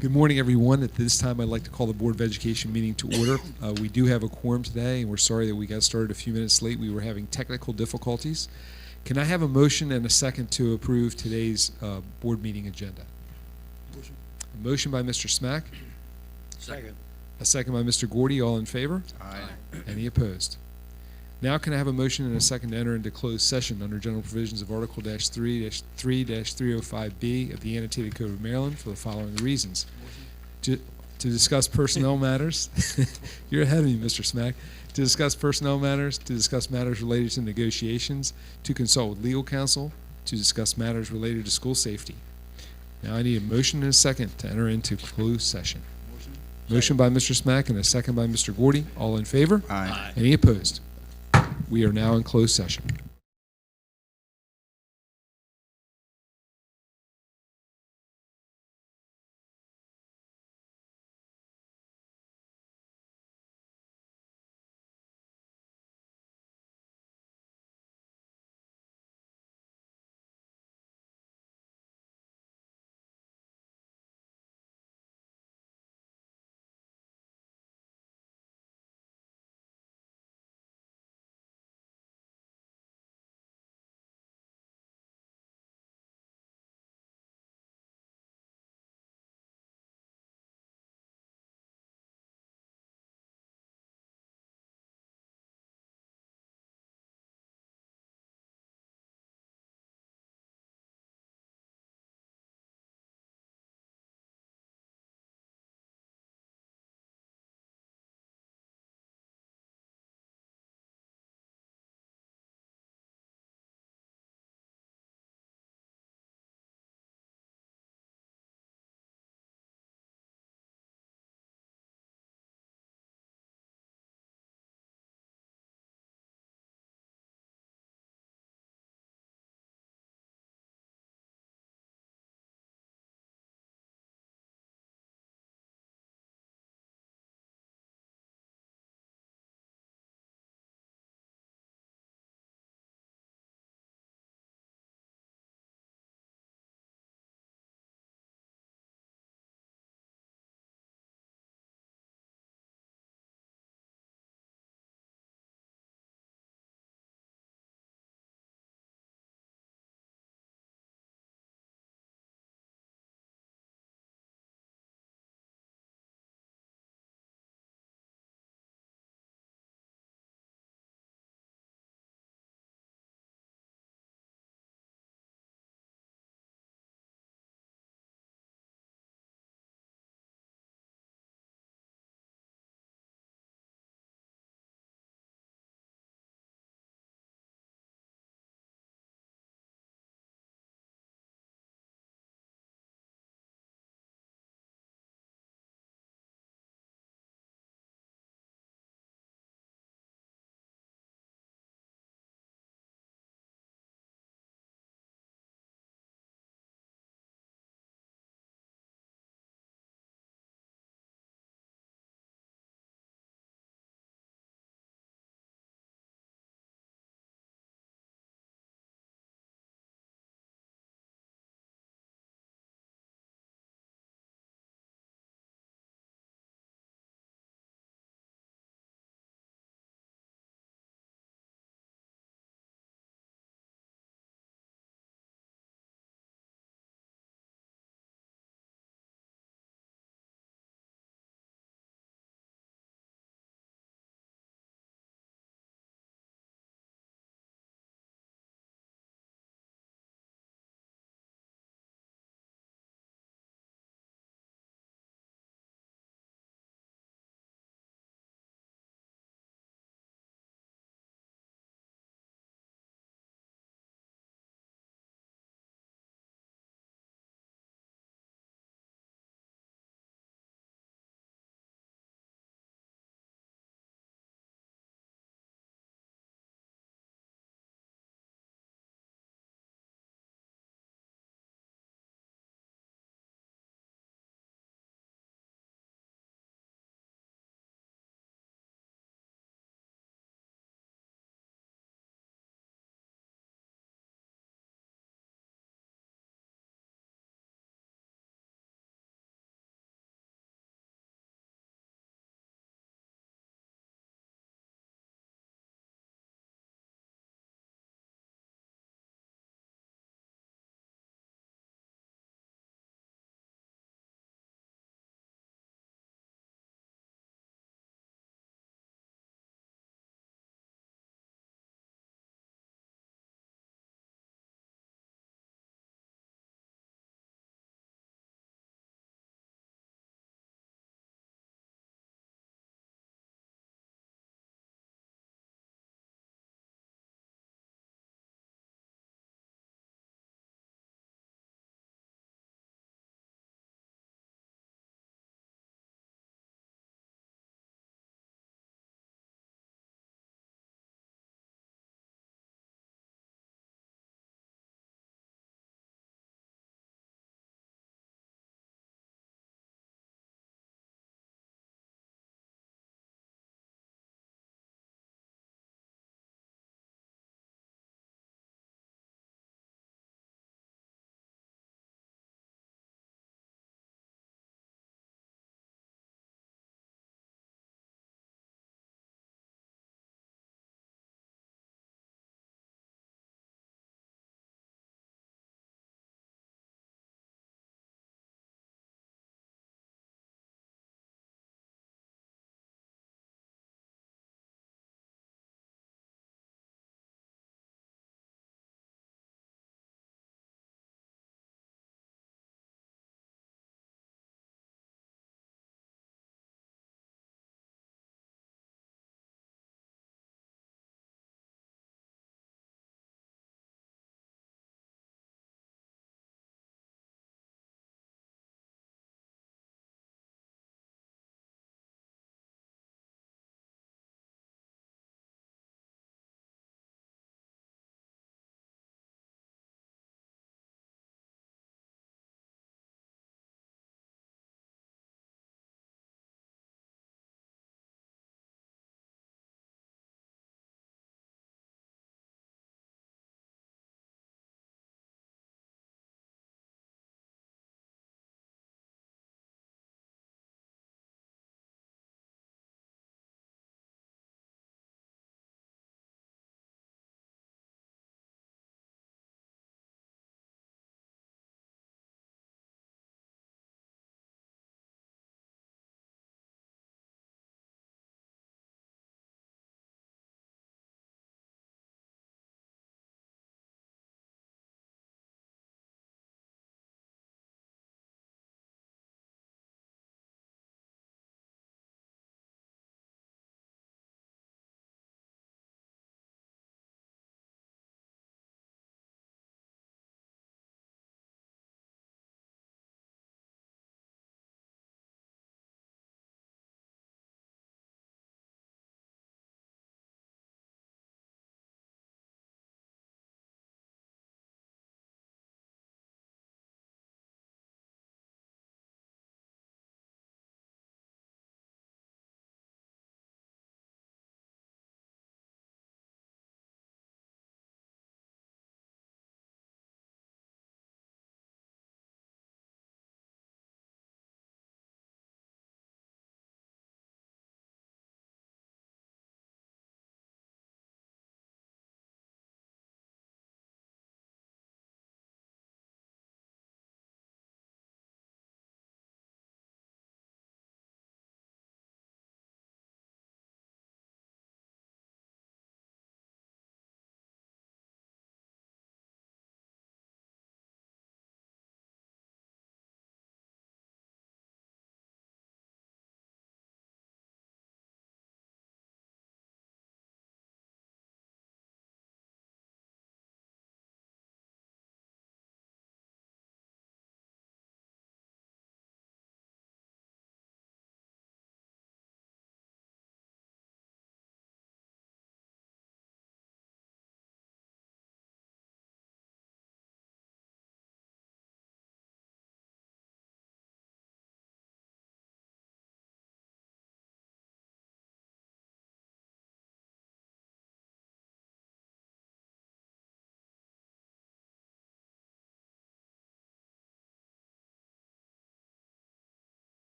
Good morning, everyone. At this time, I'd like to call the Board of Education meeting to order. We do have a quorum today, and we're sorry that we got started a few minutes late. We were having technical difficulties. Can I have a motion and a second to approve today's board meeting agenda? Motion. A motion by Mr. Smack, Second. a second by Mr. Gordy. All in favor? Aye. Any opposed? Now can I have a motion and a second to enter into closed session under general provisions of Article -3-3-305B of the Annotated Code of Maryland for the following reasons. To discuss personnel matters. You're ahead of me, Mr. Smack. To discuss personnel matters, to discuss matters related to negotiations, to consult with legal counsel, to discuss matters related to school safety. Now I need a motion and a second to enter into closed session. Motion by Mr. Smack and a second by Mr. Gordy. All in favor? Aye. Any opposed? We are now in closed session.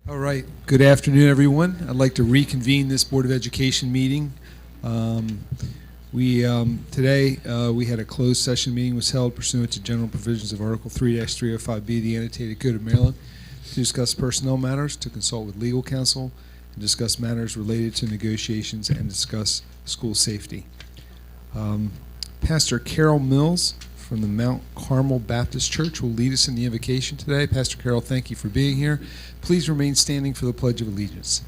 All right. Good afternoon, everyone. I'd like to reconvene this Board of Education meeting. Today we had a closed session meeting was held pursuant to general provisions of Article 3-305B of the Annotated Code of Maryland to discuss personnel matters, to consult with legal counsel, and discuss matters related to negotiations, and discuss school safety. Pastor Carol Mills from the Mount Carmel Baptist Church will lead us in the invocation today. Pastor Carol, thank you for being here. Please remain standing for the Pledge of Allegiance.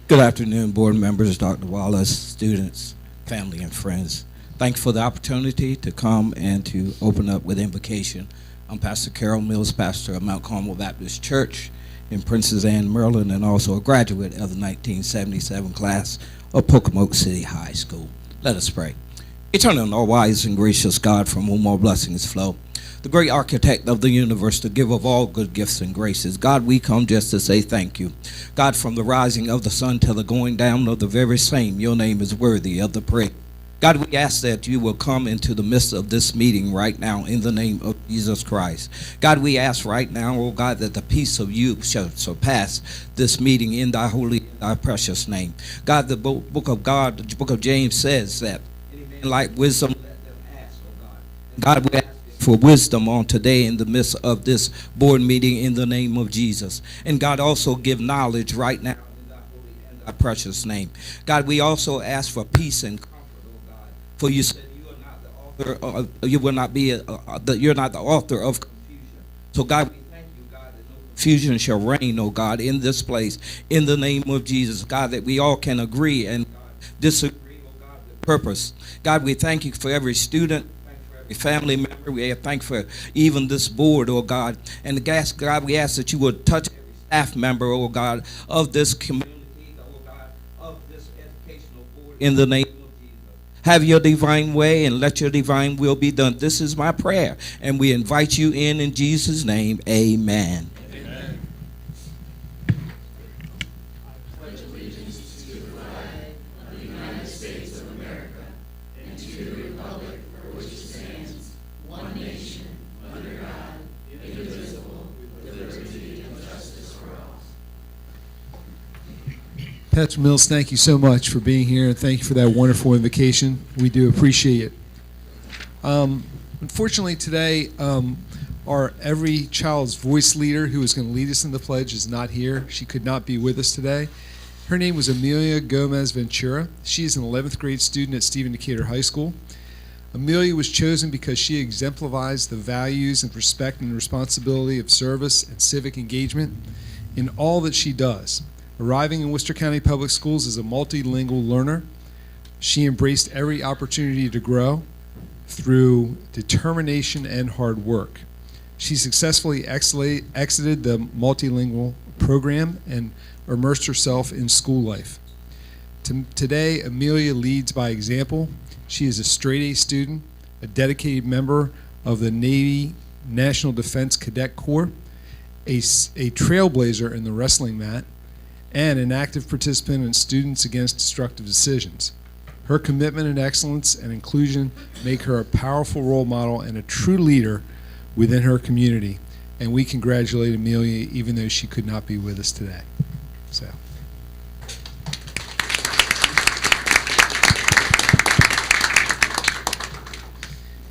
Good afternoon, board members, Dr. Wallace, students, family, and friends. Thanks for the opportunity to come and to open up with invocation. I'm Pastor Carol Mills, pastor of Mount Carmel Baptist Church in Princess Anne, Maryland, and also a graduate of the 1977 class of Pocomoke City High School. Let us pray. Eternal and all-wise and gracious God, from whom all blessings flow, the great architect of the universe, the giver of all good gifts and graces. God, we come just to say thank you. God, from the rising of the sun till the going down of the very same, your name is worthy of the praise. God, we ask that you will come into the midst of this meeting right now in the name of Jesus Christ. God, we ask right now, oh God, that the peace of you shall surpass this meeting in thy holy, thy precious name. God, the book of God, the book of James says that any man like wisdom, let them ask, oh God. God, we ask for wisdom on today in the midst of this board meeting in the name of Jesus. And God, also give knowledge right now in thy holy and thy precious name. God, we also ask for peace and comfort, oh God, for you said you are not the author of, you will not be you're not the author of confusion. So God, we thank you, God, that no confusion shall reign, oh God, in this place in the name of Jesus. God, that we all can agree and disagree, oh God, with purpose. God, we thank you for every student, family member. We thank for even this board, oh God. And God, we ask that you would touch every staff member, oh God, of this community, oh God, of this educational board in the name of Jesus. Have your divine way and let your divine will be done. This is my prayer, and we invite you in Jesus' name. Amen. Amen. Pastor Mills, thank you so much for being here, and thank you for that wonderful invocation. We do appreciate it. Unfortunately, today, our Every Child's Voice leader, who is going to lead us in the pledge, is not here. She could not be with us today. Her name was Amelia Gomez Ventura. She is an 11th grade student at Stephen Decatur High School. Amelia was chosen because she exemplifies the values and respect and responsibility of service and civic engagement in all that she does. Arriving in Worcester County Public Schools as a multilingual learner, she embraced every opportunity to grow through determination and hard work. She successfully exited the multilingual program and immersed herself in school life. Today, Amelia leads by example. She is a straight-A student, a dedicated member of the Navy National Defense Cadet Corps, a trailblazer in the wrestling mat, and an active participant in Students Against Destructive Decisions. Her commitment and excellence and inclusion make her a powerful role model and a true leader within her community. And we congratulate Amelia, even though she could not be with us today.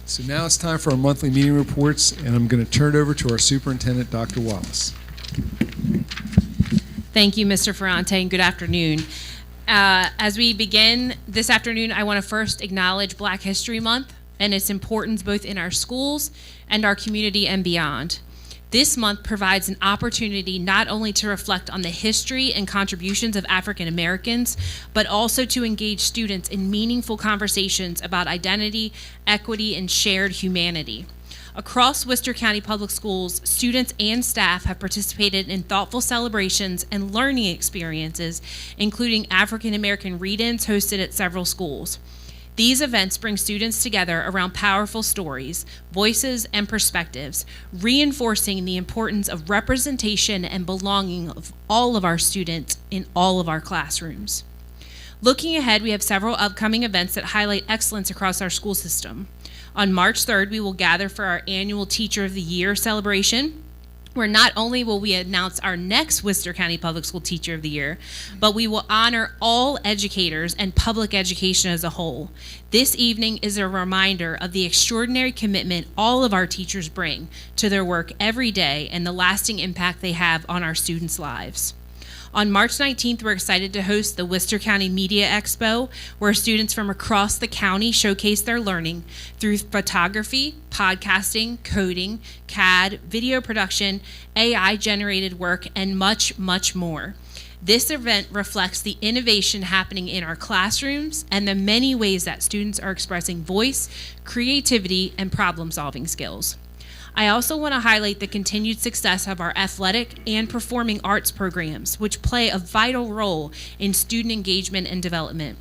So now it's time for our monthly meeting reports, and I'm going to turn it over to our superintendent, Dr. Wallace. Thank you, Mr. Ferrante, and good afternoon. As we begin this afternoon, I want to first acknowledge Black History Month and its importance both in our schools and our community and beyond. This month provides an opportunity not only to reflect on the history and contributions of African Americans, but also to engage students in meaningful conversations about identity, equity, and shared humanity. Across Worcester County Public Schools, students and staff have participated in thoughtful celebrations and learning experiences, including African American read-ins hosted at several schools. These events bring students together around powerful stories, voices, and perspectives, reinforcing the importance of representation and belonging of all of our students in all of our classrooms. Looking ahead, we have several upcoming events that highlight excellence across our school system. On March 3rd, we will gather for our annual Teacher of the Year celebration, where not only will we announce our next Worcester County Public School Teacher of the Year, but we will honor all educators and public education as a whole. This evening is a reminder of the extraordinary commitment all of our teachers bring to their work every day and the lasting impact they have on our students' lives. On March 19th, we're excited to host the Worcester County Media Expo, where students from across the county showcase their learning through photography, podcasting, coding, CAD, video production, AI-generated work, and much, much more. This event reflects the innovation happening in our classrooms and the many ways that students are expressing voice, creativity, and problem-solving skills. I also want to highlight the continued success of our athletic and performing arts programs, which play a vital role in student engagement and development.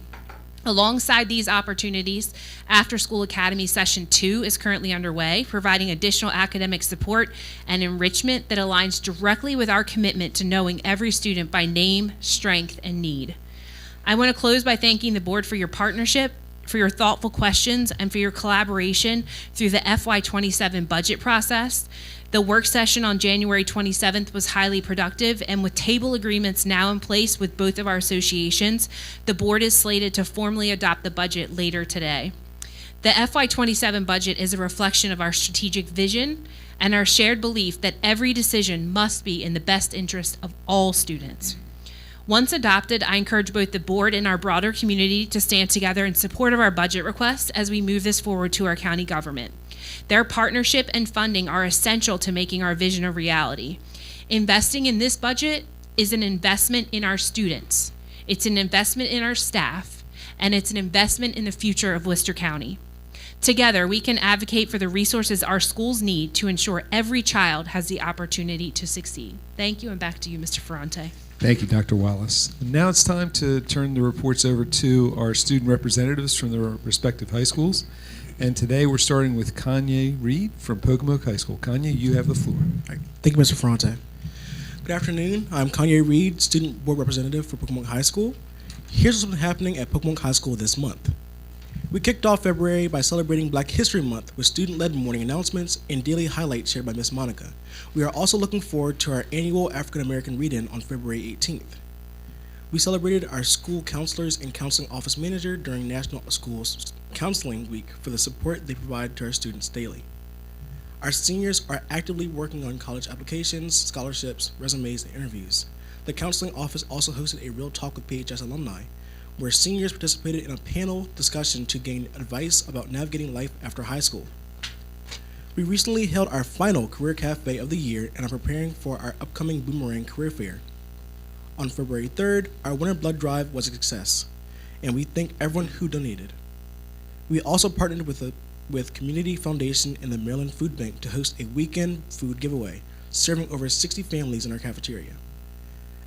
Alongside these opportunities, After School Academy Session 2 is currently underway, providing additional academic support and enrichment that aligns directly with our commitment to knowing every student by name, strength, and need. I want to close by thanking the board for your partnership, for your thoughtful questions, and for your collaboration through the FY27 budget process. The work session on January 27th was highly productive, and with table agreements now in place with both of our associations, the board is slated to formally adopt the budget later today. The FY27 budget is a reflection of our strategic vision and our shared belief that every decision must be in the best interest of all students. Once adopted, I encourage both the board and our broader community to stand together in support of our budget requests as we move this forward to our county government. Their partnership and funding are essential to making our vision a reality. Investing in this budget is an investment in our students, it's an investment in our staff, and it's an investment in the future of Worcester County. Together, we can advocate for the resources our schools need to ensure every child has the opportunity to succeed. Thank you, and back to you, Mr. Ferrante. Thank you, Dr. Wallace. And now it's time to turn the reports over to our student representatives from their respective high schools. And today we're starting with Kanye Reed from Pocomoke High School. Kanye, you have the floor. Thank you, Mr. Ferrante. Good afternoon. I'm Kanye Reed, Student Board Representative for Pocomoke High School. Here's what's been happening at Pocomoke High School this month. We kicked off February by celebrating Black History Month with student-led morning announcements and daily highlights shared by Miss Monica. We are also looking forward to our annual African American Read-In on February 18th. We celebrated our school counselors and counseling office manager during National School Counseling Week for the support they provide to our students daily. Our seniors are actively working on college applications, scholarships, resumes, and interviews. The counseling office also hosted a Real Talk with PHS alumni, where seniors participated in a panel discussion to gain advice about navigating life after high school. We recently held our final Career Cafe of the year and are preparing for our upcoming Boomerang Career Fair. On February 3rd, our winter blood drive was a success, and we thank everyone who donated. We also partnered with Community Foundation and the Maryland Food Bank to host a weekend food giveaway, serving over 60 families in our cafeteria.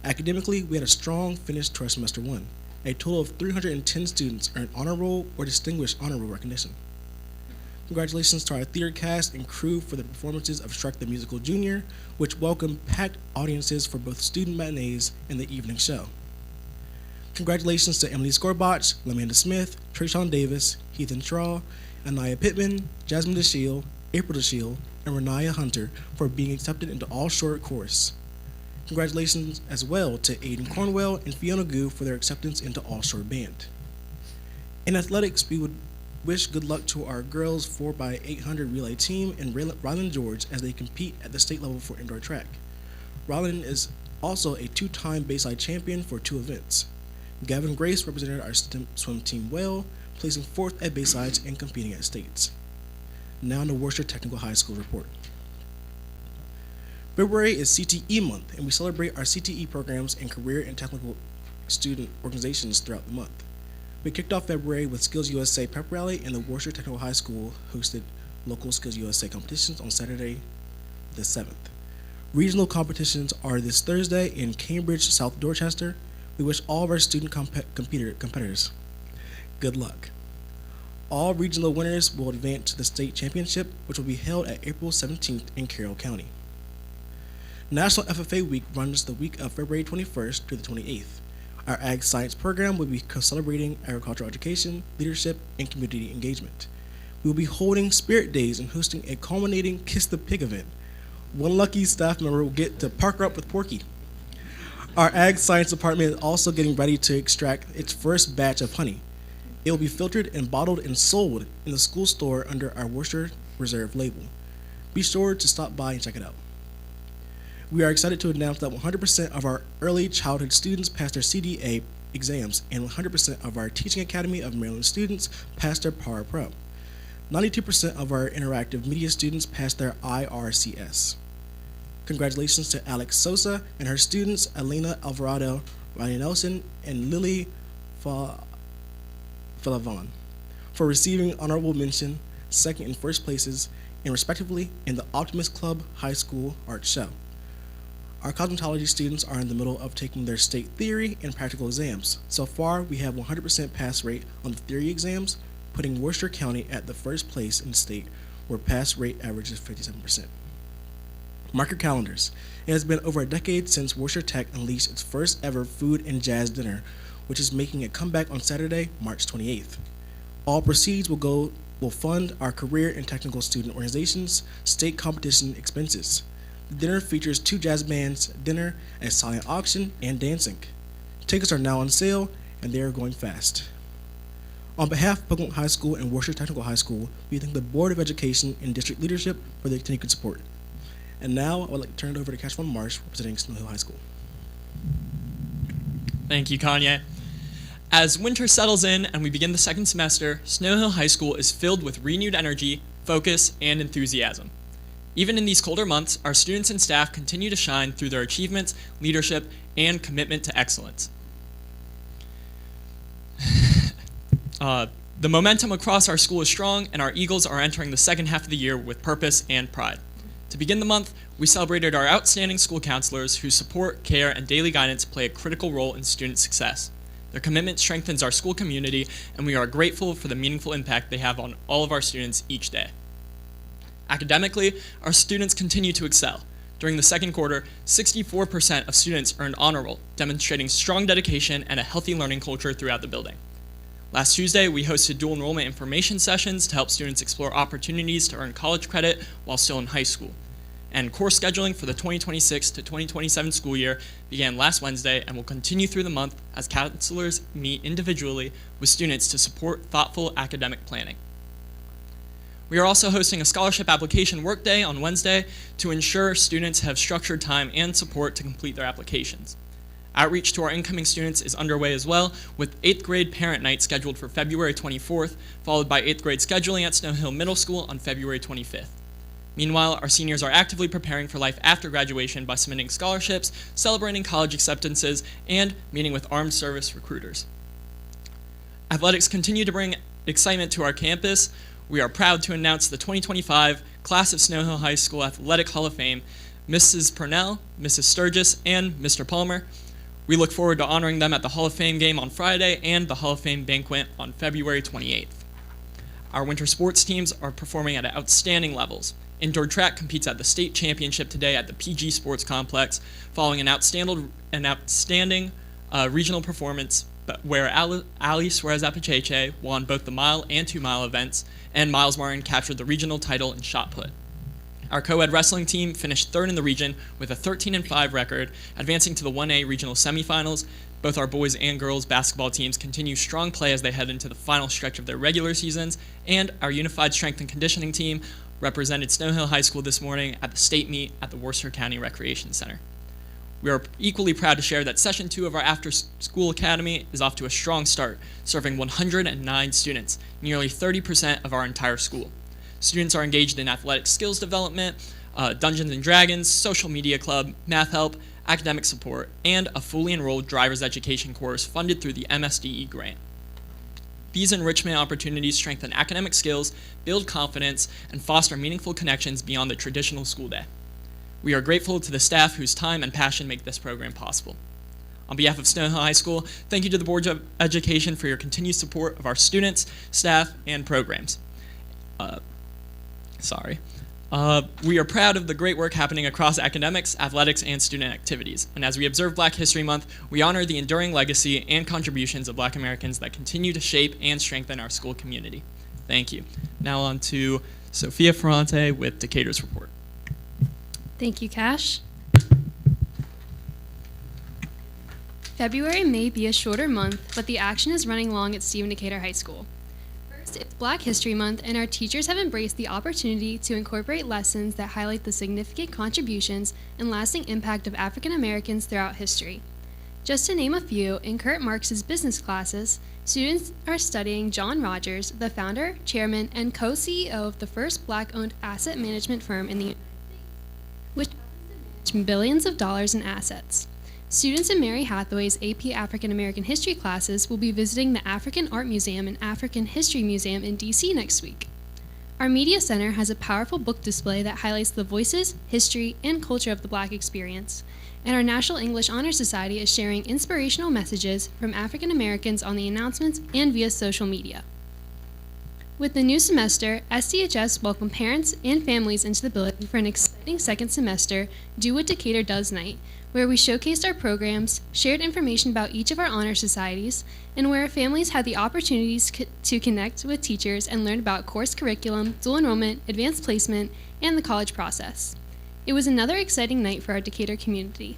Academically, we had a strong finish to our semester 1. A total of 310 students earned honor roll or distinguished honor roll recognition. Congratulations to our theater cast and crew for the performances of Shrek the Musical Jr., which welcomed packed audiences for both student matinees and the evening show. Congratulations to Emily Scorbach, Lamanda Smith, Trayshawn Davis, Heathen Shaw, Anaya Pittman, Jasmine DeShiel, April DeShiel, and Renaya Hunter for being accepted into all short course. Congratulations as well to Aiden Cornwell and Fiona Gu for their acceptance into All Short Band. In athletics, we would wish good luck to our girls 4x800 relay team and Ryland George as they compete at the state level for indoor track. Ryland is also a 2-time Bayside champion for 2 events. Gavin Grace represented our swim team well, placing 4th at Baysides and competing at states. Now the Worcester Technical High School report. February is CTE month, and we celebrate our CTE programs and career and technical student organizations throughout the month. We kicked off February with Skills USA Pep Rally, and the Worcester Technical High School hosted local Skills USA competitions on Saturday the 7th. Regional competitions are this Thursday in Cambridge, South Dorchester. We wish all of our student competitors good luck. All regional winners will advance to the state championship, which will be held at April 17th in Carroll County. National FFA Week runs the week of February 21st to the 28th. Our Ag Science program will be celebrating agricultural education, leadership, and community engagement. We will be holding Spirit Days and hosting a culminating Kiss the Pig event. One lucky staff member will get to partner up with Porky. Our Ag Science department is also getting ready to extract its first batch of honey. It will be filtered and bottled and sold in the school store under our Worcester Reserve label. Be sure to stop by and check it out. We are excited to announce that 100% of our early childhood students passed their CDA exams, and 100% of our Teaching Academy of Maryland students passed their Power Pro. 92% of our interactive media students passed their IRCS. Congratulations to Alex Sosa and her students, Elena Alvarado, Ryan Nelson, and Lily Philavon, for receiving honorable mention, second and first places, and respectively in the Optimist Club High School Art Show. Our cosmetology students are in the middle of taking their state theory and practical exams. So far, we have 100% pass rate on the theory exams, putting Worcester County at the first place in the state, where pass rate averages 57%. Mark your calendars. It has been over a decade since Worcester Tech unleashed its first ever food and jazz dinner, which is making a comeback on Saturday, March 28th. All proceeds will fund our career and technical student organizations' state competition expenses. The dinner features 2 jazz bands, dinner, a silent auction, and dancing. Tickets are now on sale, and they are going fast. On behalf of Pocomoke High School and Worcester Technical High School, we thank the Board of Education and District Leadership for their continued support. And now, I would like to turn it over to Cashwan Marsh, representing Snow Hill High School. Thank you, Kanye. As winter settles in and we begin the second semester, Snow Hill High School is filled with renewed energy, focus, and enthusiasm. Even in these colder months, our students and staff continue to shine through their achievements, leadership, and commitment to excellence. The momentum across our school is strong, and our Eagles are entering the second half of the year with purpose and pride. To begin the month, we celebrated our outstanding school counselors whose support, care, and daily guidance play a critical role in student success. Their commitment strengthens our school community, and we are grateful for the meaningful impact they have on all of our students each day. Academically, our students continue to excel. During the second quarter, 64% of students earned honor roll, demonstrating strong dedication and a healthy learning culture throughout the building. Last Tuesday, we hosted dual enrollment information sessions to help students explore opportunities to earn college credit while still in high school. And course scheduling for the 2026 to 2027 school year began last Wednesday and will continue through the month as counselors meet individually with students to support thoughtful academic planning. We are also hosting a scholarship application workday on Wednesday to ensure students have structured time and support to complete their applications. Outreach to our incoming students is underway as well, with 8th grade parent night scheduled for February 24th, followed by 8th grade scheduling at Snow Hill Middle School on February 25th. Meanwhile, our seniors are actively preparing for life after graduation by submitting scholarships, celebrating college acceptances, and meeting with armed service recruiters. Athletics continue to bring excitement to our campus. We are proud to announce the 2025 class of Snow Hill High School Athletic Hall of Fame, Mrs. Purnell, Mrs. Sturgis, and Mr. Palmer. We look forward to honoring them at the Hall of Fame game on Friday and the Hall of Fame banquet on February 28th. Our winter sports teams are performing at outstanding levels. Indoor track competes at the state championship today at the PG Sports Complex, following an outstanding regional performance where Ali Suarez-Apacheche won both the mile and 2-mile events, and Miles Martin captured the regional title in shot put. Our co-ed wrestling team finished third in the region with a 13-5 record, advancing to the 1A regional semifinals. Both our boys and girls basketball teams continue strong play as they head into the final stretch of their regular seasons, and our unified strength and conditioning team represented Snow Hill High School this morning at the state meet at the Worcester County Recreation Center. We are equally proud to share that Session 2 of our after-school academy is off to a strong start, serving 109 students, nearly 30% of our entire school. Students are engaged in athletic skills development, Dungeons and Dragons, social media club, math help, academic support, and a fully enrolled driver's education course funded through the MSDE grant. These enrichment opportunities strengthen academic skills, build confidence, and foster meaningful connections beyond the traditional school day. We are grateful to the staff whose time and passion make this program possible. On behalf of Snow Hill High School, thank you to the Board of Education for your continued support of our students, staff, and programs. We are proud of the great work happening across academics, athletics, and student activities. And as we observe Black History Month, we honor the enduring legacy and contributions of Black Americans that continue to shape and strengthen our school community. Thank you. Now on to Sophia Ferrante with Decatur's report. Thank you, Cash. February may be a shorter month, but the action is running long at Stephen Decatur High School. First, it's Black History Month, and our teachers have embraced the opportunity to incorporate lessons that highlight the significant contributions and lasting impact of African Americans throughout history. Just to name a few, in Kurt Marx's business classes, students are studying John Rogers, the founder, chairman, and co-CEO of the first Black-owned asset management firm in the United States, which happens to manage billions of dollars in assets. Students in Mary Hathaway's AP African American History classes will be visiting the African Art Museum and African History Museum in DC next week. Our Media Center has a powerful book display that highlights the voices, history, and culture of the Black experience. And our National English Honor Society is sharing inspirational messages from African Americans on the announcements and via social media. With the new semester, SDHS welcomed parents and families into the building for an exciting second semester Do What Decatur Does night, where we showcased our programs, shared information about each of our honor societies, and where families had the opportunities to connect with teachers and learn about course curriculum, dual enrollment, advanced placement, and the college process. It was another exciting night for our Decatur community.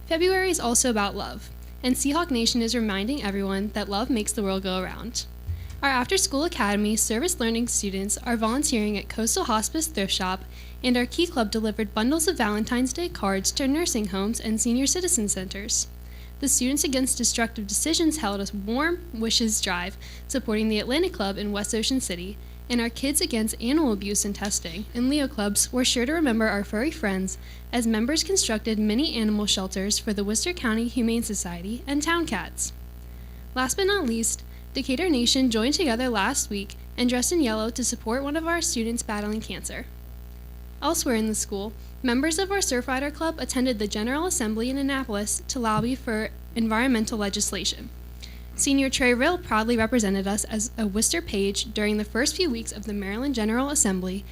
February is also about love, and Seahawk Nation is reminding everyone that love makes the world go around. Our after-school academy service learning students are volunteering at Coastal Hospice Thrift Shop, and our Key Club delivered bundles of Valentine's Day cards to nursing homes and senior citizen centers. The Students Against Destructive Decisions held a Warm Wishes Drive supporting the Atlantic Club in West Ocean City, and our Kids Against Animal Abuse and Testing and Leo Clubs were sure to remember our furry friends as members constructed mini animal shelters for the Worcester County Humane Society and Town Cats. Last but not least, Decatur Nation joined together last week and dressed in yellow to support one of our students battling cancer. Elsewhere in the school, members of our Surfrider Club attended the General Assembly in Annapolis to lobby for environmental legislation. Senior Trey Rill proudly represented us as a Worcester page during the first few weeks of the Maryland General Assembly,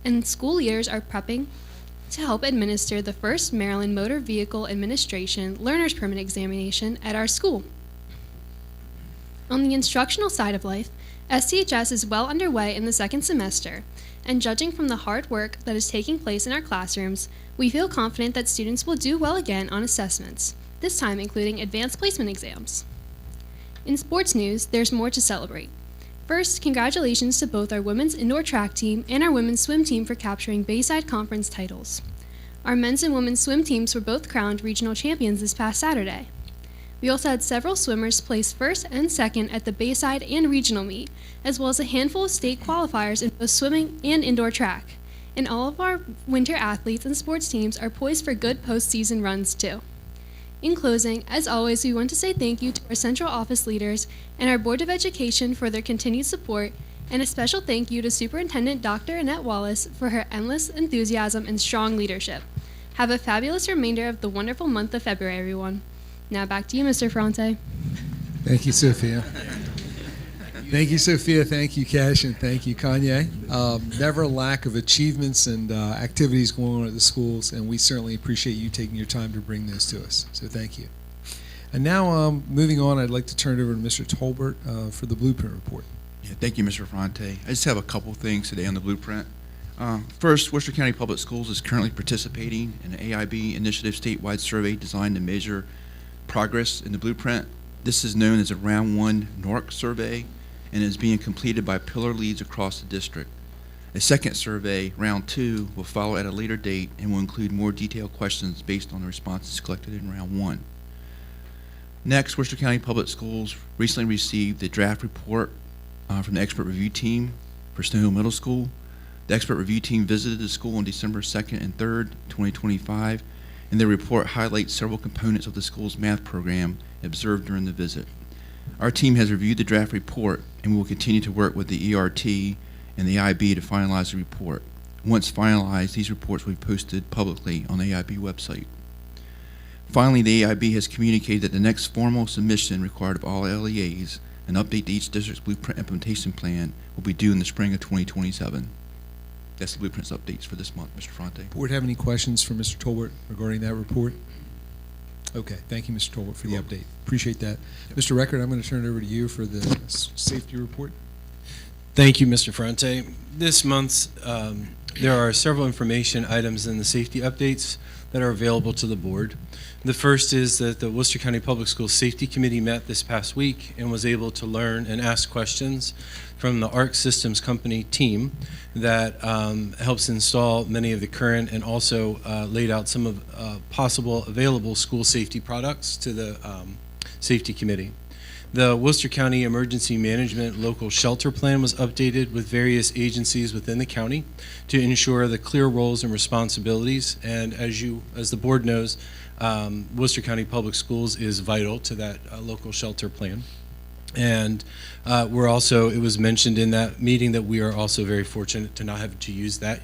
and school leaders are prepping to help administer the first Maryland Motor Vehicle Administration Learner's Permit examination at our school. On the instructional side of life, SDHS is well underway in the second semester, and judging from the hard work that is taking place in our classrooms, we feel confident that students will do well again on assessments, this time including advanced placement exams. In sports news, there's more to celebrate. First, congratulations to both our women's indoor track team and our women's swim team for capturing Bayside Conference titles. Our men's and women's swim teams were both crowned regional champions this past Saturday. We also had several swimmers place first and second at the Bayside and regional meet, as well as a handful of state qualifiers in both swimming and indoor track. And all of our winter athletes and sports teams are poised for good postseason runs too. In closing, as always, we want to say thank you to our central office leaders and our Board of Education for their continued support, and a special thank you to Superintendent Dr. Annette Wallace for her endless enthusiasm and strong leadership. Have a fabulous remainder of the wonderful month of February, everyone. Now back to you, Mr. Ferrante. Thank you, Sophia. Thank you, Sophia. Thank you, Cash, and thank you, Kanye. Never a lack of achievements and activities going on at the schools, and we certainly appreciate you taking your time to bring those to us. So thank you. And now, moving on, I'd like to turn it over to Mr. Tolbert for the Blueprint Report. Yeah, thank you, Mr. Ferrante. I just have a couple things today on the Blueprint. First, Worcester County Public Schools is currently participating in an AIB Initiative statewide survey designed to measure progress in the Blueprint. This is known as a Round 1 NORC survey and is being completed by pillar leads across the district. A second survey, Round 2, will follow at a later date and will include more detailed questions based on the responses collected in Round 1. Next, Worcester County Public Schools recently received the draft report from the expert review team for Snow Hill Middle School. The expert review team visited the school on December 2nd and 3rd, 2025, and their report highlights several components of the school's math program observed during the visit. Our team has reviewed the draft report, and we will continue to work with the ERT and the IB to finalize the report. Once finalized, these reports will be posted publicly on the AIB website. Finally, the AIB has communicated that the next formal submission required of all LEAs, an update to each district's Blueprint implementation plan, will be due in the spring of 2027. That's the Blueprints updates for this month, Mr. Ferrante. Board have any questions for Mr. Tolbert regarding that report? Okay, thank you, Mr. Tolbert, for the update. Appreciate that. Mr. Record, I'm going to turn it over to you for the safety report. Thank you, Mr. Ferrante. This month, there are several information items in the safety updates that are available to the board. The first is that the Worcester County Public Schools Safety Committee met this past week and was able to learn and ask questions from the ARC Systems Company team that helps install many of the current and also laid out some of possible available school safety products to the Safety Committee. The Worcester County Emergency Management Local Shelter Plan was updated with various agencies within the county to ensure the clear roles and responsibilities. And as the board knows, Worcester County Public Schools is vital to that local shelter plan. And it was mentioned in that meeting that we are also very fortunate to not have to use that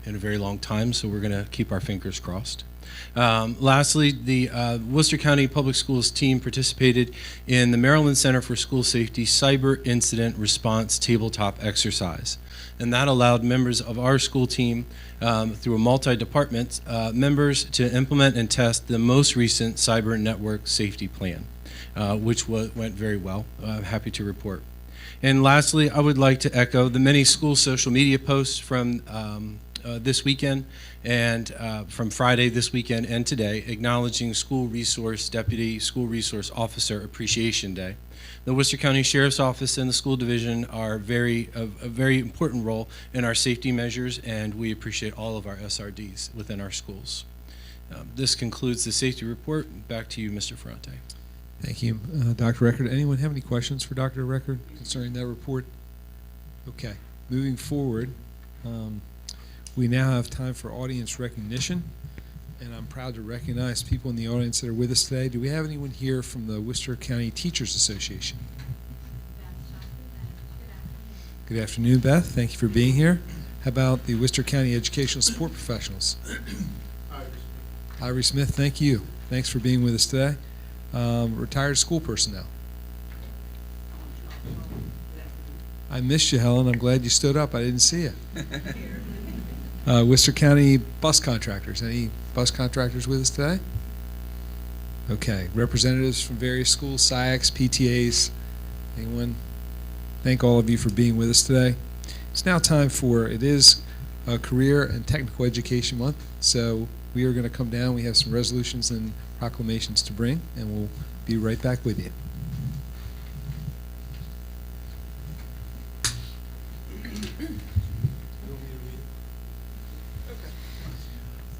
in a very long time, so we're going to keep our fingers crossed. Lastly, the Worcester County Public Schools team participated in the Maryland Center for School Safety Cyber Incident Response Tabletop Exercise. And that allowed members of our school team, through a multi-department, members to implement and test the most recent cyber network safety plan, which went very well. I'm happy to report. And lastly, I would like to echo the many school social media posts from this weekend and from Friday this weekend and today, acknowledging School Resource Deputy School Resource Officer Appreciation Day. The Worcester County Sheriff's Office and the school division are a very important role in our safety measures, and we appreciate all of our SRDs within our schools. This concludes the safety report. Back to you, Mr. Ferrante. Thank you, Dr. Record. Anyone have any questions for Dr. Record concerning that report? Okay, moving forward, we now have time for audience recognition, and I'm proud to recognize people in the audience that are with us today. Do we have anyone here from the Worcester County Teachers Association? Good afternoon, Beth. Thank you for being here. How about the Worcester County Educational Support Professionals? Ivory Smith, thank you. Thanks for being with us today. Retired school personnel. I missed you, Helen. I'm glad you stood up. I didn't see you. Worcester County bus contractors. Any bus contractors with us today? Okay. Representatives from various schools, SIACs, PTAs. Anyone? Thank all of you for being with us today. It's now time it is Career and Technical Education Month, so we are going to come down. We have some resolutions and proclamations to bring, and we'll be right back with you.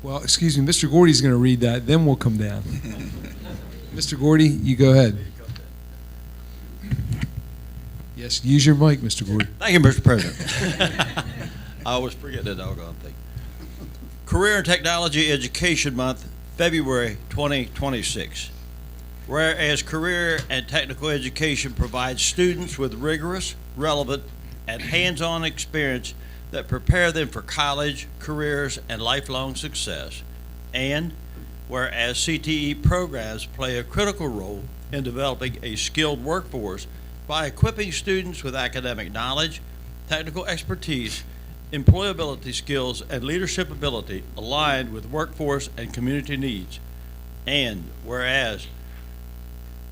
Well, excuse me, Mr. Gordy's going to read that, then we'll come down. Mr. Gordy, you go ahead. Yes, use your mic, Mr. Gordy. Thank you, Mr. President. I always forget that doggone thing. Career and Technology Education Month, February 2026. Whereas career and technical education provides students with rigorous, relevant, and hands-on experience that prepare them for college, careers, and lifelong success. And whereas CTE programs play a critical role in developing a skilled workforce by equipping students with academic knowledge, technical expertise, employability skills, and leadership ability aligned with workforce and community needs. And whereas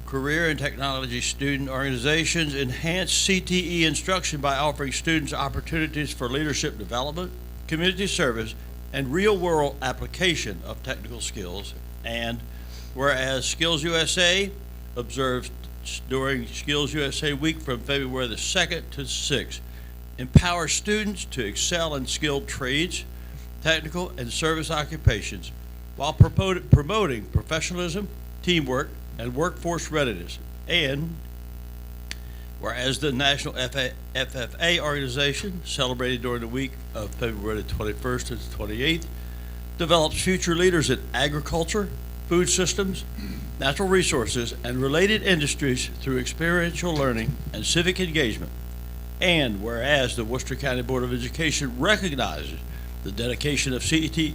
career and technology student organizations enhance CTE instruction by offering students opportunities for leadership development, community service, and real-world application of technical skills. And whereas Skills USA observes during Skills USA Week from February the 2nd to 6th, empower students to excel in skilled trades, technical, and service occupations while promoting professionalism, teamwork, and workforce readiness. And whereas the National FFA organization, celebrated during the week of February the 21st to the 28th, develops future leaders in agriculture, food systems, natural resources, and related industries through experiential learning and civic engagement. And whereas the Worcester County Board of Education recognizes the dedication of CTE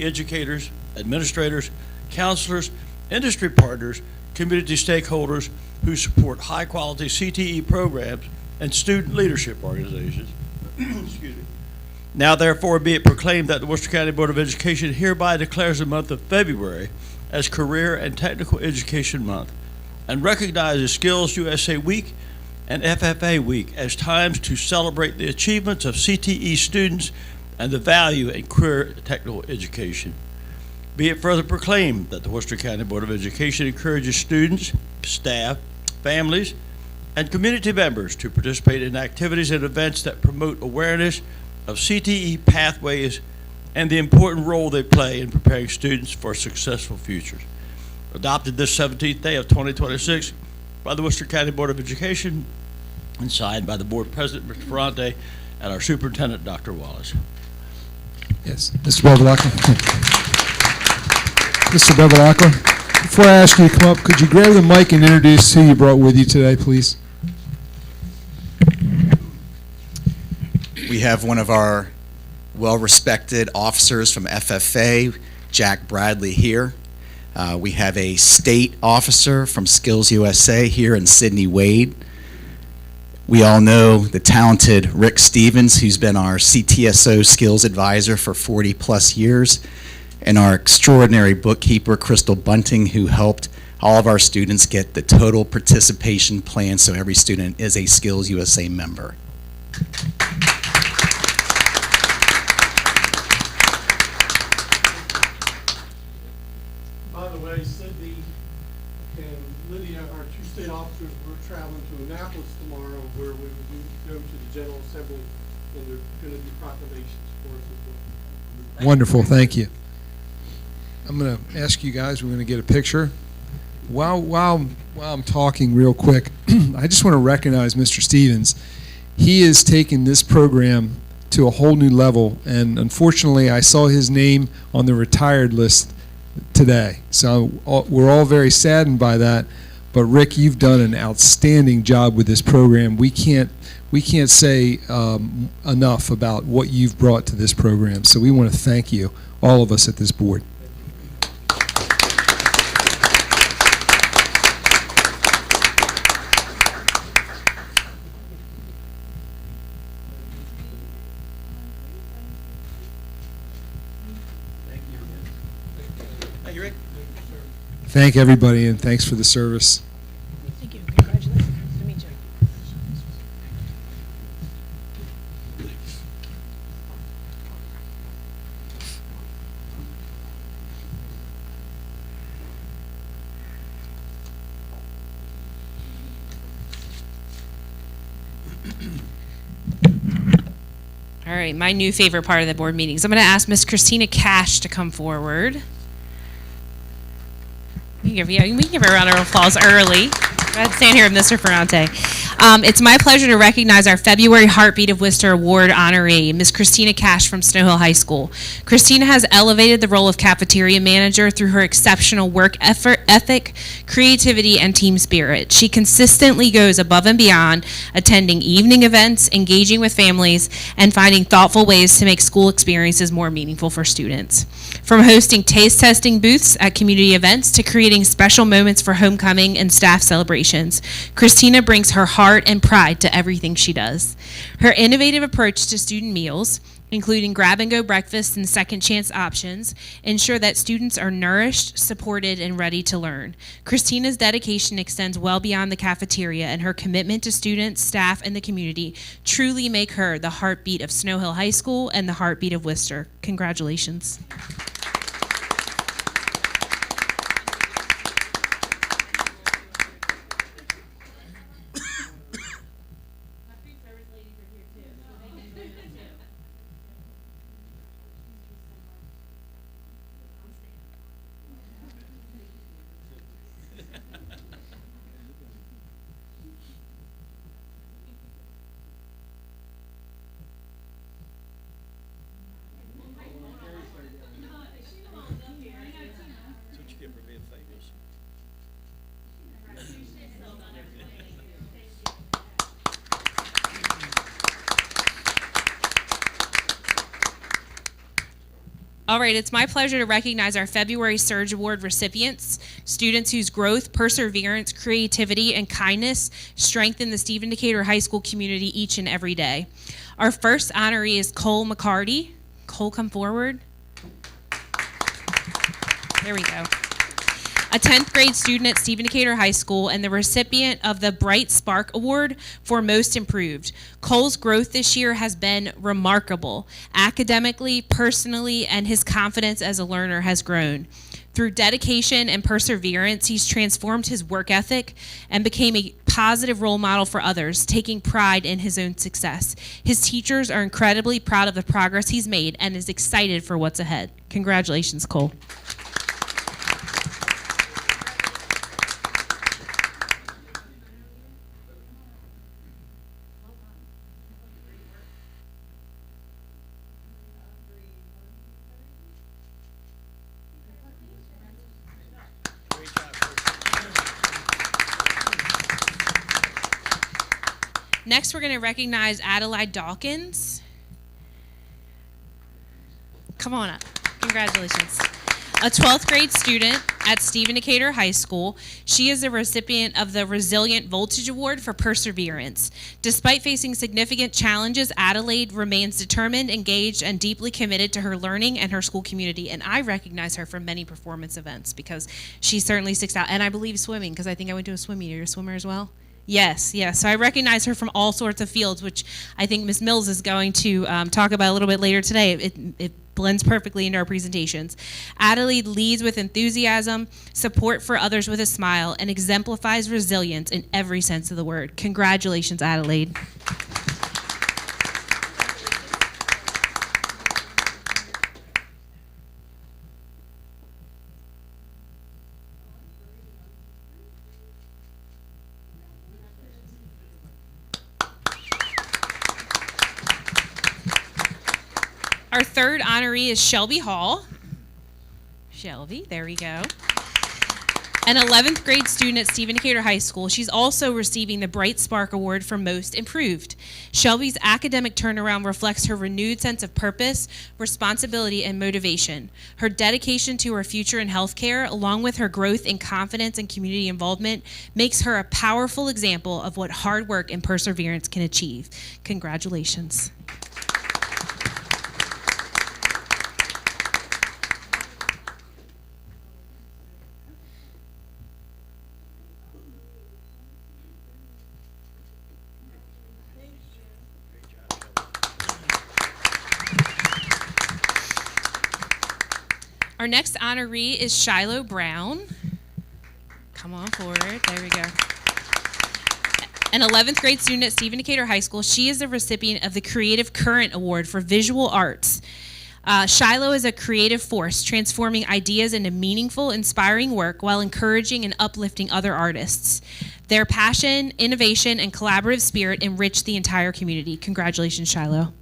educators, administrators, counselors, industry partners, community stakeholders who support high-quality CTE programs and student leadership organizations. Excuse me. Now therefore be it proclaimed that the Worcester County Board of Education hereby declares the month of February as Career and Technical Education Month and recognizes Skills USA Week and FFA Week as times to celebrate the achievements of CTE students and the value in career and technical education. Be it further proclaimed that the Worcester County Board of Education encourages students, staff, families, and community members to participate in activities and events that promote awareness of CTE pathways and the important role they play in preparing students for successful futures. Adopted this 17th day of 2026 by the Worcester County Board of Education and signed by the Board President, Mr. Ferrante, and our Superintendent, Dr. Wallace. Yes, Mr. Bevilacqua. Mr. Bevilacqua, before I ask you to come up, could you grab the mic and introduce who you brought with you today, please? We have one of our well-respected officers from FFA, Jack Bradley, here. We have a state officer from Skills USA here in Sydney Wade. We all know the talented Rick Stevens, who's been our CTSO skills advisor for 40 plus years, and our extraordinary bookkeeper, Crystal Bunting, who helped all of our students get the total participation plan so every student is a Skills USA member. By the way, Sydney and Lydia, our two state officers, we're traveling to Annapolis tomorrow where we will go to the General Assembly and there are going to be proclamations for us as well. Wonderful, thank you. I'm going to ask you guys, we're going to get a picture. While I'm talking real quick, I just want to recognize Mr. Stevens. He is taking this program to a whole new level, and unfortunately I saw his name on the retired list today. So we're all very saddened by that, but Rick, you've done an outstanding job with this program. We can't say enough about what you've brought to this program, so we want to thank you, all of us at this board. Thank you, Rick. Thank everybody, and thanks for the service. Thank you. Congratulations. Nice to meet you. All right, my new favorite part of the board meetings. I'm going to ask Miss Christina Cash to come forward. We can give her a round of applause early. Go ahead, stand here with Mr. Ferrante. It's my pleasure to recognize our February Heartbeat of Worcester Award honoree, Miss Christina Cash from Snow Hill High School. Christina has elevated the role of cafeteria manager through her exceptional work ethic, creativity, and team spirit. She consistently goes above and beyond, attending evening events, engaging with families, and finding thoughtful ways to make school experiences more meaningful for students. From hosting taste testing booths at community events to creating special moments for homecoming and staff celebrations, Christina brings her heart and pride to everything she does. Her innovative approach to student meals, including grab-and-go breakfasts and second chance options, ensure that students are nourished, supported, and ready to learn. Christina's dedication extends well beyond the cafeteria, and her commitment to students, staff, and the community truly make her the heartbeat of Snow Hill High School and the heartbeat of Worcester. Congratulations. All right, it's my pleasure to recognize our February Surge Award recipients. students whose growth, perseverance, creativity, and kindness strengthen the Stephen Decatur High School community each and every day. Our first honoree is Cole McCarty. Cole, come forward. There we go. A 10th grade student at Stephen Decatur High School and the recipient of the Bright Spark Award for Most Improved. Cole's growth this year has been remarkable. Academically, personally, and his confidence as a learner has grown. Through dedication and perseverance, he's transformed his work ethic and became a positive role model for others, taking pride in his own success. His teachers are incredibly proud of the progress he's made and is excited for what's ahead. Congratulations, Cole. Next, we're going to recognize Adelaide Dawkins. Come on up. Congratulations. A 12th grade student at Stephen Decatur High School. She is the recipient of the Resilient Voltage Award for Perseverance. Despite facing significant challenges, Adelaide remains determined, engaged, and deeply committed to her learning and her school community. And I recognize her from many performance events because she certainly sticks out. And I believe swimming, because I think I went to a swim meet. You're a swimmer as well? Yes. So I recognize her from all sorts of fields, which I think Ms. Mills is going to talk about a little bit later today. It blends perfectly into our presentations. Adelaide leads with enthusiasm, support for others with a smile, and exemplifies resilience in every sense of the word. Congratulations, Adelaide. Our third honoree is Shelby Hall. Shelby, there we go. An 11th grade student at Stephen Decatur High School. She's also receiving the Bright Spark Award for Most Improved. Shelby's academic turnaround reflects her renewed sense of purpose, responsibility, and motivation. Her dedication to her future in healthcare, along with her growth in confidence and community involvement, makes her a powerful example of what hard work and perseverance can achieve. Congratulations. Our next honoree is Shiloh Brown. Come on forward. There we go. An 11th grade student at Stephen Decatur High School. She is the recipient of the Creative Current Award for Visual Arts. Shiloh is a creative force, transforming ideas into meaningful, inspiring work while encouraging and uplifting other artists. Their passion, innovation, and collaborative spirit enrich the entire community. Congratulations, Shiloh.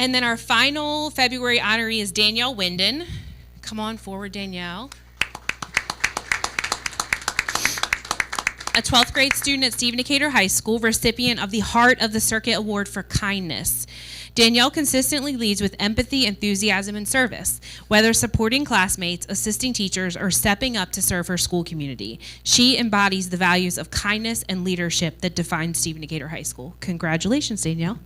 And then our final February honoree is Danielle Winden. Come on forward, Danielle. A 12th grade student at Stephen Decatur High School, recipient of the Heart of the Circuit Award for Kindness. Danielle consistently leads with empathy, enthusiasm, and service, whether supporting classmates, assisting teachers, or stepping up to serve her school community. She embodies the values of kindness and leadership that define Stephen Decatur High School. Congratulations, Danielle.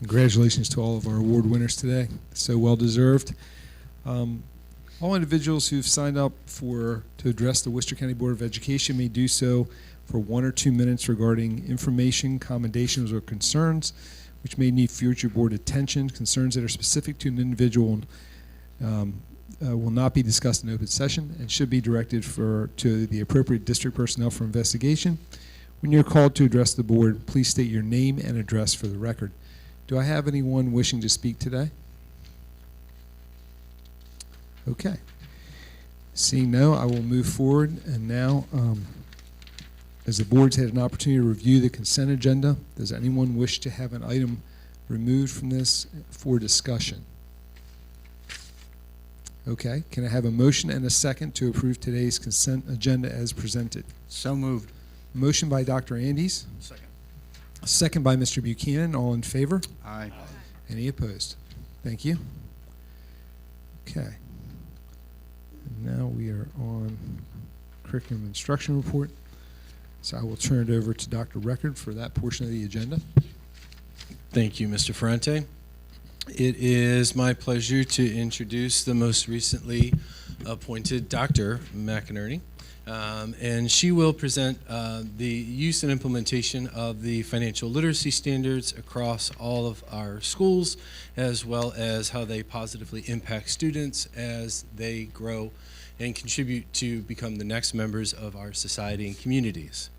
Congratulations to all of our award winners today. So well deserved. All individuals who've signed up to address the Worcester County Board of Education may do so for 1 or 2 minutes regarding information, commendations, or concerns which may need future board attention. Concerns that are specific to an individual will not be discussed in open session and should be directed to the appropriate district personnel for investigation. When you're called to address the board, please state your name and address for the record. Do I have anyone wishing to speak today? Okay. Seeing no, I will move forward. And now, as the board's had an opportunity to review the consent agenda, does anyone wish to have an item removed from this for discussion? Okay. Can I have a motion and a second to approve today's consent agenda as presented? So moved. Motion by Dr. Andes. Second. Second by Mr. Buchanan. All in favor? Aye. Any opposed? Thank you. Okay. And now we are on curriculum instruction report. So I will turn it over to Dr. Record for that portion of the agenda. Thank you, Mr. Ferrante. It is my pleasure to introduce the most recently appointed Dr. McInerney. And she will present the use and implementation of the financial literacy standards across all of our schools, as well as how they positively impact students as they grow and contribute to become the next members of our society and communities.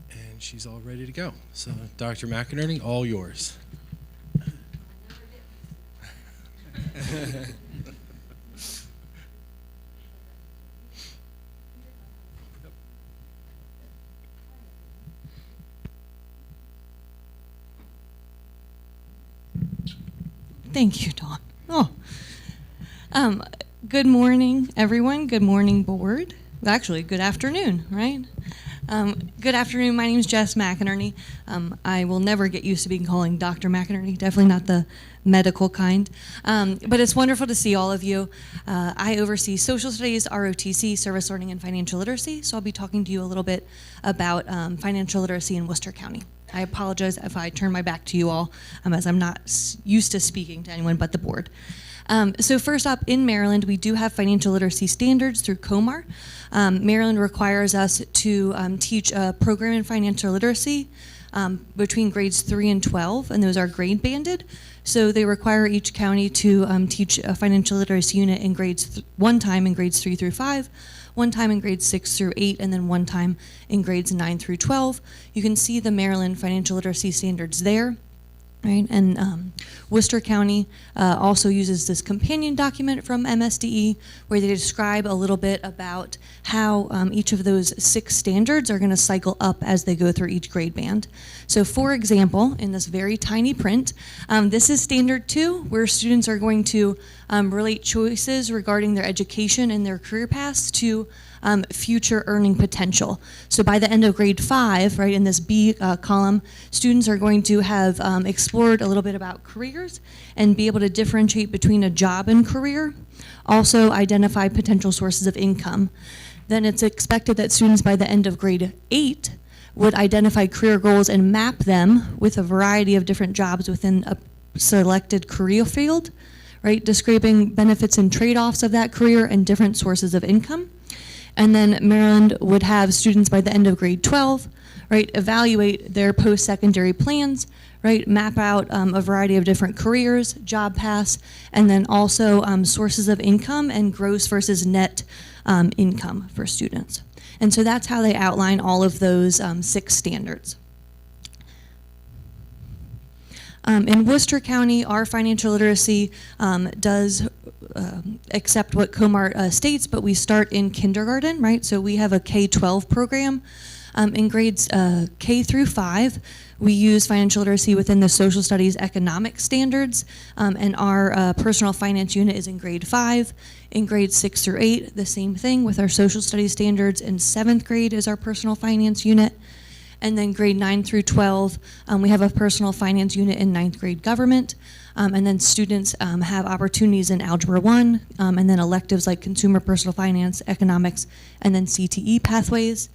And she's all ready to go. So, Dr. McInerney, all yours. Thank you, Dawn. Good morning, everyone. Good morning, board. Actually, good afternoon, right? Good afternoon. My name is Jess McInerney. I will never get used to being calling Dr. McInerney, definitely not the medical kind. But it's wonderful to see all of you. I oversee social studies, ROTC, service learning, and financial literacy. So I'll be talking to you a little bit about financial literacy in Worcester County. I apologize if I turn my back to you all, as I'm not used to speaking to anyone but the board. So first up, in Maryland, we do have financial literacy standards through COMAR. Maryland requires us to teach a program in financial literacy between grades 3 and 12, and those are grade banded. So they require each county to teach a financial literacy unit in one time in grades 3 through 5, one time in grades 6 through 8, and then one time in grades 9 through 12. You can see the Maryland financial literacy standards there. Right, and Worcester County also uses this companion document from MSDE where they describe a little bit about how each of those 6 standards are going to cycle up as they go through each grade band. So for example, in this very tiny print, this is standard 2 where students are going to relate choices regarding their education and their career paths to future earning potential. So by the end of grade 5, right, in this B column, students are going to have explored a little bit about careers and be able to differentiate between a job and career, also identify potential sources of income. Then it's expected that students by the end of grade 8 would identify career goals and map them with a variety of different jobs within a selected career field, right, describing benefits and trade-offs of that career and different sources of income. And then Maryland would have students by the end of grade 12, right, evaluate their post-secondary plans, right, map out a variety of different careers, job paths, and then also sources of income and gross versus net income for students. And so that's how they outline all of those 6 standards. In Worcester County, our financial literacy does accept what COMAR states, but we start in kindergarten, right? So we have a K-12 program. In grades K through 5, we use financial literacy within the social studies economic standards, and our personal finance unit is in grade 5. In grades 6 through 8, the same thing with our social studies standards. In 7th grade is our personal finance unit. And then grade 9 through 12, we have a personal finance unit in 9th grade government. And then students have opportunities in Algebra 1, and then electives like consumer personal finance, economics, and then CTE pathways.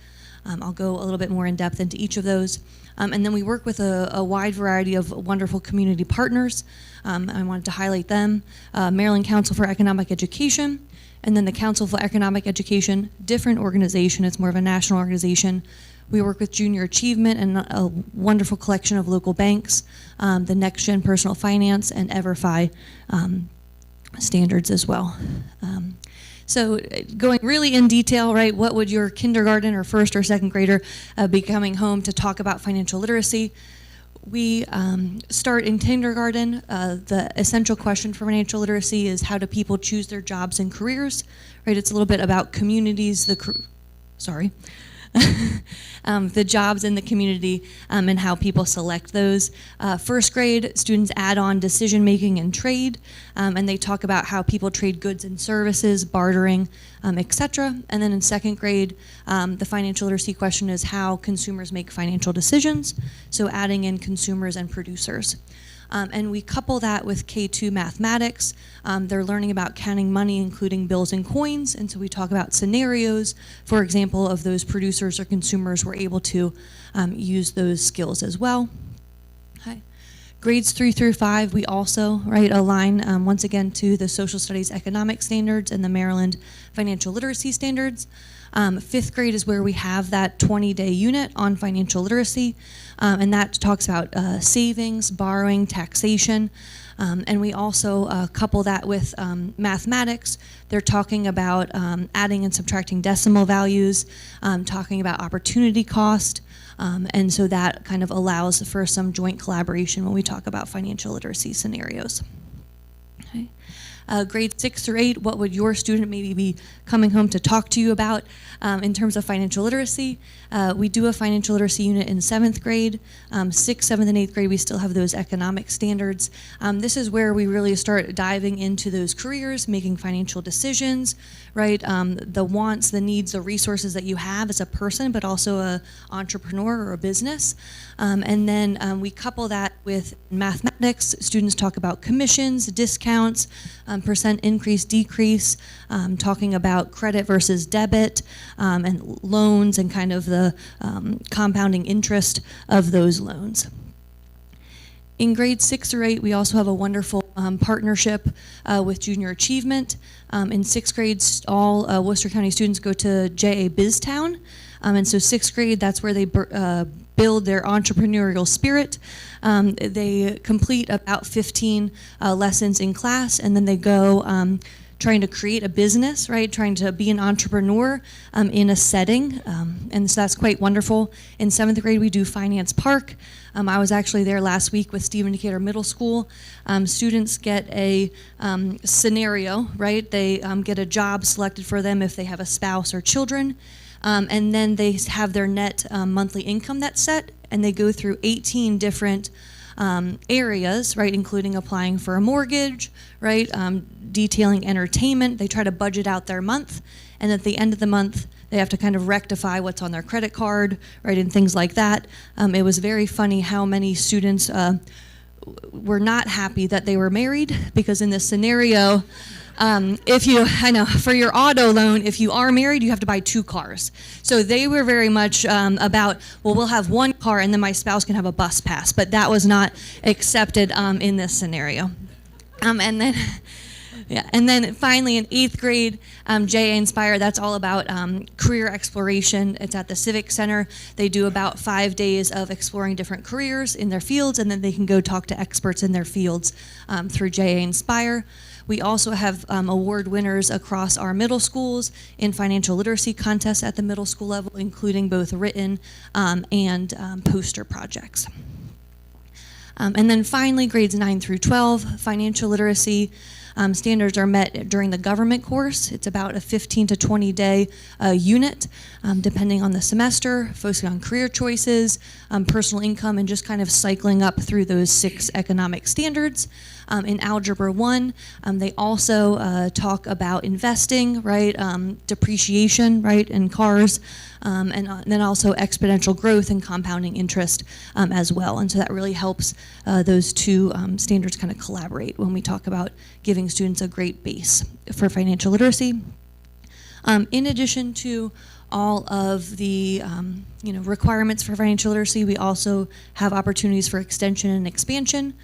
I'll go a little bit more in depth into each of those. And then we work with a wide variety of wonderful community partners. I wanted to highlight them. Maryland Council for Economic Education, and then the Council for Economic Education, different organization, it's more of a national organization. We work with Junior Achievement and a wonderful collection of local banks, the Next Gen Personal Finance, and EverFi standards as well. So going really in detail, right, what would your kindergarten or first or second grader be coming home to talk about financial literacy? We start in kindergarten. The essential question for financial literacy is, how do people choose their jobs and careers, right? It's a little bit about communities, the jobs in the community and how people select those. First grade, students add on decision making and trade, and they talk about how people trade goods and services, bartering, etc. And then in second grade, the financial literacy question is how consumers make financial decisions, so adding in consumers and producers. And we couple that with K2 mathematics. They're learning about counting money, including bills and coins, and so we talk about scenarios, for example, of those producers or consumers were able to use those skills as well. Okay. Grades 3 through 5, we also align once again to the social studies economic standards and the Maryland financial literacy standards. Fifth grade is where we have that 20-day unit on financial literacy, and that talks about savings, borrowing, taxation, and we also couple that with mathematics. They're talking about adding and subtracting decimal values, talking about opportunity cost, and so that kind of allows for some joint collaboration when we talk about financial literacy scenarios. Okay. Grade 6 through 8, what would your student maybe be coming home to talk to you about in terms of financial literacy? We do a financial literacy unit in 7th grade. 6th, 7th, and 8th grade, we still have those economic standards. This is where we really start diving into those careers, making financial decisions, right? The wants, the needs, the resources that you have as a person, but also an entrepreneur or a business. And then we couple that with mathematics. Students talk about commissions, discounts, percent increase, decrease, talking about credit versus debit, and loans, and kind of the compounding interest of those loans. In grades 6 through 8, we also have a wonderful partnership with Junior Achievement. In 6th grade, all Worcester County students go to JA BizTown. And so 6th grade, that's where they build their entrepreneurial spirit. They complete about 15 lessons in class, and then they go trying to create a business, right? Trying to be an entrepreneur in a setting. And so that's quite wonderful. In 7th grade, we do Finance Park. I was actually there last week with Stephen Decatur Middle School. Students get a scenario, right? They get a job selected for them if they have a spouse or children. And then they have their net monthly income that's set, and they go through 18 different areas, right, including applying for a mortgage, right, detailing entertainment. They try to budget out their month, and at the end of the month, they have to kind of rectify what's on their credit card, right, and things like that. It was very funny how many students were not happy that they were married, because in this scenario, for your auto loan, if you are married, you have to buy 2 cars. So they were very much about, well, we'll have 1 car and then my spouse can have a bus pass, but that was not accepted in this scenario. And then finally in 8th grade, JA Inspire, that's all about career exploration. It's at the Civic Center. They do about 5 days of exploring different careers in their fields, and then they can go talk to experts in their fields through JA Inspire. We also have award winners across our middle schools in financial literacy contests at the middle school level, including both written and poster projects. And then finally, grades 9 through 12, financial literacy standards are met during the government course. It's about a 15 to 20 day unit, depending on the semester, focusing on career choices, personal income, and just kind of cycling up through those 6 economic standards. In Algebra 1, they also talk about investing, right, depreciation, right, in cars, and then also exponential growth and compounding interest as well. And so that really helps those 2 standards kind of collaborate when we talk about giving students a great base for financial literacy. In addition to all of the requirements for financial literacy. We also have opportunities for extension and expansion.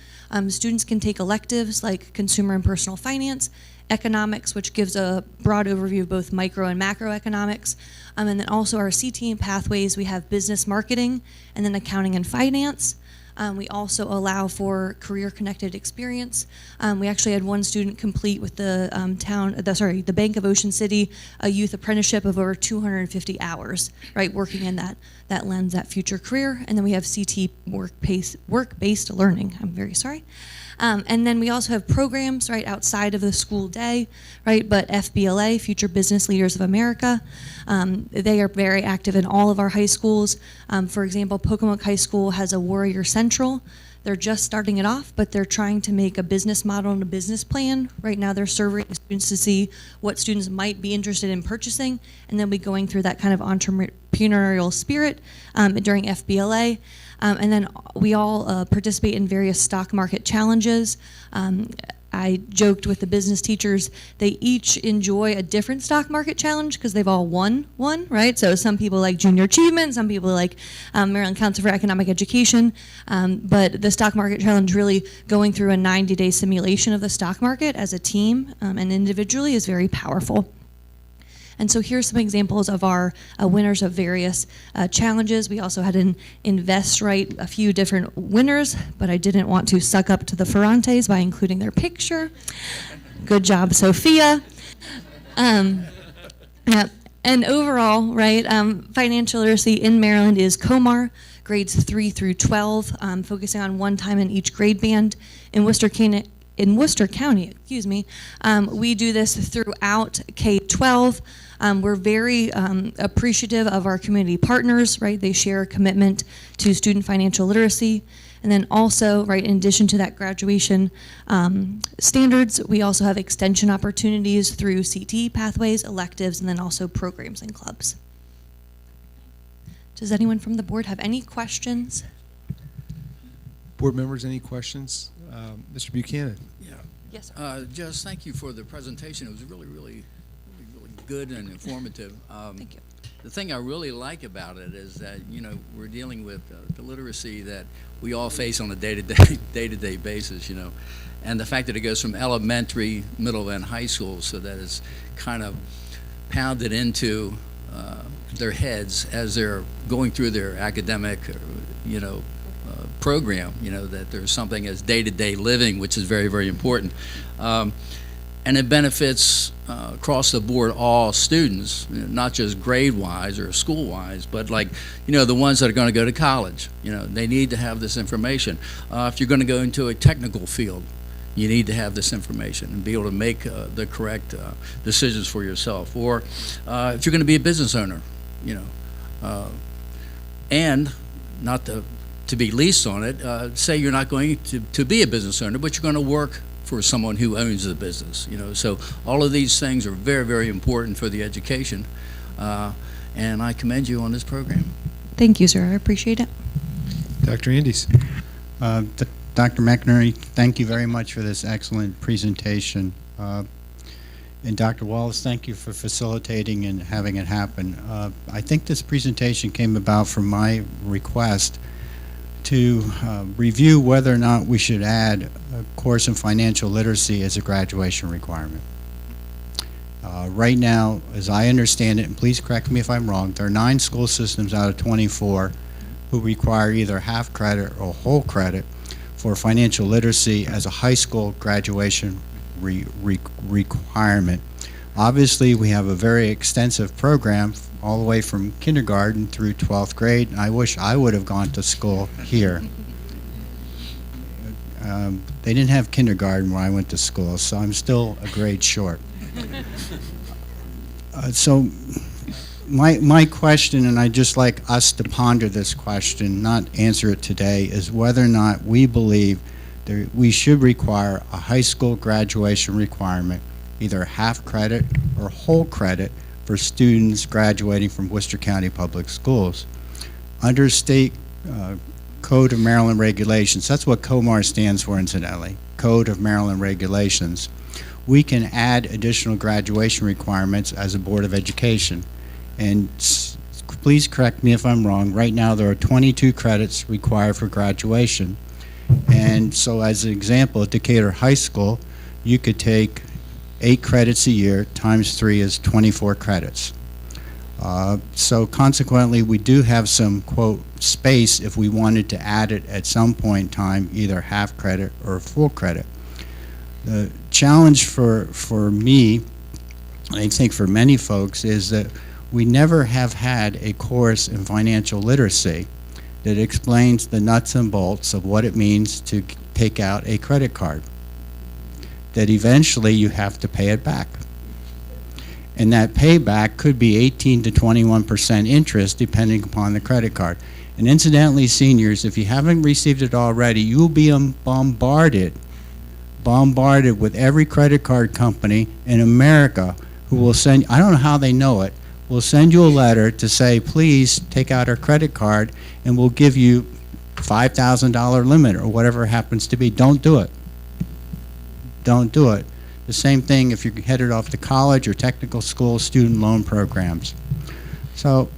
Students can take electives like consumer and personal finance, economics, which gives a broad overview of both micro and macroeconomics, and then also our CT pathways. We have business marketing and then accounting and finance. We also allow for career-connected experience. We actually had one student complete with the the Bank of Ocean City, a youth apprenticeship of over 250 hours, right, working in that lens, that future career. And then we have CT work-based learning. I'm very sorry. And then we also have programs right outside of the school day, right? But FBLA, Future Business Leaders of America, they are very active in all of our high schools. For example, Pocomoke High School has a Warrior Central. They're just starting it off, but they're trying to make a business model and a business plan. Right now they're surveying students to see what students might be interested in purchasing, and then we going through that kind of entrepreneurial spirit during FBLA. And then we all participate in various stock market challenges. I joked with the business teachers, they each enjoy a different stock market challenge because they've all won one, right? So some people like Junior Achievement, some people like Maryland Council for Economic Education. But the stock market challenge, really going through a 90-day simulation of the stock market as a team and individually, is very powerful. And so here's some examples of our winners of various challenges. We also had an Invest Right, a few different winners, but I didn't want to suck up to the Ferrantes by including their picture. Good job, Sophia. Yeah. And overall, right, financial literacy in Maryland is COMAR, grades 3 through 12, focusing on one time in each grade band. In Worcester County, we do this throughout K-12. We're very appreciative of our community partners, right? They share a commitment to student financial literacy. And then also, right, in addition to that graduation standards, we also have extension opportunities through CT pathways, electives, and then also programs and clubs. Does anyone from the board have any questions? Board members, any questions? Mr. Buchanan. Yeah. Yes, sir. Just thank you for the presentation. It was really good and informative. Thank you. The thing I really like about it is that, we're dealing with the literacy that we all face on a day-to-day basis, and the fact that it goes from elementary, middle, and high school, so that it's kind of pounded into their heads as they're going through their academic, program, that there's something as day-to-day living, which is very, very important. And it benefits across the board all students, not just grade-wise or school-wise, but the ones that are going to go to college. They need to have this information. If you're going to go into a technical field, you need to have this information and be able to make the correct decisions for yourself. Or if you're going to be a business owner, and not to be least on it, say you're not going to be a business owner, but you're going to work for someone who owns the business. So all of these things are very, very important for the education, and I commend you on this program. Thank you, sir. I appreciate it. Dr. Andes. Dr. McInerney, thank you very much for this excellent presentation. And Dr. Wallace, thank you for facilitating and having it happen. I think this presentation came about from my request to review whether or not we should add a course in financial literacy as a graduation requirement. Right now, as I understand it, and please correct me if I'm wrong, there are 9 school systems out of 24 who require either half credit or whole credit for financial literacy as a high school graduation requirement. Obviously, we have a very extensive program all the way from kindergarten through 12th grade, and I wish I would have gone to school here. They didn't have kindergarten where I went to school, so I'm still a grade short. So my question, and I'd just like us to ponder this question, not answer it today, is whether or not we believe that we should require a high school graduation requirement, either half credit or whole credit, for students graduating from Worcester County Public Schools. Under state Code of Maryland Regulations, that's what COMAR stands for incidentally, Code of Maryland Regulations, we can add additional graduation requirements as a Board of Education. And please correct me if I'm wrong. Right now, there are 22 credits required for graduation. And so as an example, at Decatur High School, you could take 8 credits a year, times 3 is 24 credits. So consequently, we do have some, quote, space if we wanted to add it at some point in time, either half credit or full credit. The challenge for me, and I think for many folks, is that we never have had a course in financial literacy that explains the nuts and bolts of what it means to take out a credit card, that eventually you have to pay it back. And that payback could be 18 to 21% interest depending upon the credit card. And incidentally, seniors, if you haven't received it already, you'll be bombarded with every credit card company in America who will send, I don't know how they know it, will send you a letter to say, please take out our credit card and we'll give you $5,000 limit or whatever it happens to be. Don't do it. Don't do it. The same thing if you're headed off to college or technical school student loan programs. So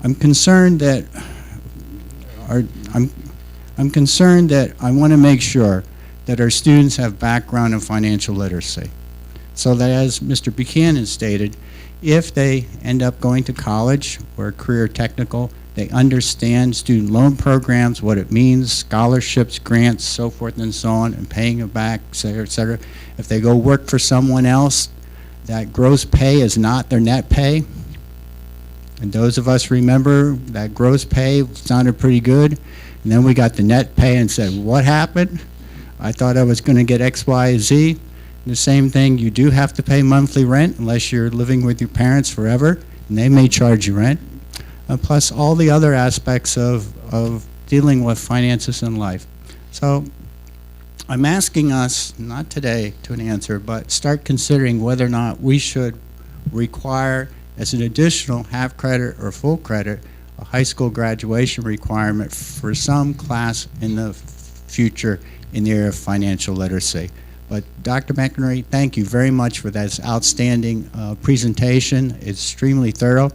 I'm concerned that I'm concerned that I want to make sure that our students have background in financial literacy, so that, as Mr. Buchanan stated, if they end up going to college or career technical, they understand student loan programs, what it means, scholarships, grants, so forth and so on, and paying it back, et cetera, et cetera. If they go work for someone else, that gross pay is not their net pay. And those of us remember that gross pay sounded pretty good, and then we got the net pay and said, what happened? I thought I was going to get X, Y, Z. The same thing, you do have to pay monthly rent unless you're living with your parents forever, and they may charge you rent. Plus all the other aspects of dealing with finances in life. So I'm asking us, not today to an answer, but start considering whether or not we should require as an additional half credit or full credit a high school graduation requirement for some class in the future in the area of financial literacy. But Dr. McInerney, thank you very much for that outstanding presentation. It's extremely thorough.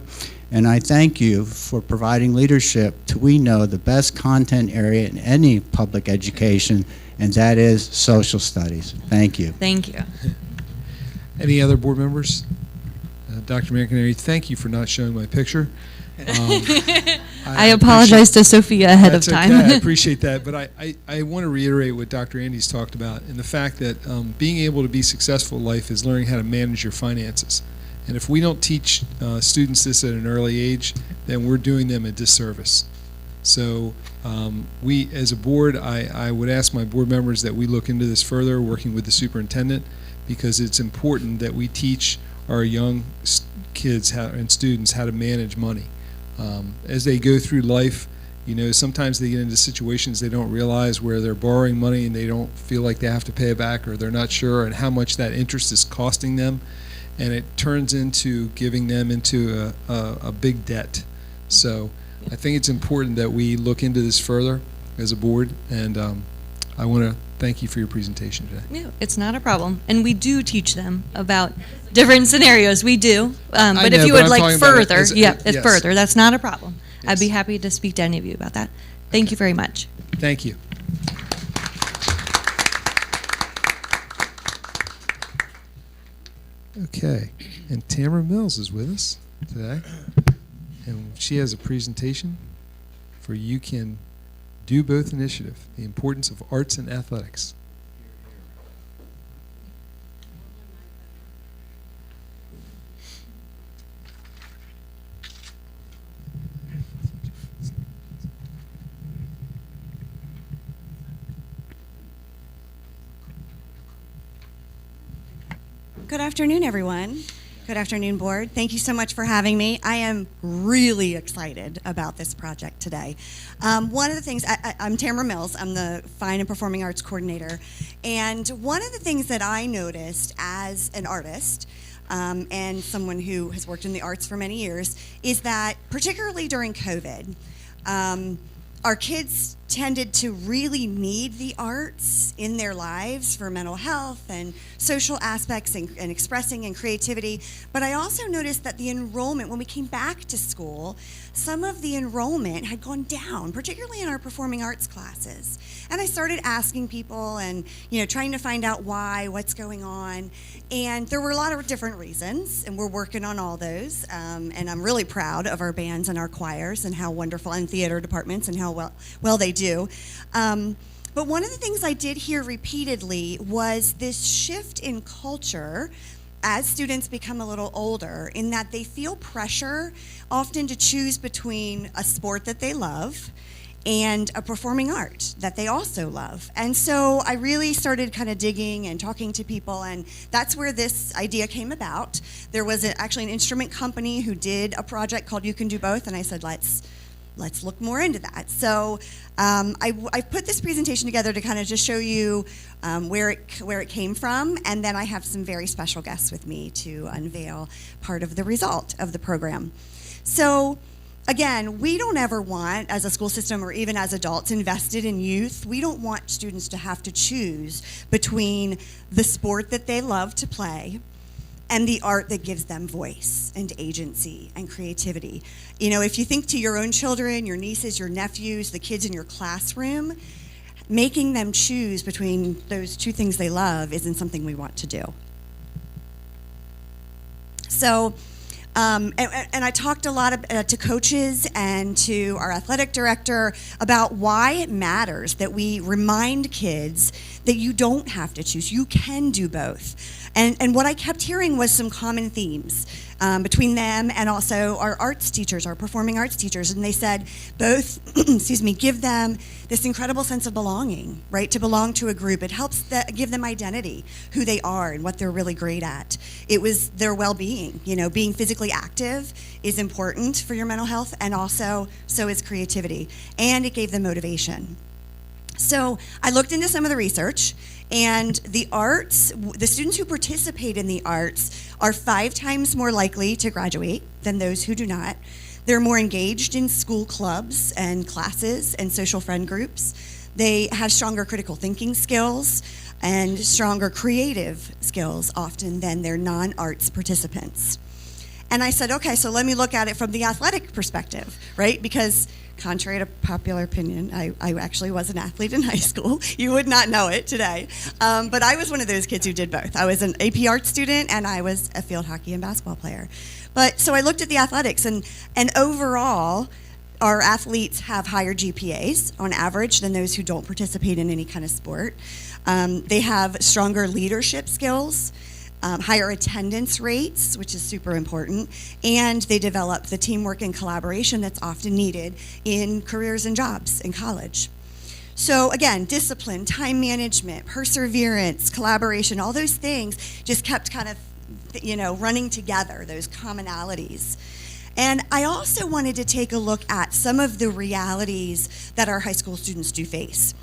And I thank you for providing leadership to, we know, the best content area in any public education, and that is social studies. Thank you. Thank you. Any other board members? Dr. McInerney, thank you for not showing my picture. I apologize to Sophia ahead of time. Okay, I appreciate that, but I want to reiterate what Dr. Andy's talked about, and the fact that being able to be successful in life is learning how to manage your finances. And if we don't teach students this at an early age, then we're doing them a disservice. So we, as a board, I would ask my board members that we look into this further, working with the superintendent, because it's important that we teach our young kids and students how to manage money. As they go through life, you know, sometimes they get into situations they don't realize where they're borrowing money and they don't feel like they have to pay it back, or they're not sure and how much that interest is costing them. And it turns into giving them into a big debt. So I think it's important that we look into this further as a board, and I want to thank you for your presentation today. Yeah, it's not a problem. And we do teach them about different scenarios. We do. But if you would like further, yes. further, that's not a problem. Yes. I'd be happy to speak to any of you about that. Thank you very much. Thank you. Okay, and Tamara Mills is with us today, and she has a presentation for You Can Do Both initiative, the importance of arts and athletics. Good afternoon, everyone. Good afternoon, board. Thank you so much for having me. I am really excited about this project today. One of the things, I'm Tamara Mills. I'm the Fine and Performing Arts Coordinator. And one of the things that I noticed as an artist and someone who has worked in the arts for many years is that, particularly during COVID, our kids tended to really need the arts in their lives for mental health and social aspects and expressing and creativity. But I also noticed that the enrollment, when we came back to school, some of the enrollment had gone down, particularly in our performing arts classes. And I started asking people and, trying to find out why, what's going on. And there were a lot of different reasons, and we're working on all those. And I'm really proud of our bands and our choirs and how wonderful, and theater departments and how well they do. But one of the things I did hear repeatedly was this shift in culture as students become a little older, in that they feel pressure often to choose between a sport that they love and a performing art that they also love. And so I really started kind of digging and talking to people, and that's where this idea came about. There was actually an instrument company who did a project called You Can Do Both, and I said, let's look more into that. So I put this presentation together to kind of just show you where it came from, and then I have some very special guests with me to unveil part of the result of the program. So again, we don't ever want, as a school system or even as adults invested in youth, we don't want students to have to choose between the sport that they love to play and the art that gives them voice and agency and creativity. If you think to your own children, your nieces, your nephews, the kids in your classroom, making them choose between those two things they love isn't something we want to do. So, and I talked a lot to coaches and to our athletic director about why it matters that we remind kids that you don't have to choose, you can do both. And what I kept hearing was some common themes between them and also our arts teachers, our performing arts teachers. And they said both, give them this incredible sense of belonging, right? To belong to a group. It helps give them identity, who they are and what they're really great at. It was their well-being. Being physically active is important for your mental health, and also so is creativity. And it gave them motivation. So I looked into some of the research, and the students who participate in the arts are 5 times more likely to graduate than those who do not. They're more engaged in school clubs and classes and social friend groups. They have stronger critical thinking skills and stronger creative skills often than their non-arts participants. And I said, okay, so let me look at it from the athletic perspective, right? Because contrary to popular opinion, I actually was an athlete in high school. You would not know it today. But I was one of those kids who did both. I was an AP art student, and I was a field hockey and basketball player. So I looked at the athletics, and overall, our athletes have higher GPAs on average than those who don't participate in any kind of sport. They have stronger leadership skills, higher attendance rates, which is super important, and they develop the teamwork and collaboration that's often needed in careers and jobs in college. So again, discipline, time management, perseverance, collaboration, all those things just kept kind of, running together, those commonalities. And I also wanted to take a look at some of the realities that our high school students do face.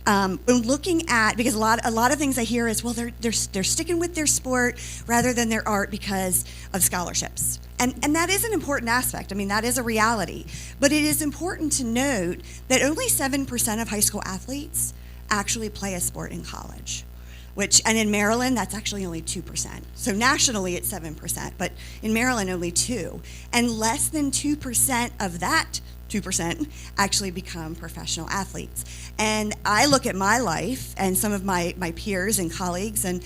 When looking at, because a lot of things I hear is, well, they're sticking with their sport rather than their art because of scholarships. And that is an important aspect. I mean, that is a reality. But it is important to note that only 7% of high school athletes actually play a sport in college. And in Maryland, that's actually only 2%. So nationally, it's 7%, but in Maryland, only 2%. And less than 2% of that 2% actually become professional athletes. And I look at my life and some of my peers and colleagues, and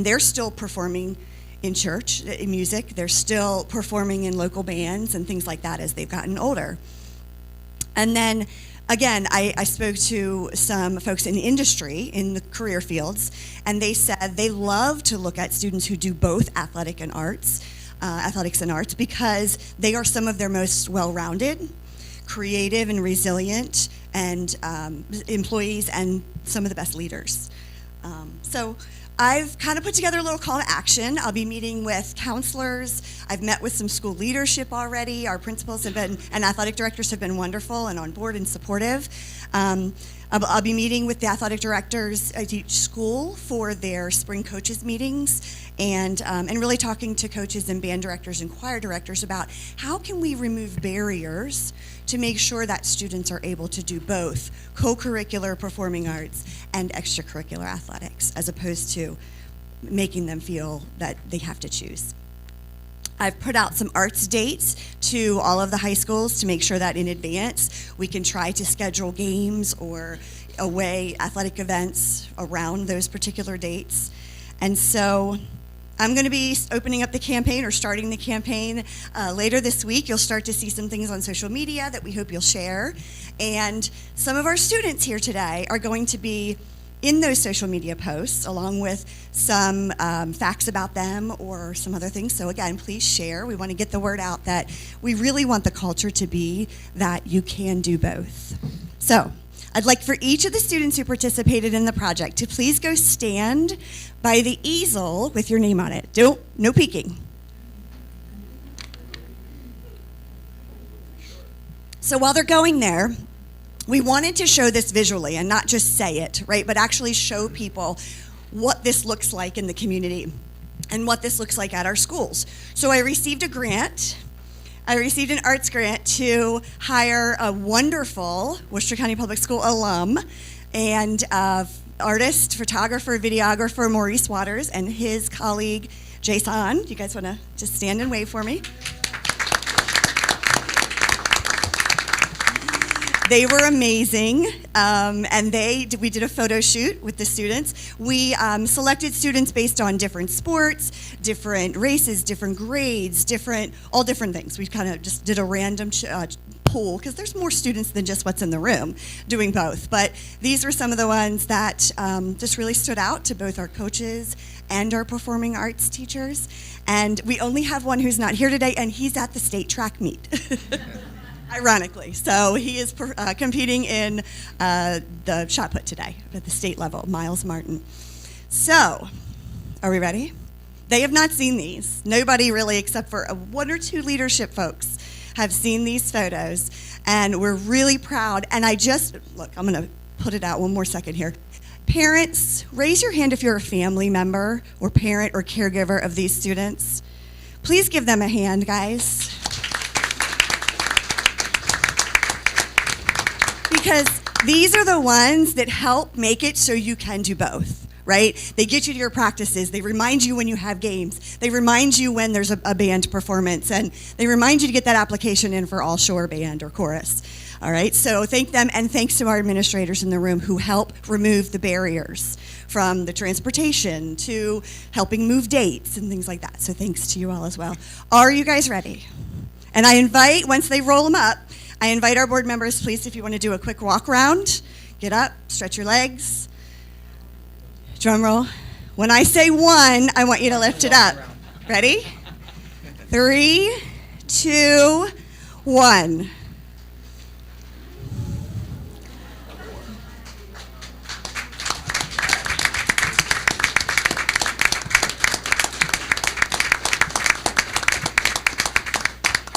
they're still performing in church, in music. They're still performing in local bands and things like that as they've gotten older. And then, again, I spoke to some folks in industry, in the career fields, and they said they love to look at students who do both athletics and arts, because they are some of their most well-rounded, creative and resilient, and employees, and some of the best leaders. So I've kind of put together a little call to action. I'll be meeting with counselors. I've met with some school leadership already. Our principals have been, and athletic directors have been wonderful and on board and supportive. I'll be meeting with the athletic directors at each school for their spring coaches meetings, and really talking to coaches and band directors and choir directors about how can we remove barriers to make sure that students are able to do both co-curricular performing arts and extracurricular athletics, as opposed to making them feel that they have to choose. I've put out some arts dates to all of the high schools to make sure that in advance we can try to schedule games or away athletic events around those particular dates. And so I'm going to be opening up the campaign or starting the campaign later this week. You'll start to see some things on social media that we hope you'll share. And some of our students here today are going to be in those social media posts, along with some facts about them or some other things. So again, please share. We want to get the word out that we really want the culture to be that you can do both. So I'd like for each of the students who participated in the project to please go stand by the easel with your name on it. No peeking. So while they're going there, we wanted to show this visually and not just say it, right? But actually show people what this looks like in the community and what this looks like at our schools. So I received a grant. I received an arts grant to hire a wonderful Worcester County Public School alum and artist, photographer, videographer, Maurice Waters, and his colleague, Jason. You guys want to just stand and wave for me? They were amazing, and we did a photo shoot with the students. We selected students based on different sports, different races, different grades, all different things. We kind of just did a random pool, because there's more students than just what's in the room doing both. But these were some of the ones that just really stood out to both our coaches and our performing arts teachers. And we only have one who's not here today, and he's at the state track meet. Ironically. So he is competing in the shot put today at the state level, Miles Martin. So, are we ready? They have not seen these. Nobody really, except for one or two leadership folks, have seen these photos. And we're really proud. And look, I'm going to put it out one more second here. Parents, raise your hand if you're a family member or parent or caregiver of these students. Please give them a hand, guys. Because these are the ones that help make it so you can do both, right? They get you to your practices. They remind you when you have games. They remind you when there's a band performance. And they remind you to get that application in for all shore band or chorus. All right, so thank them, and thanks to our administrators in the room who help remove the barriers from the transportation to helping move dates and things like that. So thanks to you all as well. Are you guys ready? And I invite, once they roll them up, I invite our board members, please, if you want to do a quick walk around, get up, stretch your legs. Drum roll. When I say one, I want you to lift it up. Ready? 3, 2, 1.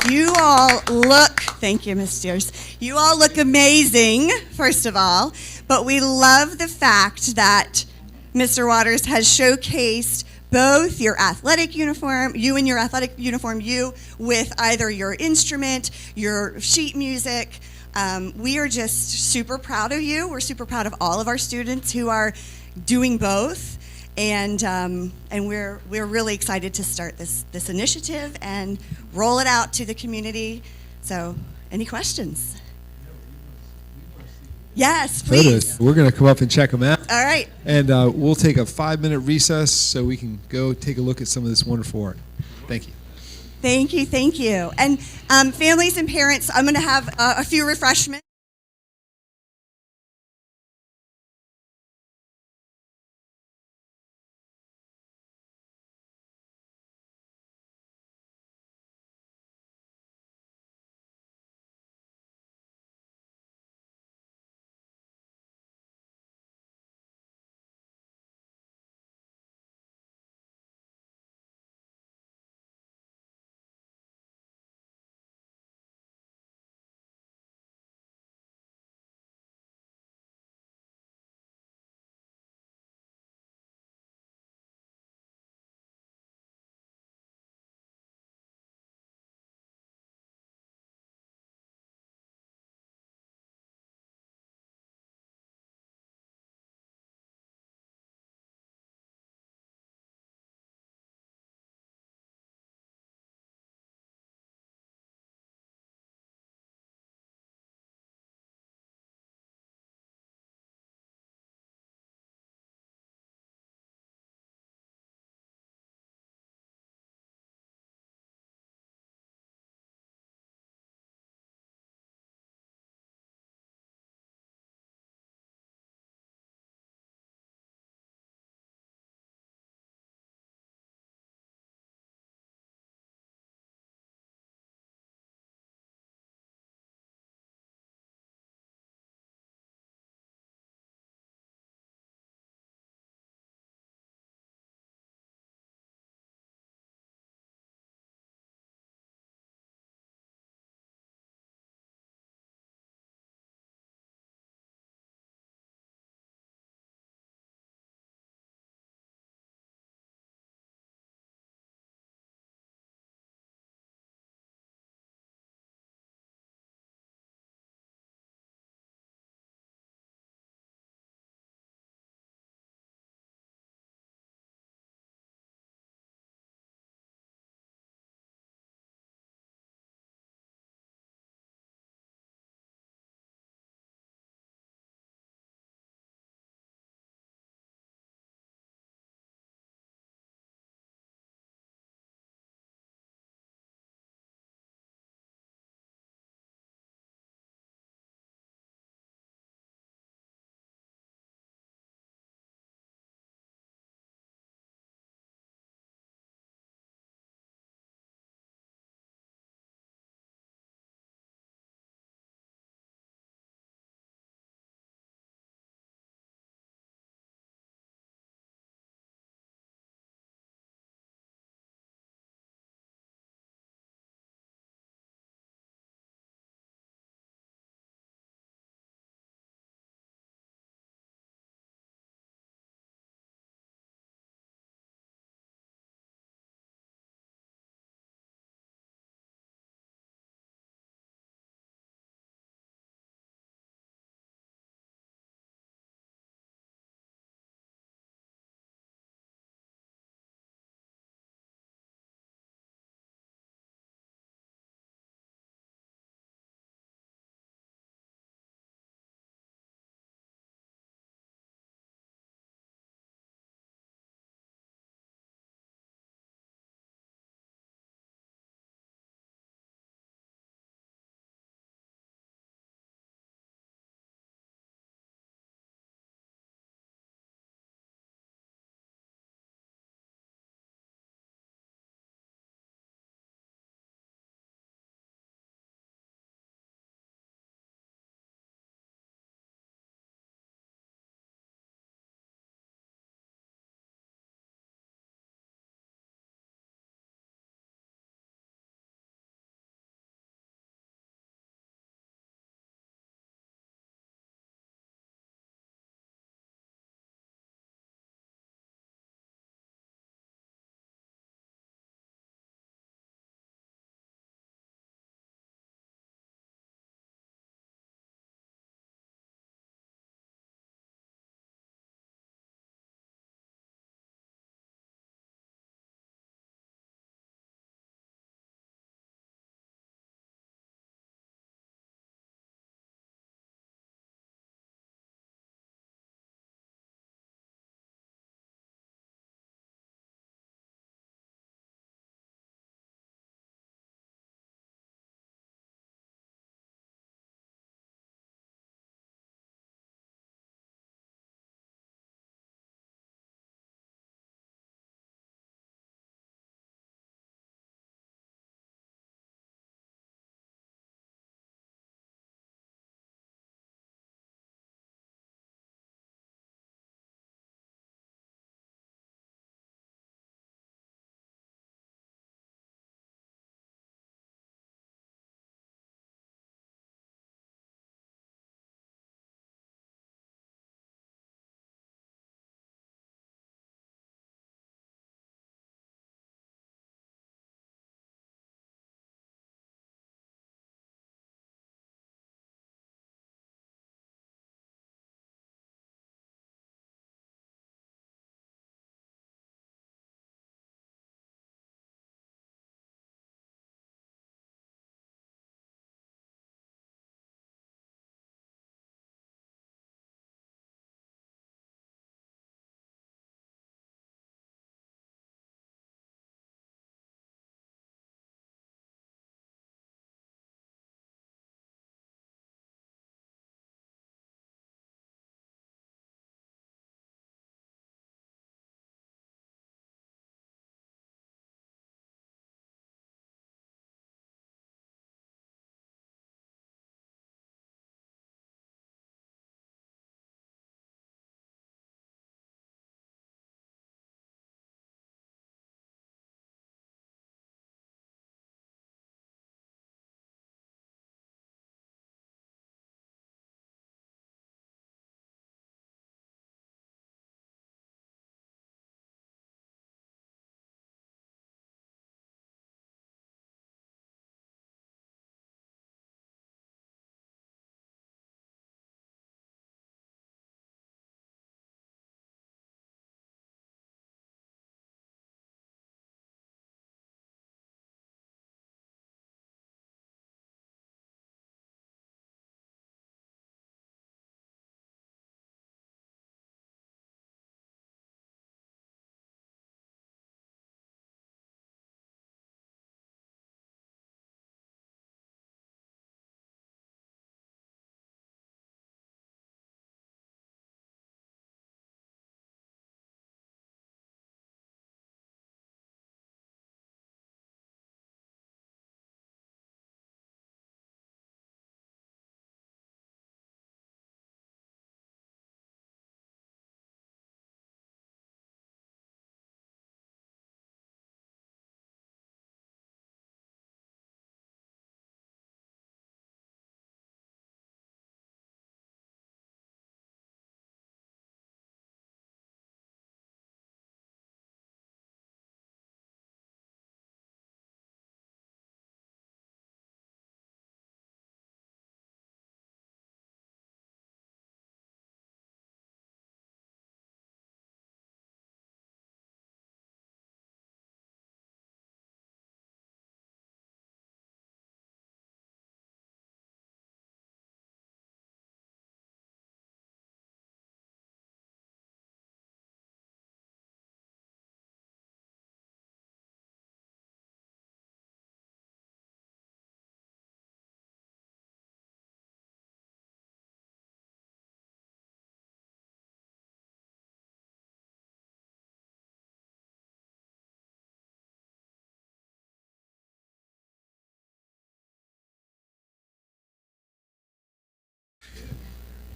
You all look, thank you, Ms. Steers. You all look amazing, first of all, but we love the fact that Mr. Waters has showcased both your athletic uniform, you in your athletic uniform, you with either your instrument, your sheet music. We are just super proud of you. We're super proud of all of our students who are doing both. And we're really excited to start this initiative and roll it out to the community. So, any questions? Yes, please. Photos. We're going to come up and check them out. All right. And we'll take a 5-minute recess so we can go take a look at some of this wonderful art. Thank you. Thank you, thank you. And families and parents, I'm going to have a few refreshments.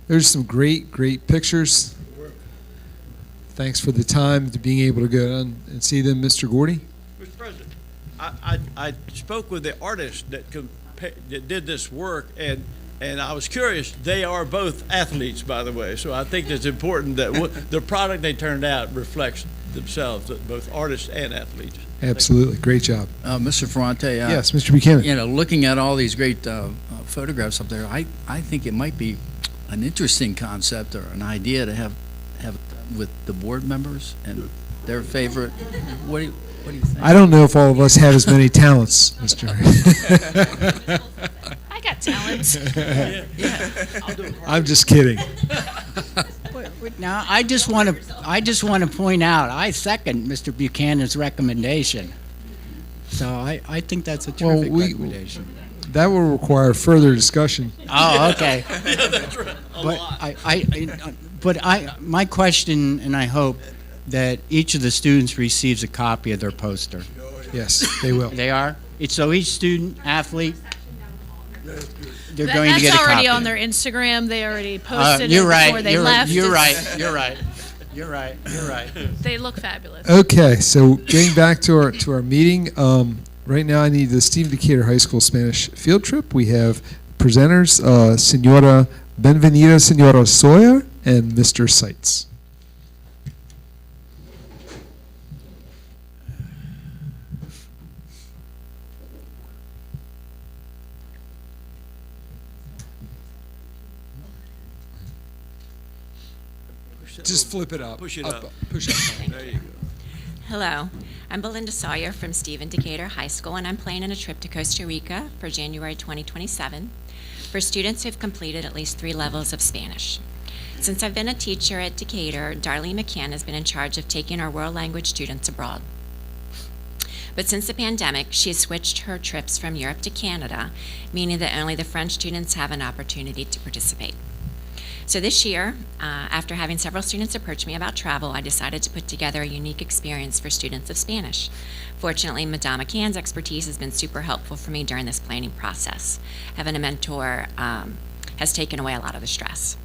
There's some great pictures. Thanks for the time to being able to go down and see them, Mr. Gordy. Mr. President, I spoke with the artist that did this work, and I was curious. They are both athletes, by the way, so I think it's important that the product they turned out reflects themselves, both artists and athletes. Absolutely, great job. Mr. Ferrante. Yes, Mr. Buchanan. You know, looking at all these great photographs up there, I think it might be an interesting concept or an idea to have with the board members and their favorite. What do you think? I don't know if all of us have as many talents, Mr. I got talent. I'm just kidding. Now, I just want to point out, I second Mr. Buchanan's recommendation. So I think that's a terrific recommendation. That will require further discussion. Oh, okay. Yeah, that's right. But my question, and I hope that each of the students receives a copy of their poster. Yes, they will. They are? So each student, athlete, they're going to get a copy. That's already on their Instagram. They already posted it before they left. You're right. They look fabulous. Okay, so getting back to our meeting, right now I need the Stephen Decatur High School Spanish field trip. We have presenters, Senora Benvenida, Senora Sawyer, and Mr. Seitz. Just flip it up. Push it up. Push it up. There you go. Hello, I'm Belinda Sawyer from Stephen Decatur High School, and I'm planning a trip to Costa Rica for January 2027 for students who've completed at least 3 levels of Spanish. Since I've been a teacher at Decatur, Darlene McCann has been in charge of taking our world language students abroad. But since the pandemic, she has switched her trips from Europe to Canada, meaning that only the French students have an opportunity to participate. So this year, after having several students approach me about travel, I decided to put together a unique experience for students of Spanish. Fortunately, Madame McCann's expertise has been super helpful for me during this planning process. Having a mentor has taken away a lot of the stress.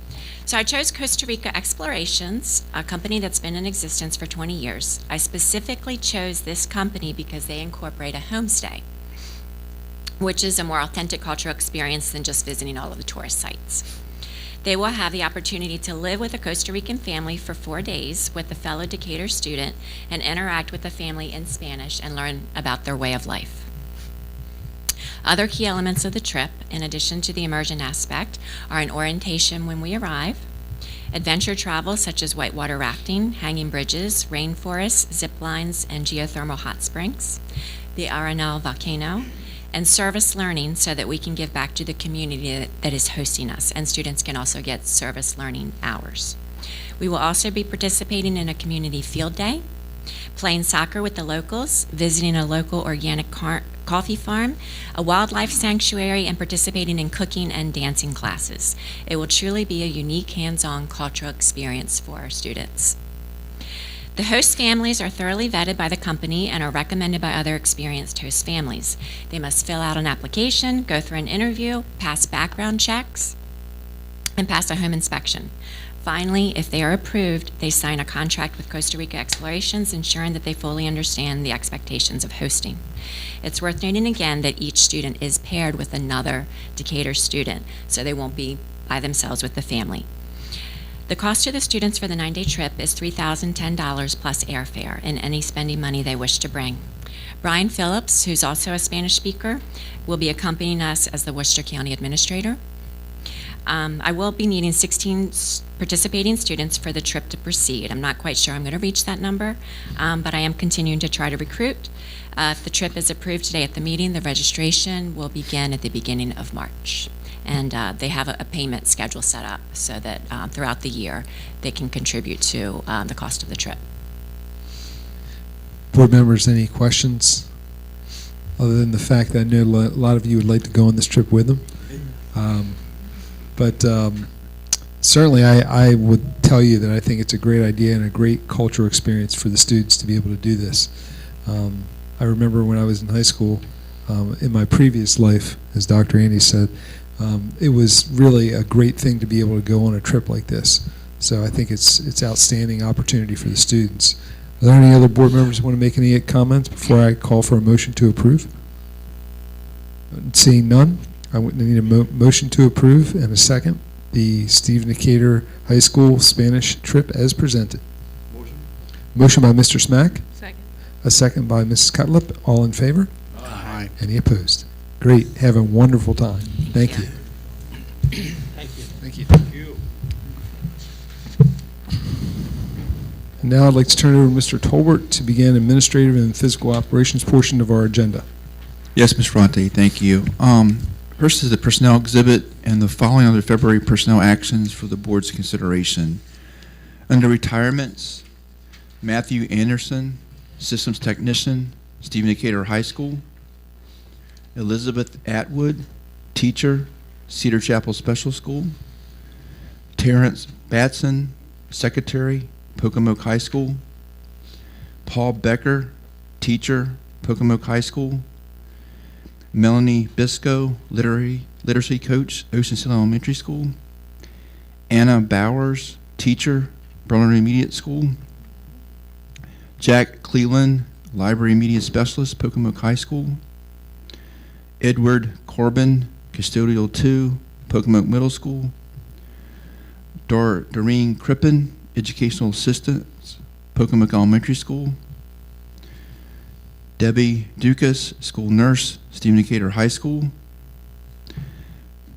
So I chose Costa Rica Explorations, a company that's been in existence for 20 years. I specifically chose this company because they incorporate a homestay, which is a more authentic cultural experience than just visiting all of the tourist sites. They will have the opportunity to live with a Costa Rican family for 4 days with a fellow Decatur student and interact with the family in Spanish and learn about their way of life. Other key elements of the trip, in addition to the immersion aspect, are an orientation when we arrive, adventure travel such as whitewater rafting, hanging bridges, rainforests, zip lines, and geothermal hot springs, the Arenal volcano, and service learning so that we can give back to the community that is hosting us, and students can also get service learning hours. We will also be participating in a community field day, playing soccer with the locals, visiting a local organic coffee farm, a wildlife sanctuary, and participating in cooking and dancing classes. It will truly be a unique hands-on cultural experience for our students. The host families are thoroughly vetted by the company and are recommended by other experienced host families. They must fill out an application, go through an interview, pass background checks, and pass a home inspection. Finally, if they are approved, they sign a contract with Costa Rica Explorations, ensuring that they fully understand the expectations of hosting. It's worth noting again that each student is paired with another Decatur student, so they won't be by themselves with the family. The cost to the students for the 9-day trip is $3,010 plus airfare and any spending money they wish to bring. Brian Phillips, who's also a Spanish speaker, will be accompanying us as the Worcester County Administrator. I will be needing 16 participating students for the trip to proceed. I'm not quite sure I'm going to reach that number, but I am continuing to try to recruit. If the trip is approved today at the meeting, the registration will begin at the beginning of March. And they have a payment schedule set up so that throughout the year they can contribute to the cost of the trip. Board members, any questions? Other than the fact that I know a lot of you would like to go on this trip with them. But certainly I would tell you that I think it's a great idea and a great cultural experience for the students to be able to do this. I remember when I was in high school, in my previous life, as Dr. Andy said, It was really a great thing to be able to go on a trip like this. So I think it's outstanding opportunity for the students. Are there any other board members who want to make any comments before I call for a motion to approve? Seeing none, I would need a motion to approve and a second. The Stephen Decatur High School Spanish trip as presented. Motion by Mr. Smack. Second. A second by Mrs. Cutlip. All in favor? Aye. Any opposed? Great. Have a wonderful time. Thank you. Thank you. Thank you. And now I'd like to turn it over to Mr. Tolbert to begin administrative and physical operations portion of our agenda. Yes, Ms. Ferrante, thank you. First is the personnel exhibit and the following other February personnel actions for the board's consideration. Under retirements, Matthew Anderson, systems technician, Stephen Decatur High School. Elizabeth Atwood, teacher, Cedar Chapel Special School. Terrence Batson, secretary, Pocomoke High School. Paul Becker, teacher, Pocomoke High School. Melanie Bisco, literacy coach, Ocean City Elementary School. Anna Bowers, teacher, Berlin Intermediate School. Jack Cleland, library media specialist, Pocomoke High School. Edward Corbin, custodial 2, Pocomoke Middle School. Doreen Crippen, educational assistant, Pocomoke Elementary School. Debbie Dukas, school nurse, Stephen Decatur High School.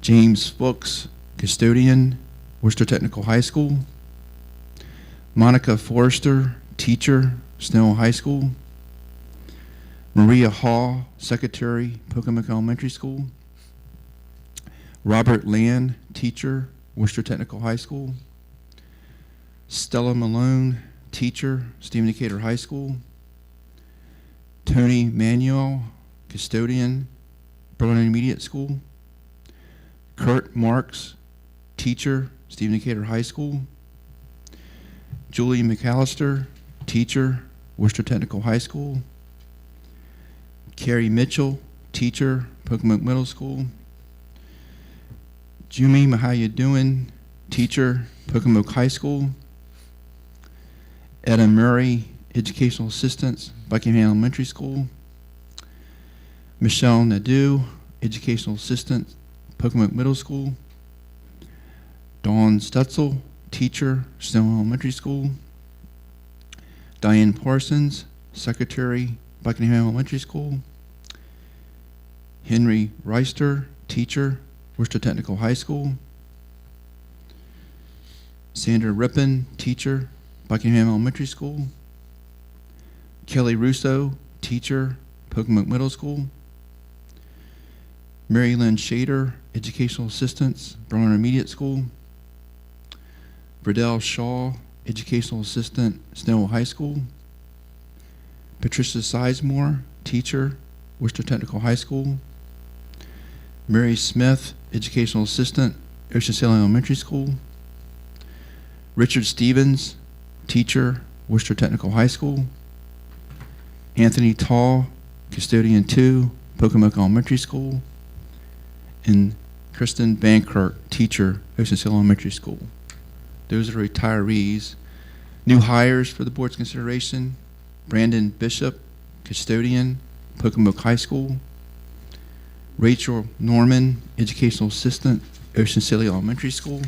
James Fuchs, custodian, Worcester Technical High School. Monica Forrester, teacher, Snell High School. Maria Hall, secretary, Pocomoke Elementary School. Robert Land, teacher, Worcester Technical High School. Stella Malone, teacher, Stephen Decatur High School. Tony Manuel, custodian, Berlin Intermediate School. Kurt Marks, teacher, Stephen Decatur High School. Julie McAllister, teacher, Worcester Technical High School. Carrie Mitchell, teacher, Pocomoke Middle School. Jumi Mahayadouin, teacher, Pocomoke High School. Etta Murray, educational assistant, Buckingham Elementary School. Michelle Nadeau, educational assistant, Pocomoke Middle School. Dawn Stutzel, teacher, Snow Elementary School. Diane Parsons, secretary, Buckingham Elementary School. Henry Reister, teacher, Worcester Technical High School. Sandra Rippon, teacher, Buckingham Elementary School. Kelly Russo, teacher, Pocomoke Middle School. Mary Lynn Shader, educational assistant, Berlin Intermediate School. Verdell Shaw, educational assistant, Snowell High School. Patricia Sizemore, teacher, Worcester Technical High School. Mary Smith, educational assistant, Ocean City Elementary School. Richard Stevens, teacher, Worcester Technical High School. Anthony Tall, custodian 2, Pocomoke Elementary School. And Kristen Bankirk, teacher, Ocean City Elementary School. Those are retirees. New hires for the board's consideration: Brandon Bishop, custodian, Pocomoke High School. Rachel Norman, educational assistant, Ocean City Elementary School.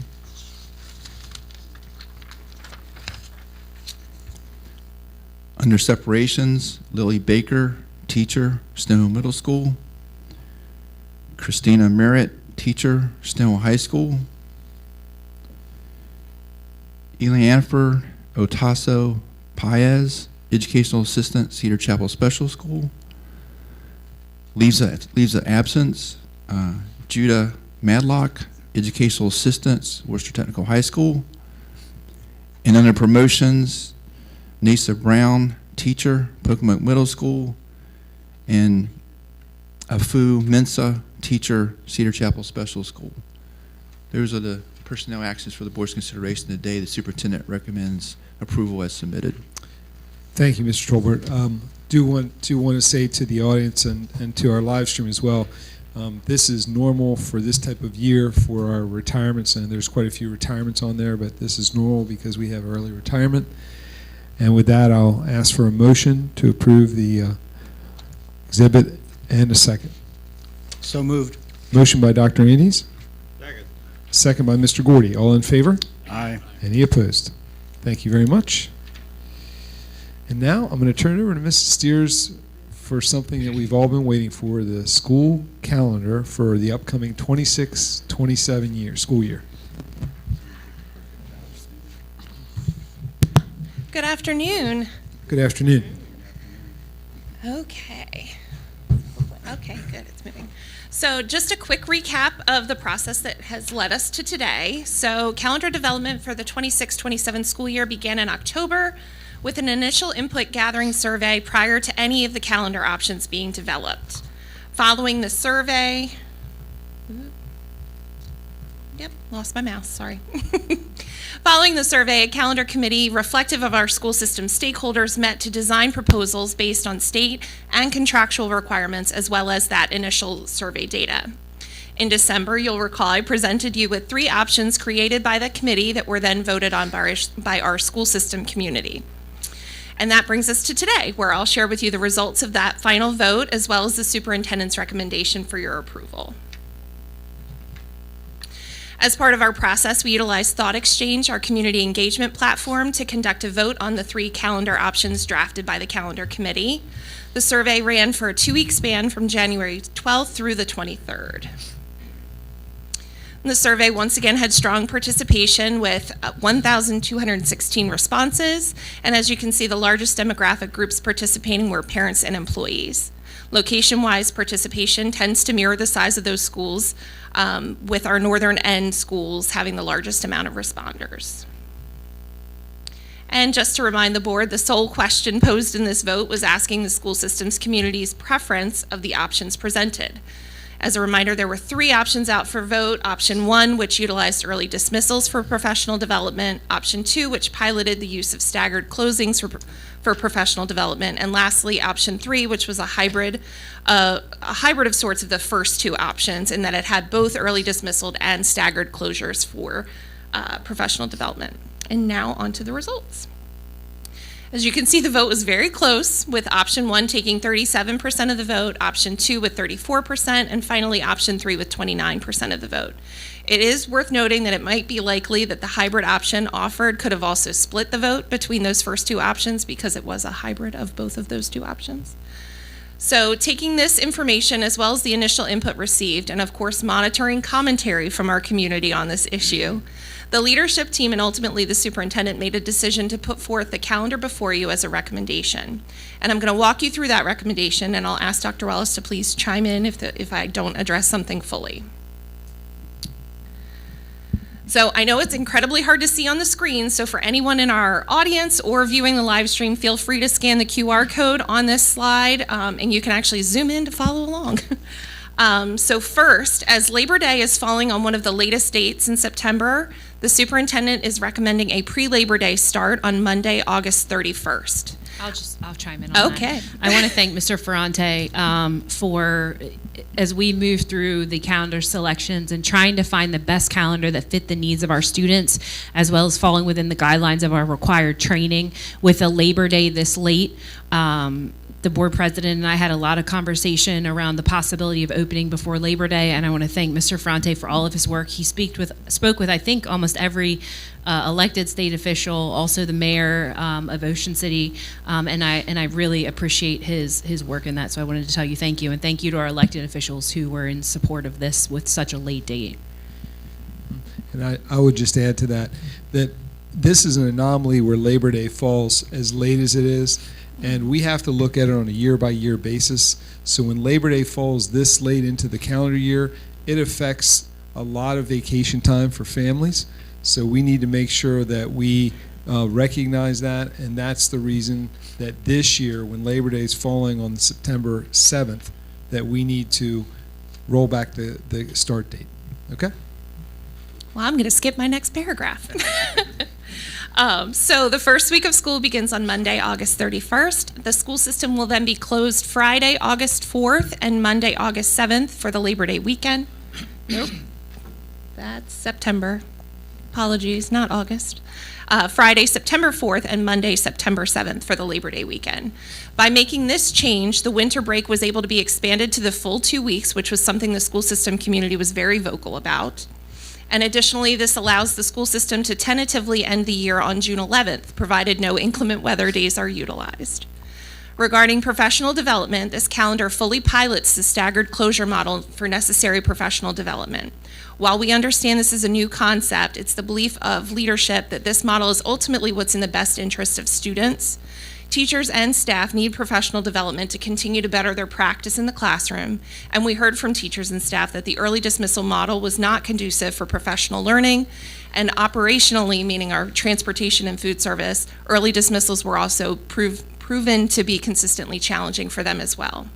Under separations, Lily Baker, teacher, Snow Middle School. Christina Merritt, teacher, Snow High School. Elianfer Otaso Paez, educational assistant, Cedar Chapel Special School. Leaves of absence, Judah Madlock, educational assistant, Worcester Technical High School. And under promotions, Nasa Brown, teacher, Pocomoke Middle School. And Afu Mensa, teacher, Cedar Chapel Special School. Those are the personnel actions for the board's consideration today. The superintendent recommends approval as submitted. Thank you, Mr. Tolbert. Do want to say to the audience and to our live stream as well, This is normal for this type of year for our retirements, and there's quite a few retirements on there, but this is normal because we have early retirement. And with that, I'll ask for a motion to approve the exhibit and a second. So moved. Motion by Dr. Andes. Second by Mr. Gordy. All in favor? Aye. Any opposed? Thank you very much. And now I'm going to turn it over to Mrs. Steers for something that we've all been waiting for, the school calendar for the upcoming 26-27 school year. Good afternoon. Good afternoon. Okay. Okay, good. It's moving. So just a quick recap of the process that has led us to today. So calendar development for the 26-27 school year began in October with an initial input gathering survey prior to any of the calendar options being developed. Following the survey, lost my mouse, sorry. Following the survey, a calendar committee reflective of our school system stakeholders met to design proposals based on state and contractual requirements as well as that initial survey data. In December, you'll recall I presented you with 3 options created by the committee that were then voted on by our school system community. And that brings us to today, where I'll share with you the results of that final vote as well as the superintendent's recommendation for your approval. As part of our process, we utilized Thought Exchange, our community engagement platform, to conduct a vote on the 3 calendar options drafted by the calendar committee. The survey ran for a 2-week span from January 12th through the 23rd. The survey once again had strong participation with 1,216 responses, and as you can see, the largest demographic groups participating were parents and employees. Location-wise, participation tends to mirror the size of those schools, with our northern end schools having the largest amount of responders. And just to remind the board, the sole question posed in this vote was asking the school system's community's preference of the options presented. As a reminder, there were 3 options out for vote. Option 1, which utilized early dismissals for professional development. Option 2, which piloted the use of staggered closings for professional development. And lastly, option 3, which was a hybrid of sorts of the first 2 options, in that it had both early dismissal and staggered closures for professional development. And now on to the results. As you can see, the vote was very close, with option 1 taking 37% of the vote, option 2 with 34%, and finally option 3 with 29% of the vote. It is worth noting that it might be likely that the hybrid option offered could have also split the vote between those first 2 options because it was a hybrid of both of those 2 options. So taking this information as well as the initial input received, and of course monitoring commentary from our community on this issue, the leadership team and ultimately the superintendent made a decision to put forth the calendar before you as a recommendation. And I'm going to walk you through that recommendation, and I'll ask Dr. Wallace to please chime in if I don't address something fully. So I know it's incredibly hard to see on the screen, so for anyone in our audience or viewing the live stream, feel free to scan the QR code on this slide, and you can actually zoom in to follow along. So first, as Labor Day is falling on one of the latest dates in September, the superintendent is recommending a pre-Labor Day start on Monday, August 31st. I'll chime in on that. I want to thank Mr. Ferrante for, as we move through the calendar selections and trying to find the best calendar that fit the needs of our students, as well as falling within the guidelines of our required training with a Labor Day this late. The board president and I had a lot of conversation around the possibility of opening before Labor Day, and I want to thank Mr. Ferrante for all of his work. He spoke with I think almost every elected state official, also the mayor of Ocean City, and I really appreciate his work in that. So I wanted to tell you thank you, and thank you to our elected officials who were in support of this with such a late date. And I would just add to that this is an anomaly where Labor Day falls as late as it is. And we have to look at it on a year-by-year basis. So when Labor Day falls this late into the calendar year, it affects a lot of vacation time for families. So we need to make sure that we recognize that, and that's the reason that this year, when Labor Day is falling on September 7th, that we need to roll back the start date. Okay? Well, I'm going to skip my next paragraph. So the first week of school begins on Monday, August 31st. The school system will then be closed Friday, August 4th, and Monday, August 7th for the Labor Day weekend. Nope, that's September. Apologies, not August. Friday, September 4th, and Monday, September 7th for the Labor Day weekend. By making this change, the winter break was able to be expanded to the full 2 weeks, which was something the school system community was very vocal about. And additionally, this allows the school system to tentatively end the year on June 11th, provided no inclement weather days are utilized. Regarding professional development, this calendar fully pilots the staggered closure model for necessary professional development. While we understand this is a new concept, it's the belief of leadership that this model is ultimately what's in the best interest of students. Teachers and staff need professional development to continue to better their practice in the classroom, and we heard from teachers and staff that the early dismissal model was not conducive for professional learning, and operationally, meaning our transportation and food service, early dismissals were also proven to be consistently challenging for them as well.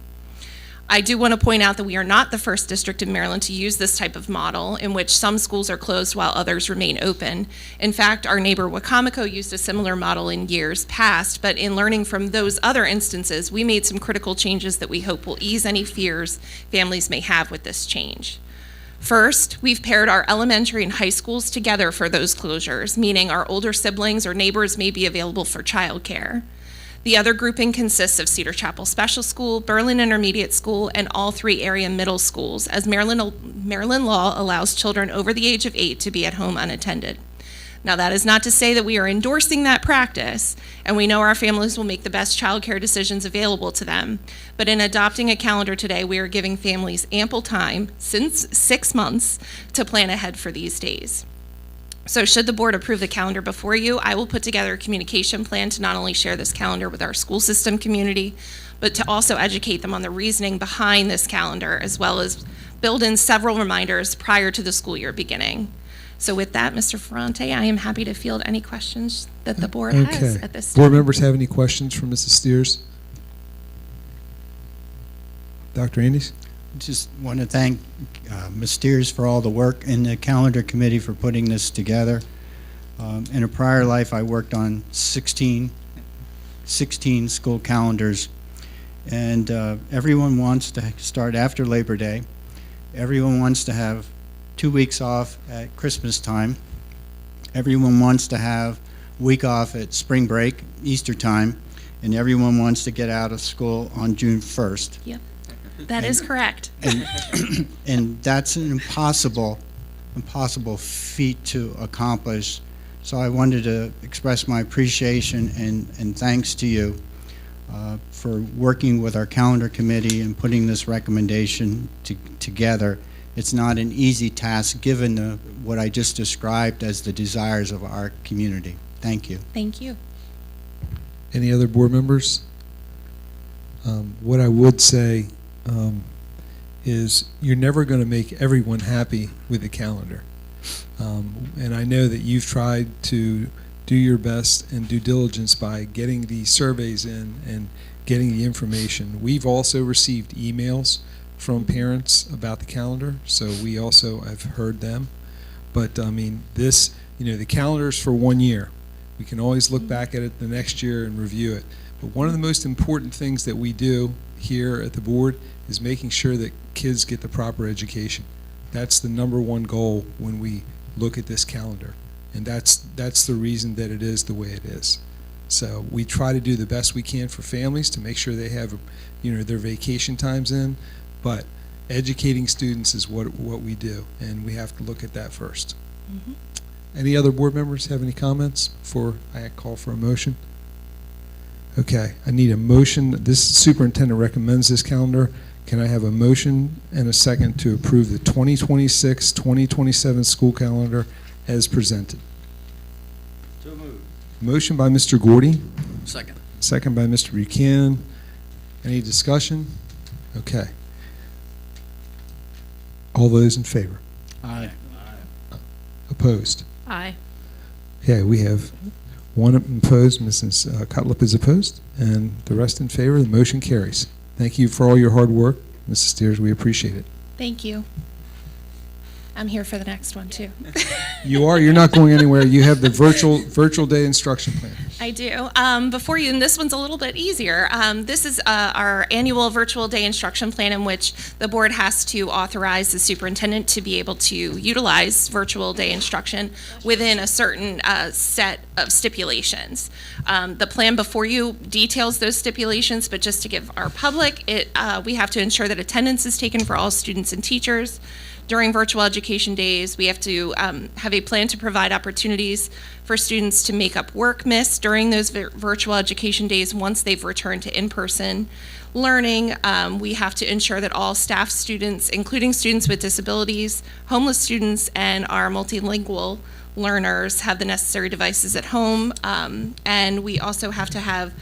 I do want to point out that we are not the first district in Maryland to use this type of model in which some schools are closed while others remain open. In fact, our neighbor Wacomico used a similar model in years past, but in learning from those other instances, we made some critical changes that we hope will ease any fears families may have with this change. First, we've paired our elementary and high schools together for those closures, meaning our older siblings or neighbors may be available for childcare. The other grouping consists of Cedar Chapel Special School, Berlin Intermediate School, and all 3 area middle schools, as Maryland law allows children over the age of 8 to be at home unattended. Now, that is not to say that we are endorsing that practice, and we know our families will make the best childcare decisions available to them. But in adopting a calendar today, we are giving families ample time, since 6 months, to plan ahead for these days. So should the board approve the calendar before you, I will put together a communication plan to not only share this calendar with our school system community, but to also educate them on the reasoning behind this calendar, as well as build in several reminders prior to the school year beginning. So with that, Mr. Ferrante, I am happy to field any questions that the board has at this time. Board members have any questions for Mrs. Steers? Dr. Andes? Just want to thank Ms. Steers for all the work and the calendar committee for putting this together. In a prior life, I worked on 16 school calendars, and everyone wants to start after Labor Day. Everyone wants to have 2 weeks off at Christmas time. Everyone wants to have a week off at spring break, Easter time, and everyone wants to get out of school on June 1st. Yep. That is correct. And that's an impossible feat to accomplish. So I wanted to express my appreciation and thanks to you for working with our calendar committee and putting this recommendation together. It's not an easy task given what I just described as the desires of our community. Thank you. Thank you. Any other board members? What I would say is you're never going to make everyone happy with the calendar. And I know that you've tried to do your best and due diligence by getting the surveys in and getting the information. We've also received emails from parents about the calendar, so we also have heard them. But I mean, this, the calendar's for 1 year. We can always look back at it the next year and review it. But one of the most important things that we do here at the board is making sure that kids get the proper education. That's the #1 goal when we look at this calendar. And that's the reason that it is the way it is. So we try to do the best we can for families to make sure they have, their vacation times in, but educating students is what we do, and we have to look at that first. Mm-hmm. Any other board members have any comments before I call for a motion? Okay, I need a motion. This superintendent recommends this calendar. Can I have a motion and a second to approve the 2026-2027 school calendar as presented? So moved. Motion by Mr. Gordy. Second. Second by Mr. Buchanan. Any discussion? Okay. All those in favor? Aye. Opposed? Aye. Okay, we have one opposed. Mrs. Cutlip is opposed, and the rest in favor. The motion carries. Thank you for all your hard work, Mrs. Steers. We appreciate it. Thank you. I'm here for the next one, too. You are. You're not going anywhere. You have the virtual day instruction plan. I do. Before you, and this one's a little bit easier. This is our annual virtual day instruction plan in which the board has to authorize the superintendent to be able to utilize virtual day instruction within a certain set of stipulations. The plan before you details those stipulations, but just to give our public, we have to ensure that attendance is taken for all students and teachers. During virtual education days, we have to have a plan to provide opportunities for students to make up work missed during those virtual education days once they've returned to in-person learning. We have to ensure that all staff students, including students with disabilities, homeless students, and our multilingual learners have the necessary devices at home. And we also have to have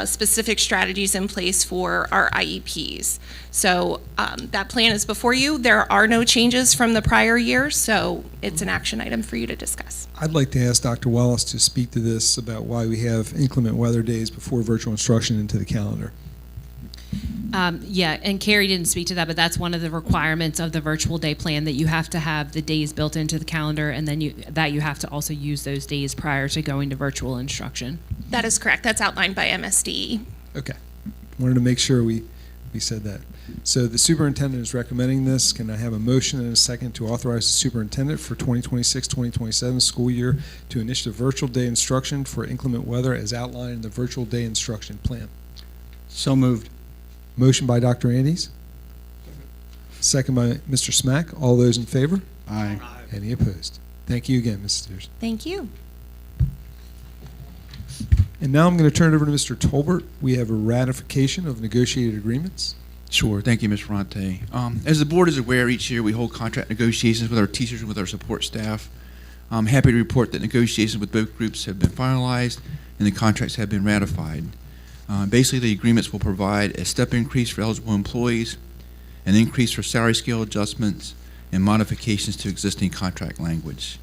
specific strategies in place for our IEPs. So that plan is before you. There are no changes from the prior year, so it's an action item for you to discuss. I'd like to ask Dr. Wallace to speak to this about why we have inclement weather days before virtual instruction into the calendar. Yeah, and Carrie didn't speak to that, but that's one of the requirements of the virtual day plan, that you have to have the days built into the calendar, and then you have to also use those days prior to going to virtual instruction. That is correct. That's outlined by MSDE. Okay. Wanted to make sure we said that. So the superintendent is recommending this. Can I have a motion and a second to authorize the superintendent for 2026-2027 school year to initiate virtual day instruction for inclement weather as outlined in the virtual day instruction plan? So moved. Motion by Dr. Andes. Second by Mr. Smack. All those in favor? Aye. Any opposed? Thank you again, Mrs. Steers. Thank you. And now I'm going to turn it over to Mr. Tolbert. We have a ratification of negotiated agreements. Sure. Thank you, Ms. Ferrante. As the board is aware, each year we hold contract negotiations with our teachers and with our support staff. I'm happy to report that negotiations with both groups have been finalized and the contracts have been ratified. Basically, the agreements will provide a step increase for eligible employees, an increase for salary scale adjustments, and modifications to existing contract language.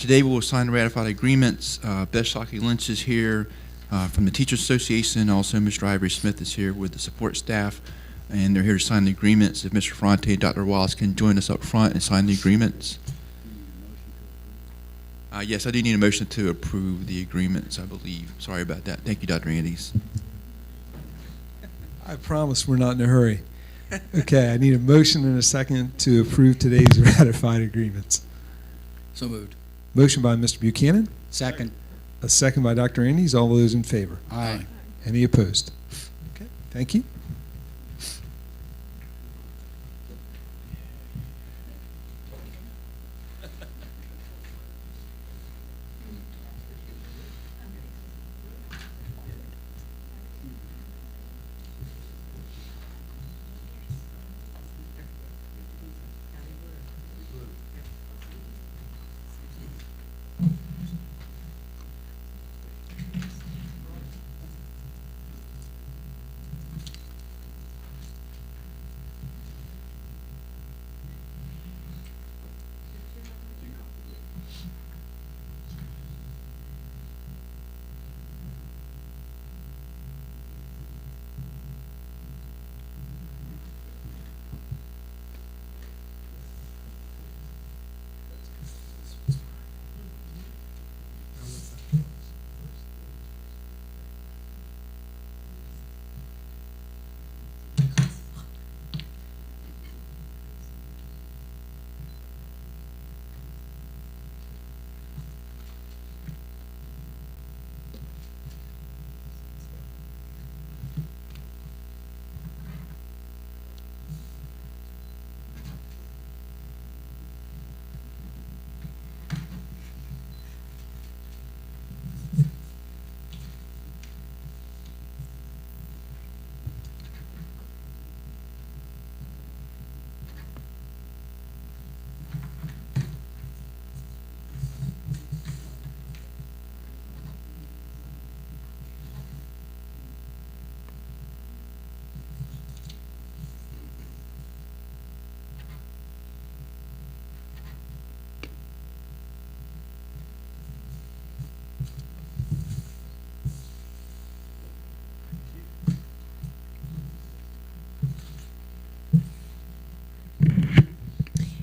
Today, we will sign the ratified agreements. Beth Shockey Lynch is here from the Teachers Association. Also, Mr. Ivory Smith is here with the support staff, and they're here to sign the agreements. If Mr. Ferrante and Dr. Wallace can join us up front and sign the agreements. Yes, I do need a motion to approve the agreements, I believe. Sorry about that. Thank you, Dr. Andes. I promise we're not in a hurry. Okay, I need a motion and a second to approve today's ratified agreements. So moved. Motion by Mr. Buchanan. Second. A second by Dr. Andes. All those in favor? Aye. Any opposed? Okay, thank you.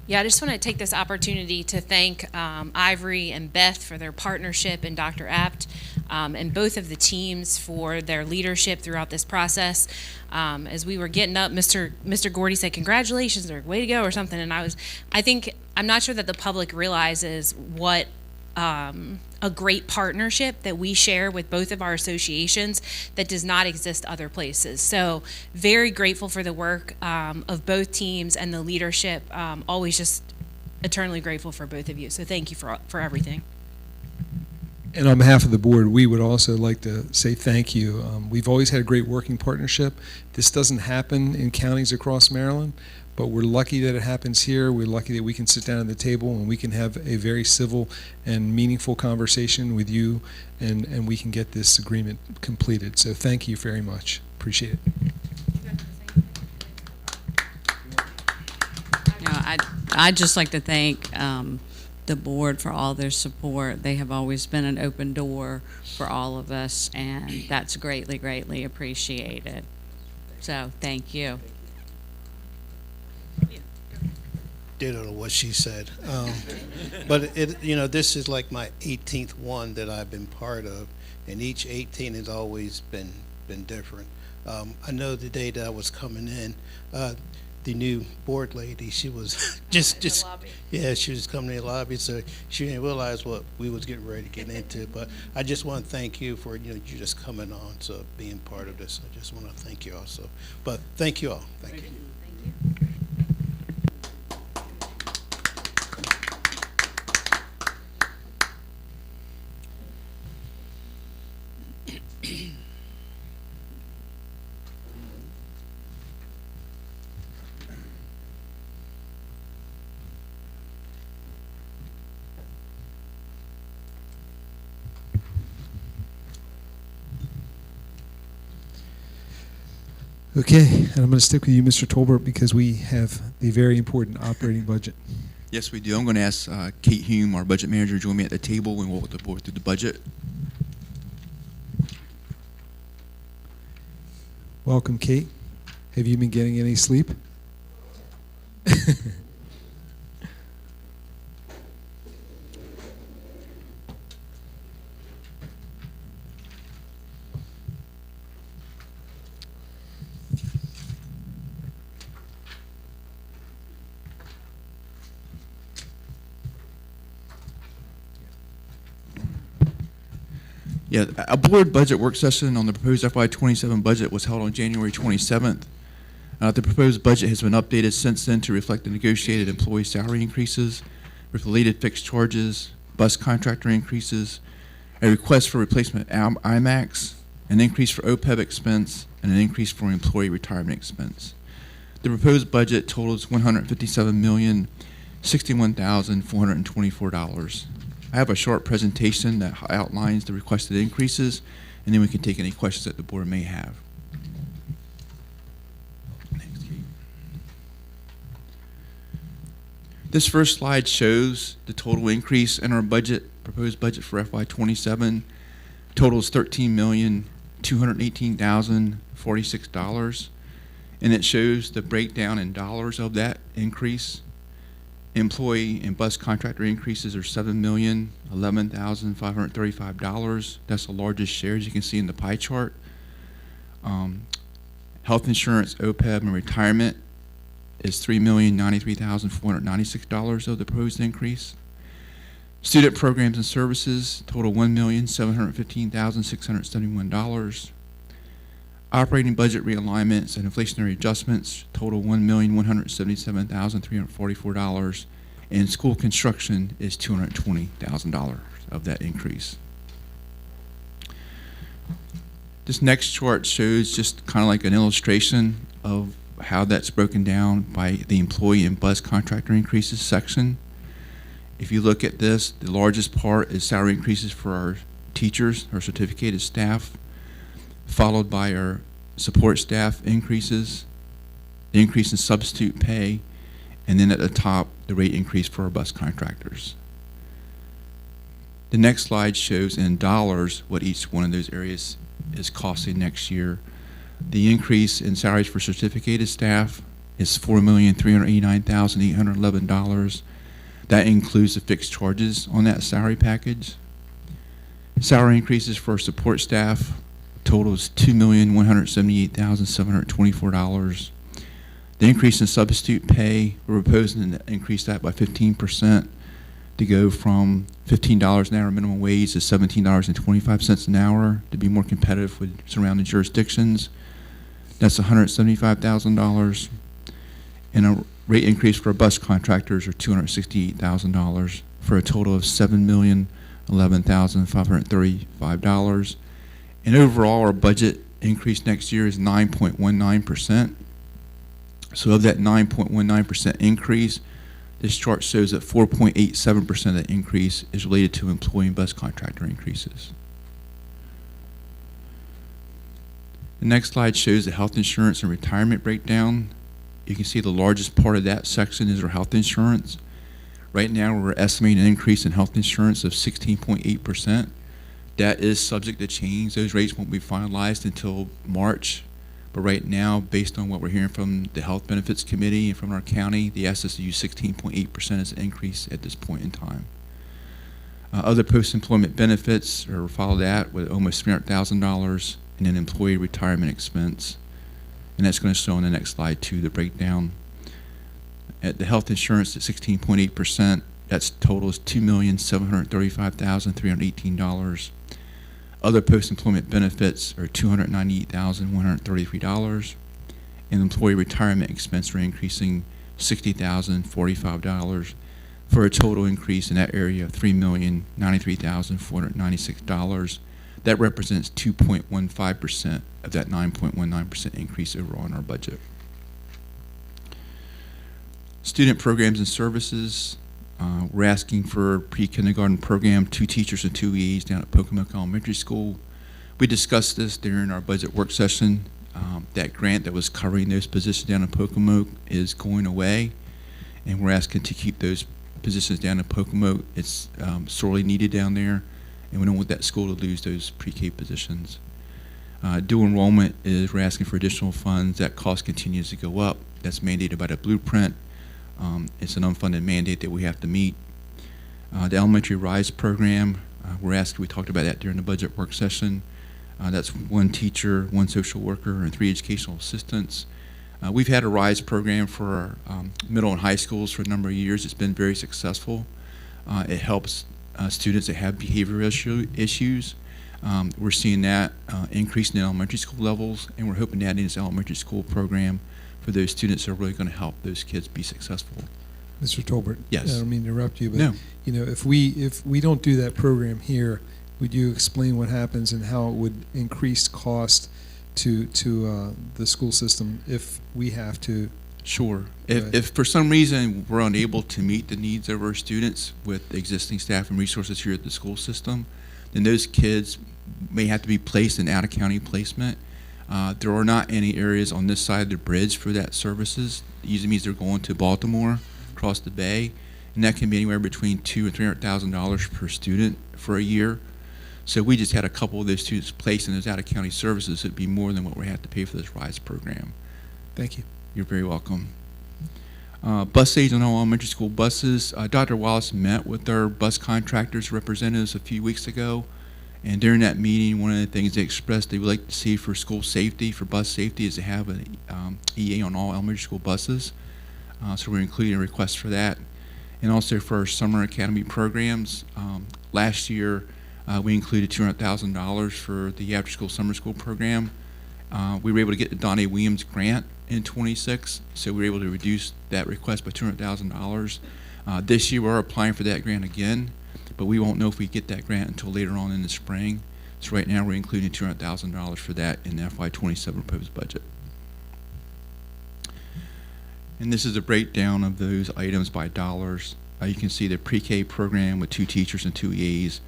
Yeah, I just want to take this opportunity to thank Ivory and Beth for their partnership and Dr. Apt and both of the teams for their leadership throughout this process. As we were getting up, Mr. Gordy said, "Congratulations," or "Way to go," or something. And I'm not sure that the public realizes what a great partnership that we share with both of our associations that does not exist other places. So very grateful for the work of both teams and the leadership. Always just eternally grateful for both of you. So thank you for everything. And on behalf of the board, we would also like to say thank you. We've always had a great working partnership. This doesn't happen in counties across Maryland, but we're lucky that it happens here. We're lucky that we can sit down at the table and we can have a very civil and meaningful conversation with you, and we can get this agreement completed. So thank you very much. Appreciate it. You know, I'd just like to thank the board for all their support. They have always been an open door for all of us, and that's greatly, greatly appreciated. So thank you. Ditto to what she said. But this is like my 18th one that I've been part of, and each 18 has always been different. I know the day that I was coming in, the new board lady, she was she was coming in the lobby, so she didn't realize what we was getting ready to get into. But I just want to thank you for you just coming on, so being part of this. I just want to thank you also. But thank you all. Thank you. Okay, and I'm going to stick with you, Mr. Tolbert, because we have the very important operating budget. Yes, we do. I'm going to ask Kate Hume, our budget manager, to join me at the table and we'll walk the board through the budget. Welcome, Kate. Have you been getting any sleep? Yeah, a board budget work session on the proposed FY27 budget was held on January 27th. The proposed budget has been updated since then to reflect the negotiated employee salary increases, with related fixed charges, bus contractor increases, a request for replacement IMAX, an increase for OPEB expense, and an increase for employee retirement expense. The proposed budget totals $157,061,424. I have a short presentation that outlines the requested increases, and then we can take any questions that the board may have. This first slide shows the total increase in our budget, proposed budget for FY27. Totals $13,218,046, and it shows the breakdown in dollars of that increase. Employee and bus contractor increases are $7,011,535. That's the largest share, as you can see in the pie chart. Health insurance, OPEB, and retirement is $3,093,496 of the proposed increase. Student programs and services total $1,715,671. Operating budget realignments and inflationary adjustments total $1,177,344, and school construction is $220,000 of that increase. This next chart shows just kind of like an illustration of how that's broken down by the employee and bus contractor increases section. If you look at this, the largest part is salary increases for our teachers, our certificated staff, followed by our support staff increases, the increase in substitute pay, and then at the top, the rate increase for our bus contractors. The next slide shows in dollars what each one of those areas is costing next year. The increase in salaries for certificated staff is $4,389,811. That includes the fixed charges on that salary package. Salary increases for support staff totals $2,178,724. The increase in substitute pay, we're proposing to increase that by 15% to go from $15 an hour minimum wage to $17.25 an hour to be more competitive with surrounding jurisdictions. That's $175,000. And a rate increase for our bus contractors are $268,000 for a total of $7,011,535. And overall, our budget increase next year is 9.19%. So of that 9.19% increase, this chart shows that 4.87% of that increase is related to employee and bus contractor increases. The next slide shows the health insurance and retirement breakdown. You can see the largest part of that section is our health insurance. Right now, we're estimating an increase in health insurance of 16.8%. That is subject to change. Those rates won't be finalized until March. But right now, based on what we're hearing from the Health Benefits Committee and from our county, the SSU 16.8% is an increase at this point in time. Other post-employment benefits are follow that with almost $300,000 in an employee retirement expense. And that's going to show on the next slide too, the breakdown. At the health insurance at 16.8%, that's total is $2,735,318. Other post-employment benefits are $298,133, and employee retirement expense are increasing $60,045 for a total increase in that area of $3,093,496. That represents 2.15% of that 9.19% increase overall in our budget. Student programs and services. We're asking for pre-kindergarten program, 2 teachers and 2 EAs down at Pocomoke Elementary School. We discussed this during our budget work session. That grant that was covering those positions down in Pocomoke is going away, and we're asking to keep those positions down in Pocomoke. It's sorely needed down there, and we don't want that school to lose those pre-K positions. Dual enrollment is we're asking for additional funds. That cost continues to go up. That's mandated by the blueprint. It's an unfunded mandate that we have to meet. The Elementary RISE program, we talked about that during the budget work session. That's 1 teacher, 1 social worker, and 3 educational assistants. We've had a RISE program for our middle and high schools for a number of years. It's been very successful. It helps students that have behavioral issues. We're seeing that increase in the elementary school levels, and we're hoping to add in this elementary school program for those students that are really going to help those kids be successful. Mr. Tolbert. Yes. I don't mean to interrupt you, but No. you know, if we don't do that program here, would you explain what happens and how it would increase cost to the school system if we have to? Sure. Right. If for some reason we're unable to meet the needs of our students with existing staff and resources here at the school system, then those kids may have to be placed in out-of-county placement. There are not any areas on this side of the bridge for that services. It usually means they're going to Baltimore, across the bay, and that can be anywhere between $200,000 and $300,000 per student for a year. So we just had a couple of those students placed in those out-of-county services. It'd be more than what we have to pay for this RISE program. Thank you. You're very welcome. Bus aids on all elementary school buses. Dr. Wallace met with our bus contractors representatives a few weeks ago. And during that meeting, one of the things they expressed they would like to see for school safety, for bus safety, is to have an EA on all elementary school buses. So we're including a request for that. And also for our summer academy programs. Last year, we included $200,000 for the after-school summer school program. We were able to get the Donnie Williams grant in '26, so we were able to reduce that request by $200,000. This year, we're applying for that grant again, but we won't know if we get that grant until later on in the spring. So right now, we're including $200,000 for that in the FY27 proposed budget. And this is a breakdown of those items by dollars. You can see the pre-K program with 2 teachers and 2 EAs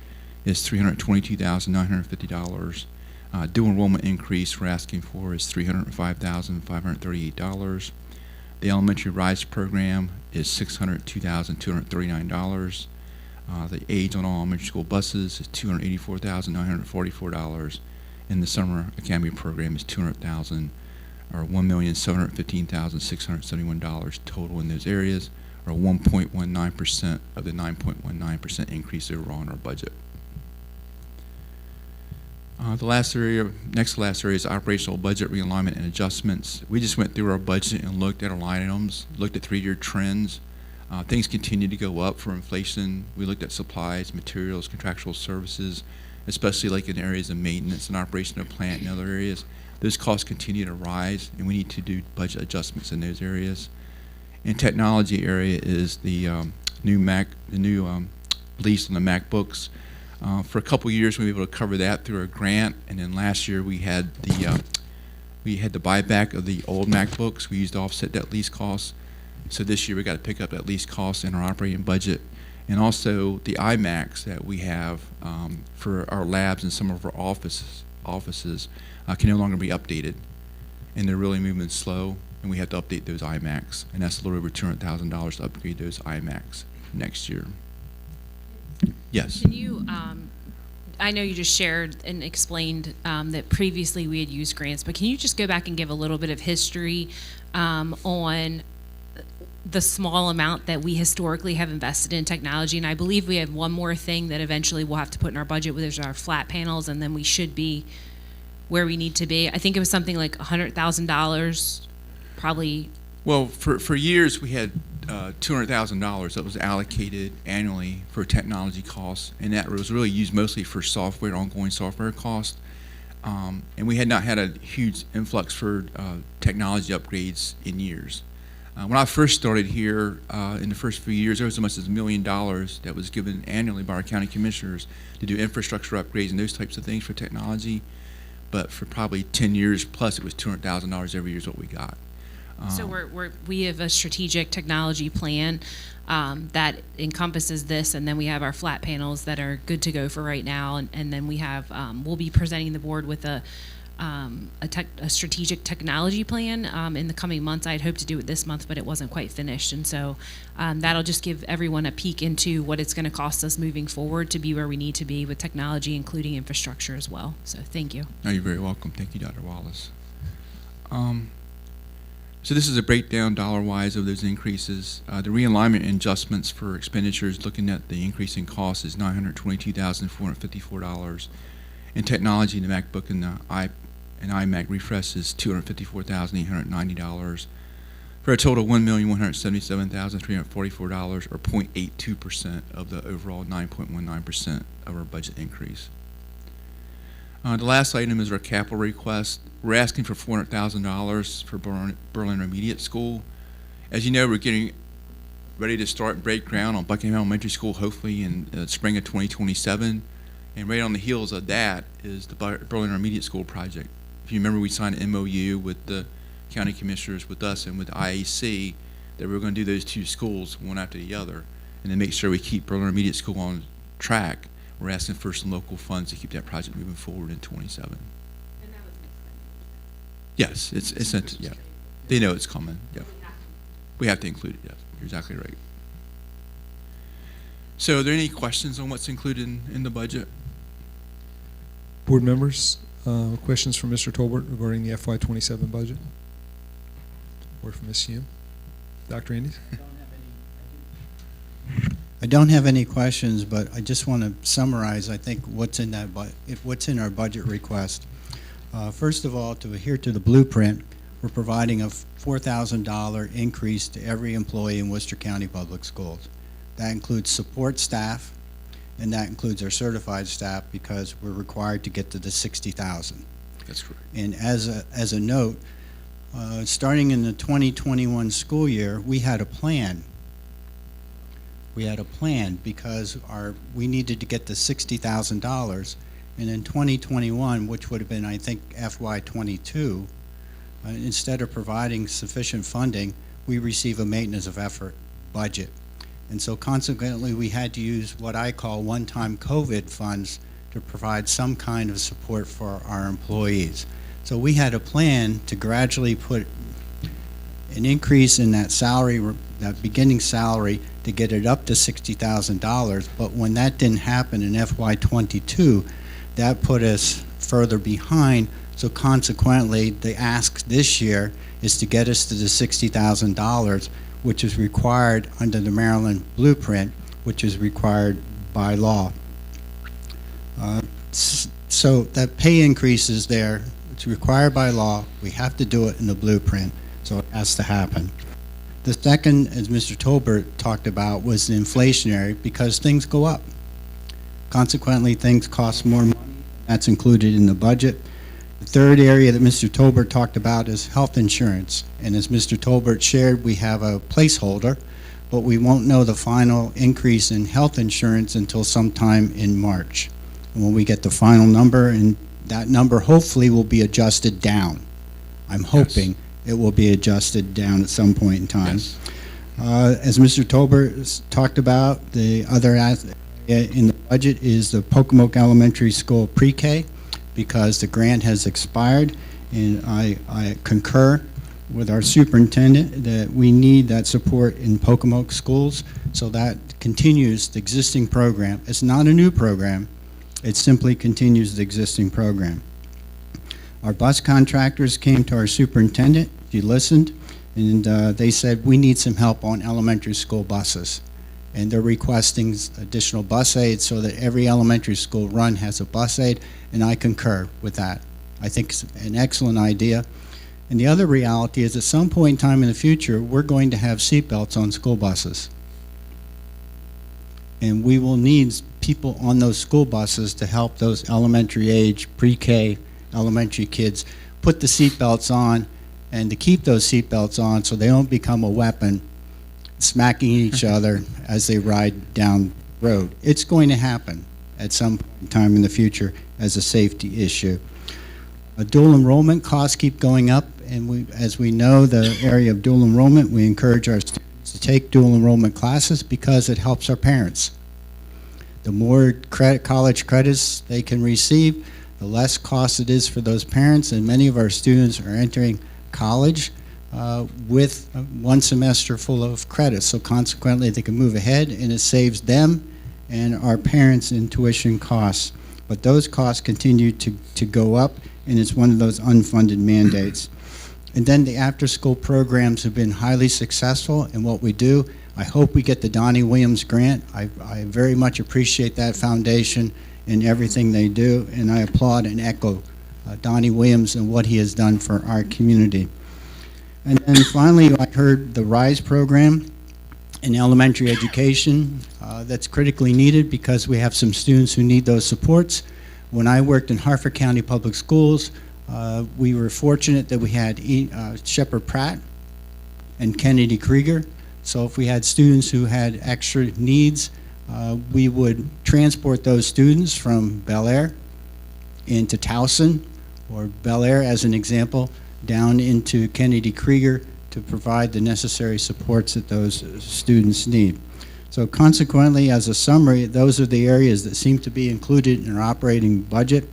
is $322,950. Dual enrollment increase we're asking for is $305,538. The Elementary RISE program is $602,239. The aids on all elementary school buses is $284,944. And the Summer Academy program is $200,000. or $1,715,671 total in those areas, or 1.19% of the 9.19% increase overall in our budget. The last area, next to last area is operational budget realignment and adjustments. We just went through our budget and looked at our line items, looked at 3-year trends. Things continue to go up for inflation. We looked at supplies, materials, contractual services, especially like in areas of maintenance and operation of plant and other areas. Those costs continue to rise, and we need to do budget adjustments in those areas. And technology area is the new lease on the MacBooks. For a couple years, we were able to cover that through a grant, and then last year we had the buyback of the old MacBooks. We used to offset that lease cost. So this year we got to pick up that lease cost in our operating budget, and also the iMacs that we have for our labs and some of our offices can no longer be updated, and they're really moving slow, and we have to update those iMacs, and that's a little over $200,000 to upgrade those iMacs next year. Yes. Can you, I know you just shared and explained that previously we had used grants, but can you just go back and give a little bit of history on the small amount that we historically have invested in technology? And I believe we have one more thing that eventually we'll have to put in our budget, which is our flat panels, and then we should be where we need to be. I think it was something like $100,000, probably. Well, for years we had $200,000 that was allocated annually for technology costs, and that was really used mostly for software, ongoing software costs. And we had not had a huge influx for technology upgrades in years. When I first started here, in the first few years, there was as much as $1 million that was given annually by our county commissioners to do infrastructure upgrades and those types of things for technology. But for probably 10 years plus, it was $200,000 every year is what we got. So we have a strategic technology plan that encompasses this, and then we have our flat panels that are good to go for right now, and then we have we'll be presenting the board with a strategic technology plan in the coming months. I'd hoped to do it this month, but it wasn't quite finished, and so that'll just give everyone a peek into what it's going to cost us moving forward to be where we need to be with technology, including infrastructure as well. So thank you. Oh, you're very welcome. Thank you, Dr. Wallace. So this is a breakdown dollar-wise of those increases. The realignment and adjustments for expenditures, looking at the increase in cost, is $922,454. In technology, the MacBook and the iMac refresh is $254,890, for a total of $1,177,344, or 0.82% of the overall 9.19% of our budget increase. The last item is our capital request. We're asking for $400,000 for Berlin Intermediate School. As you know, we're getting ready to start and break ground on Buckingham Elementary School, hopefully in the spring of 2027. And right on the heels of that is the Berlin Intermediate School project. If you remember, we signed an MOU with the county commissioners, with us, and with IAC, that we were going to do those two schools one after the other, and then make sure we keep Berlin Intermediate School on track. We're asking for some local funds to keep that project moving forward in 27. Yes, it's yeah. They know it's coming. Yeah, we have to include it. Yes, you're exactly right. So, are there any questions on what's included in the budget? Board members, questions for Mr. Tolbert regarding the FY27 budget? Or from Ms. Hume? Dr. Andes? I don't have any questions, but I just want to summarize, I think, what's in our budget request. First of all, to adhere to the blueprint, we're providing a $4,000 increase to every employee in Worcester County Public Schools. That includes support staff, and that includes our certified staff, because we're required to get to the 60,000. That's correct. And as a note, starting in the 2021 school year, we had a plan. We had a plan because we needed to get the $60,000, and in 2021, which would have been, I think, FY22, instead of providing sufficient funding, we receive a maintenance of effort budget. And so consequently, we had to use what I call one-time COVID funds to provide some kind of support for our employees. So we had a plan to gradually put an increase in that salary, that beginning salary, to get it up to $60,000. But when that didn't happen in FY22, that put us further behind. So consequently, the ask this year is to get us to the $60,000, which is required under the Maryland blueprint, which is required by law. So that pay increase is there. It's required by law. We have to do it in the blueprint, so it has to happen. The second, as Mr. Tolbert talked about, was the inflationary, because things go up. Consequently, things cost more money. That's included in the budget. The third area that Mr. Tolbert talked about is health insurance. And as Mr. Tolbert shared, we have a placeholder, but we won't know the final increase in health insurance until sometime in March, when we get the final number, and that number hopefully will be adjusted down. I'm hoping it will be adjusted down at some point in time. As Mr. Tolbert talked about, the other area in the budget is the Pocomoke Elementary School pre-K, because the grant has expired, and I concur with our superintendent that we need that support in Pocomoke schools, so that continues the existing program. It's not a new program. It simply continues the existing program. Our bus contractors came to our superintendent, he listened, and they said we need some help on elementary school buses. And they're requesting additional bus aids so that every elementary school run has a bus aid, and I concur with that. I think it's an excellent idea. And the other reality is at some point in time in the future, we're going to have seatbelts on school buses. And we will need people on those school buses to help those elementary age, pre-K elementary kids put the seatbelts on, and to keep those seatbelts on so they don't become a weapon smacking each other as they ride down the road. It's going to happen at some point in time in the future as a safety issue. Dual enrollment costs keep going up, and as we know, the area of dual enrollment, we encourage our students to take dual enrollment classes because it helps our parents. The more college credits they can receive, the less cost it is for those parents, and many of our students are entering college with one semester full of credits. So consequently, they can move ahead, and it saves them and our parents in tuition costs. But those costs continue to go up, and it's one of those unfunded mandates. And then the after-school programs have been highly successful in what we do. I hope we get the Donnie Williams grant. I very much appreciate that foundation and everything they do, and I applaud and echo Donnie Williams and what he has done for our community. And then finally, I heard the RISE program in elementary education. That's critically needed because we have some students who need those supports. When I worked in Harford County Public Schools, we were fortunate that we had Shepherd Pratt and Kennedy Krieger. So if we had students who had extra needs, we would transport those students from Bel Air into Towson, or Bel Air as an example, down into Kennedy Krieger to provide the necessary supports that those students need. So consequently, as a summary, those are the areas that seem to be included in our operating budget.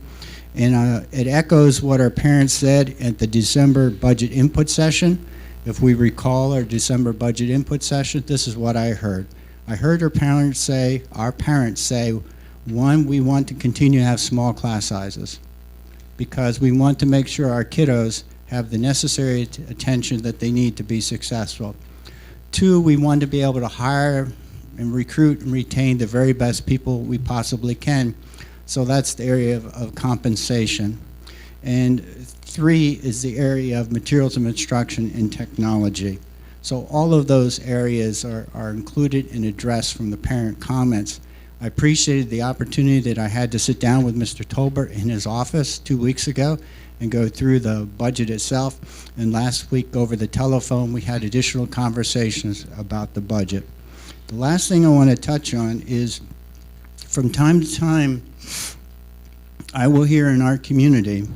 And it echoes what our parents said at the December budget input session. If we recall our December budget input session, this is what I heard. I heard our parents say, one, we want to continue to have small class sizes because we want to make sure our kiddos have the necessary attention that they need to be successful. Two, we want to be able to hire and recruit and retain the very best people we possibly can. So that's the area of compensation. And three is the area of materials of instruction and technology. So all of those areas are included and addressed from the parent comments. I appreciated the opportunity that I had to sit down with Mr. Tolbert in his office 2 weeks ago and go through the budget itself. And last week over the telephone, we had additional conversations about the budget. The last thing I want to touch on is from time to time, I will hear in our community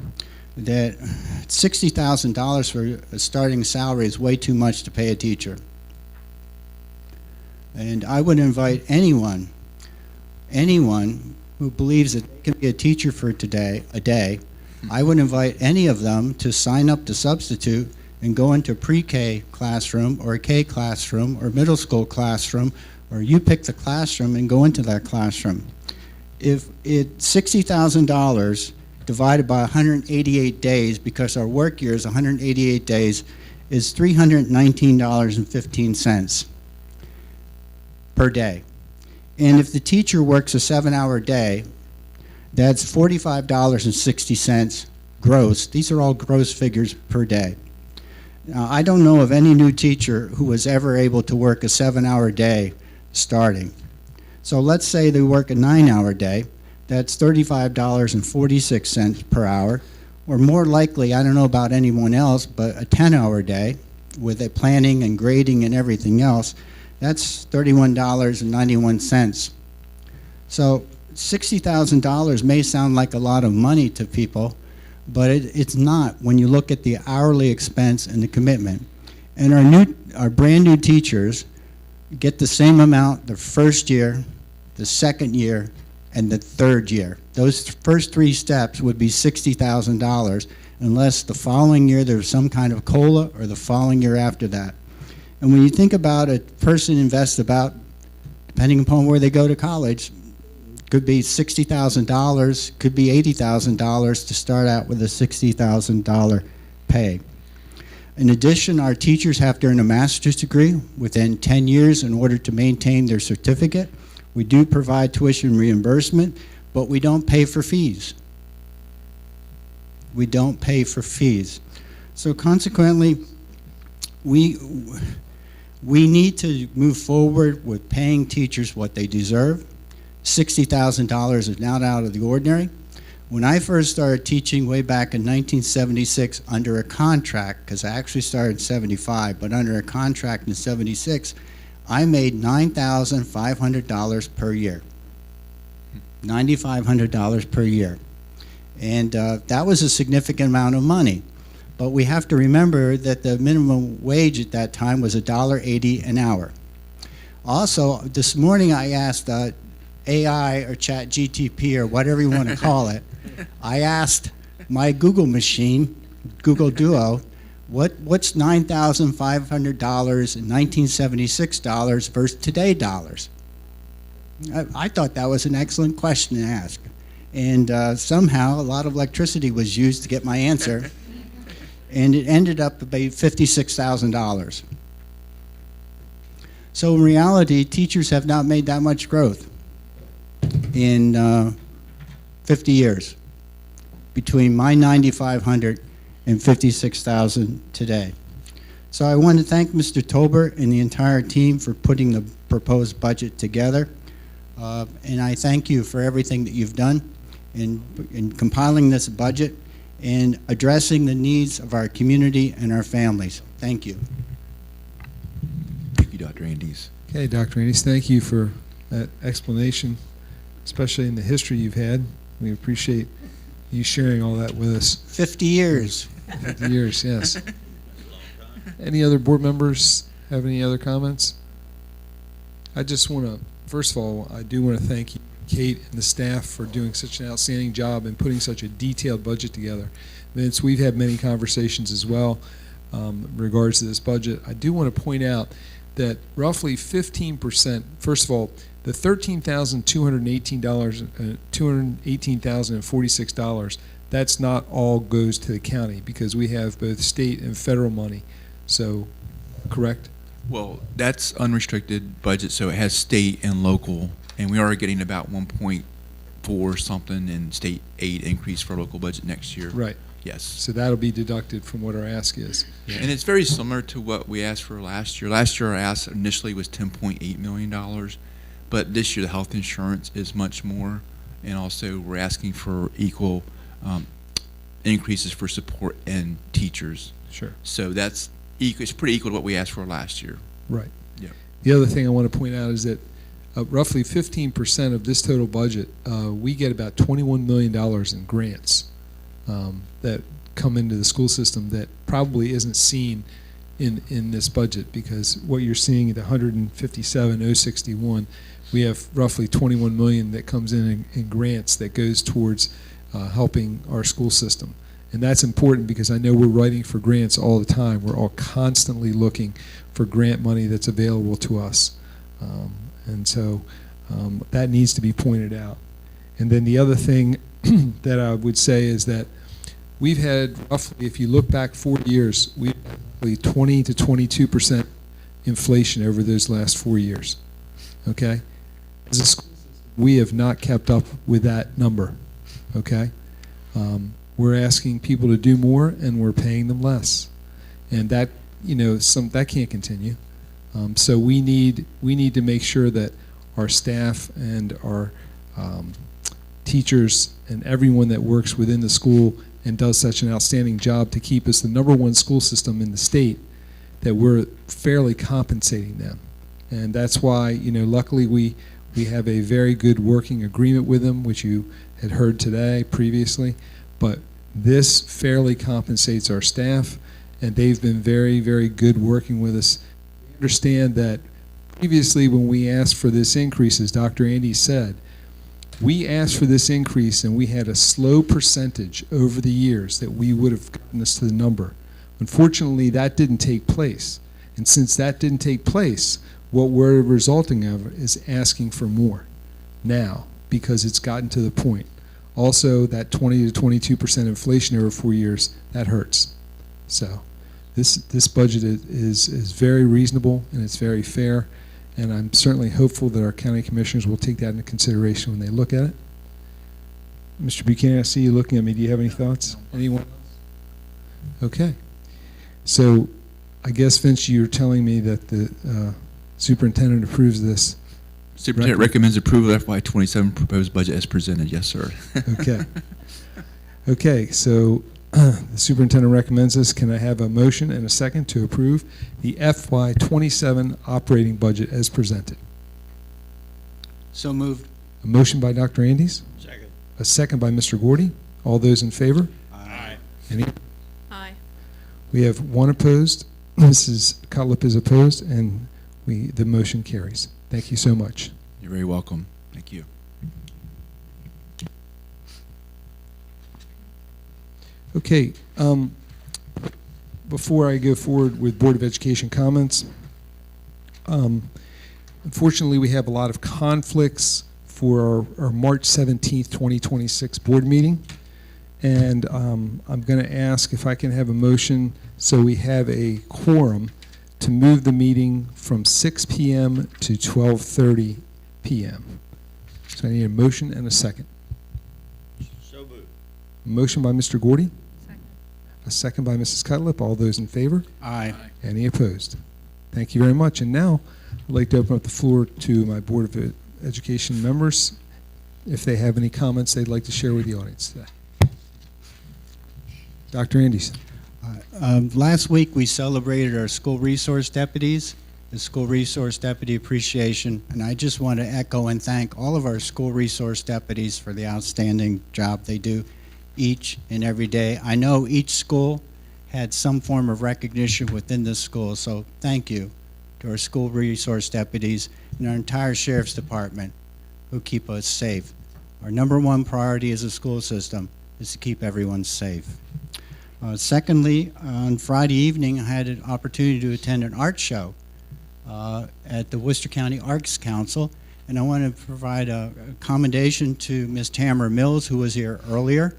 that $60,000 for a starting salary is way too much to pay a teacher. And I would invite anyone who believes that they can be a teacher for a day, I would invite any of them to sign up to substitute and go into a pre-K classroom or a K classroom or middle school classroom, or you pick the classroom and go into that classroom. If it's $60,000 divided by 188 days, because our work year is 188 days, is $319.15 per day. And if the teacher works a 7-hour day, that's $45.60 gross. These are all gross figures per day. Now, I don't know of any new teacher who was ever able to work a 7-hour day starting. So let's say they work a 9-hour day. That's $35.46 per hour. Or more likely, I don't know about anyone else, but a 10-hour day with a planning and grading and everything else, that's $31.91. So $60,000 may sound like a lot of money to people, but it's not when you look at the hourly expense and the commitment. And our brand new teachers get the same amount the first year, the second year, and the third year. Those first 3 steps would be $60,000 unless the following year there's some kind of COLA or the following year after that. And when you think about a person invests about, depending upon where they go to college, could be $60,000, could be $80,000 to start out with a $60,000 pay. In addition, our teachers have to earn a master's degree within 10 years in order to maintain their certificate. We do provide tuition reimbursement, but we don't pay for fees. We don't pay for fees. So consequently, we need to move forward with paying teachers what they deserve. $60,000 is not out of the ordinary. When I first started teaching way back in 1976 under a contract, because I actually started in 75, but under a contract in 76, I made $9,500 per year. $9,500 per year. And that was a significant amount of money. But we have to remember that the minimum wage at that time was $1.80 an hour. Also, this morning I asked AI or ChatGTP or whatever you want to call it, I asked my Google machine, Google Duo, what's $9,500 in 1976 dollars versus today dollars? I thought that was an excellent question to ask. And somehow a lot of electricity was used to get my answer, and it ended up about $56,000. So in reality, teachers have not made that much growth in 50 years between my 9,500 and 56,000 today. So I want to thank Mr. Tolbert and the entire team for putting the proposed budget together. And I thank you for everything that you've done in compiling this budget and addressing the needs of our community and our families. Thank you. Thank you, Dr. Andes. Okay, Dr. Andes, thank you for that explanation, especially in the history you've had. We appreciate you sharing all that with us. 50 years. 50 years, yes. Any other board members have any other comments? I just want to, first of all, I do want to thank you, Kate and the staff, for doing such an outstanding job and putting such a detailed budget together. Vince, we've had many conversations as well in regards to this budget. I do want to point out that roughly 15%, first of all, the $218,046, that's not all goes to the county because we have both state and federal money. So, correct? Well, that's unrestricted budget, so it has state and local, and we are getting about 1.4 something in state aid increase for local budget next year. Right. Yes. So that'll be deducted from what our ask is. Yeah. And it's very similar to what we asked for last year. Last year our ask initially was $10.8 million, but this year the health insurance is much more, and also we're asking for equal increases for support and teachers. Sure. So that's equal, it's pretty equal to what we asked for last year. Right. Yeah. The other thing I want to point out is that roughly 15% of this total budget, we get about $21 million in grants that come into the school system that probably isn't seen in this budget, because what you're seeing at the 157,061, we have roughly 21 million that comes in grants that goes towards helping our school system. And that's important because I know we're writing for grants all the time. We're all constantly looking for grant money that's available to us. And so that needs to be pointed out. And then the other thing that I would say is that we've had roughly, if you look back 4 years, we've had roughly 20 to 22% inflation over those last 4 years. Okay? As a school system, we have not kept up with that number. Okay? We're asking people to do more, and we're paying them less, and that that can't continue. So we need to make sure that our staff and our teachers and everyone that works within the school and does such an outstanding job to keep us the #1 school system in the state, that we're fairly compensating them. And that's why, luckily we have a very good working agreement with them, which you had heard today previously, but this fairly compensates our staff, and they've been very, very good working with us. We understand that previously when we asked for this increase, as Dr. Andy said, we asked for this increase and we had a slow percentage over the years that we would have gotten us to the number. Unfortunately, that didn't take place. And since that didn't take place, what we're resulting of is asking for more now, because it's gotten to the point. Also, that 20 to 22% inflation over 4 years, that hurts. So this budget is very reasonable and it's very fair, and I'm certainly hopeful that our county commissioners will take that into consideration when they look at it. Mr. Buchanan, I see you looking at me. Do you have any thoughts? Anyone else? Okay. So I guess, Vince, you're telling me that the superintendent approves this. Superintendent recommends approval of FY27 proposed budget as presented. Yes, sir. Okay. Okay, so the superintendent recommends this. Can I have a motion and a second to approve the FY27 operating budget as presented? So moved. A motion by Dr. Andes. Second. A second by Mr. Gordy. All those in favor? Aye. Any? Aye. We have one opposed. Mrs. Cutlip is opposed, and the motion carries. Thank you so much. You're very welcome. Thank you. Okay, before I go forward with Board of Education comments, unfortunately we have a lot of conflicts for our March 17th, 2026 board meeting, and I'm going to ask if I can have a motion so we have a quorum to move the meeting from 6 p.m. to 12:30 p.m. So I need a motion and a second. So moved. Motion by Mr. Gordy. Second. A second by Mrs. Cutlip. All those in favor? Aye. Any opposed? Thank you very much. And now I'd like to open up the floor to my Board of Education members if they have any comments they'd like to share with the audience today. Dr. Andes. Last week we celebrated our school resource deputies, the School Resource Deputy Appreciation, and I just want to echo and thank all of our school resource deputies for the outstanding job they do each and every day. I know each school had some form of recognition within the school, so thank you to our school resource deputies and our entire sheriff's department who keep us safe. Our #1 priority as a school system is to keep everyone safe. Secondly, on Friday evening, I had an opportunity to attend an art show at the Worcester County Arts Council, and I want to provide a commendation to Ms. Tamara Mills, who was here earlier,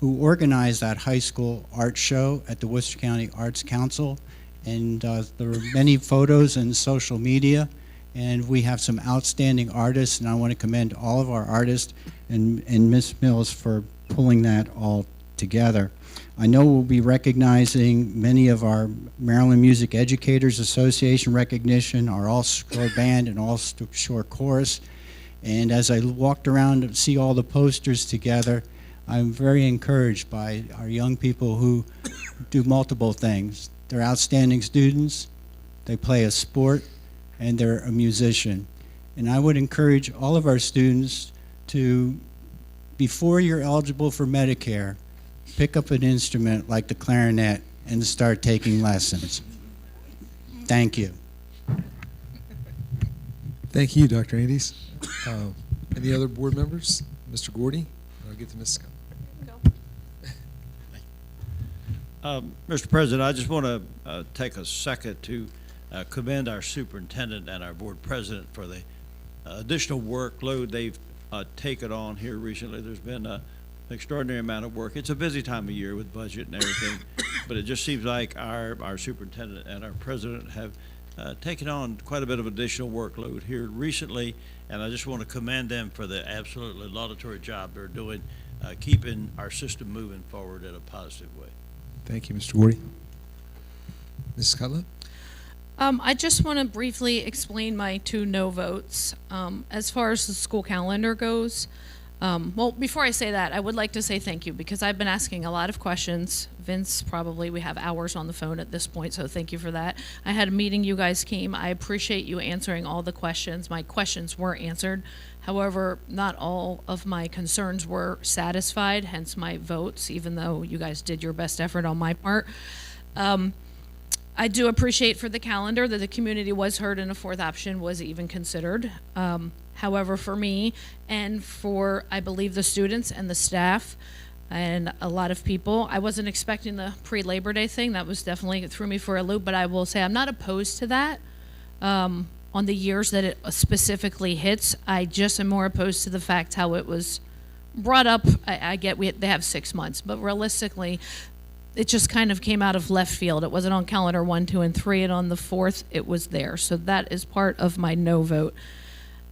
who organized that high school art show at the Worcester County Arts Council, and there were many photos and social media, and we have some outstanding artists, and I want to commend all of our artists and Ms. Mills for pulling that all together. I know we'll be recognizing many of our Maryland Music Educators Association recognition, our all-shore band and all-shore chorus. And as I walked around to see all the posters together, I'm very encouraged by our young people who do multiple things. They're outstanding students, they play a sport, and they're a musician. And I would encourage all of our students to, before you're eligible for Medicare, pick up an instrument like the clarinet and start taking lessons. Thank you. Thank you, Dr. Andes. Any other board members? Mr. Gordy? I'll get to Ms. Scott. Mr. President, I just want to take a second to commend our superintendent and our board president for the additional workload they've taken on here recently. There's been extraordinary amount of work. It's a busy time of year with budget and everything, but it just seems like our superintendent and our president have taken on quite a bit of additional workload here recently, and I just want to commend them for the absolutely laudatory job they're doing, keeping our system moving forward in a positive way. Thank you, Mr. Wardy. Mrs. Cutler? I just want to briefly explain my 2 no votes. As far as the school calendar goes, well, before I say that, I would like to say thank you because I've been asking a lot of questions. Vince, probably we have hours on the phone at this point, so thank you for that. I had a meeting, you guys came. I appreciate you answering all the questions. My questions were answered. However, not all of my concerns were satisfied, hence my votes, even though you guys did your best effort on my part. I do appreciate for the calendar that the community was heard and a 4th option was even considered. However, for me and for, I believe, the students and the staff and a lot of people, I wasn't expecting the pre-Labor Day thing. That was definitely threw me for a loop, but I will say I'm not opposed to that on the years that it specifically hits. I just am more opposed to the fact how it was brought up. I get they have 6 months, but realistically, it just kind of came out of left field. It wasn't on calendar 1, 2, and 3, and on the 4th, it was there. So that is part of my no vote.